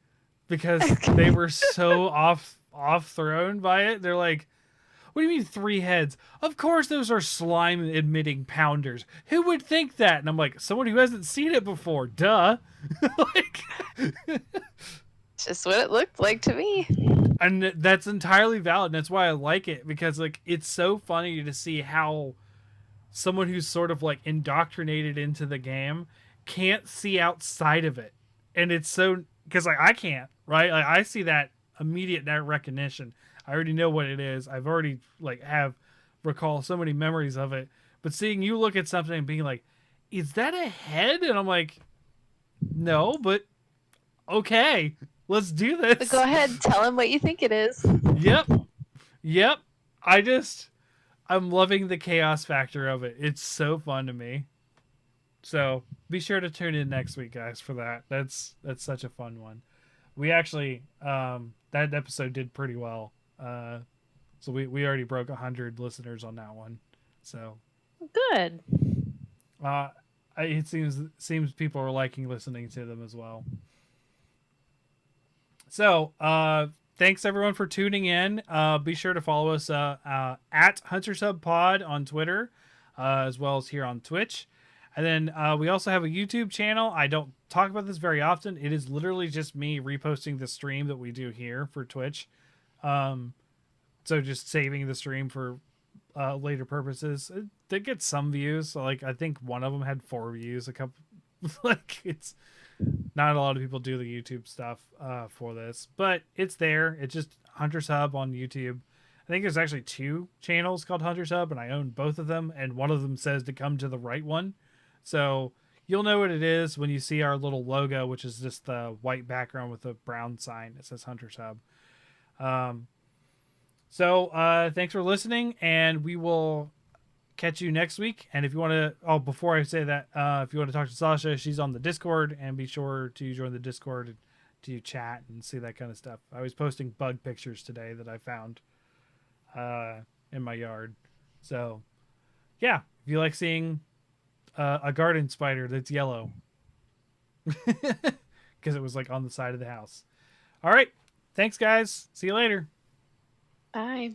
because they were so off thrown by it. They're like, what do you mean 3 heads? Of course those are slime emitting pounders. Who would think that? And I'm like, someone who hasn't seen it before. Duh. Like It's just what it looked like to me. and that's entirely valid. And that's why I like it because like it's so funny to see how someone who's sort of like indoctrinated into the game can't see outside of it. And it's so because like I can't, right? Like I see that immediate recognition. I already know what it is. I've already like recall so many memories of it. But seeing you look at something and being like, "Is that a head?" and I'm like, "No, but okay, let's do this." But go ahead, tell him what you think it is. Yep. I'm loving the chaos factor of it. It's so fun to me. So be sure to tune in next week, guys, for that. That's such a fun one. We actually that episode did pretty well. So we already broke 100 listeners on that one. So Good. it seems people are liking listening to them as well. So thanks everyone for tuning in. Be sure to follow us at HunterSubPod on Twitter, as well as here on Twitch. And then we also have a YouTube channel. I don't talk about this very often. It is literally just me reposting the stream that we do here for Twitch. So just saving the stream for later purposes. It did get some views. So like I think one of them had 4 views. A couple, like Not a lot of people do the YouTube stuff for this, but it's there. It's just Hunter's Hub on YouTube. I think there's actually 2 channels called Hunter's Hub, and I own both of them, and one of them says to come to the right one. So you'll know what it is when you see our little logo, which is just the white background with a brown sign that says Hunter's Hub. Um, thanks for listening, and we will catch you next week. And if you want to, before I say that, if you want to talk to Sasha, she's on the Discord, and be sure to join the Discord to chat and see that kind of stuff. I was posting bug pictures today that I found in my yard. So, yeah, if you like seeing a garden spider that's yellow, because it was like on the side of the house. All right, thanks guys. See you later. Bye.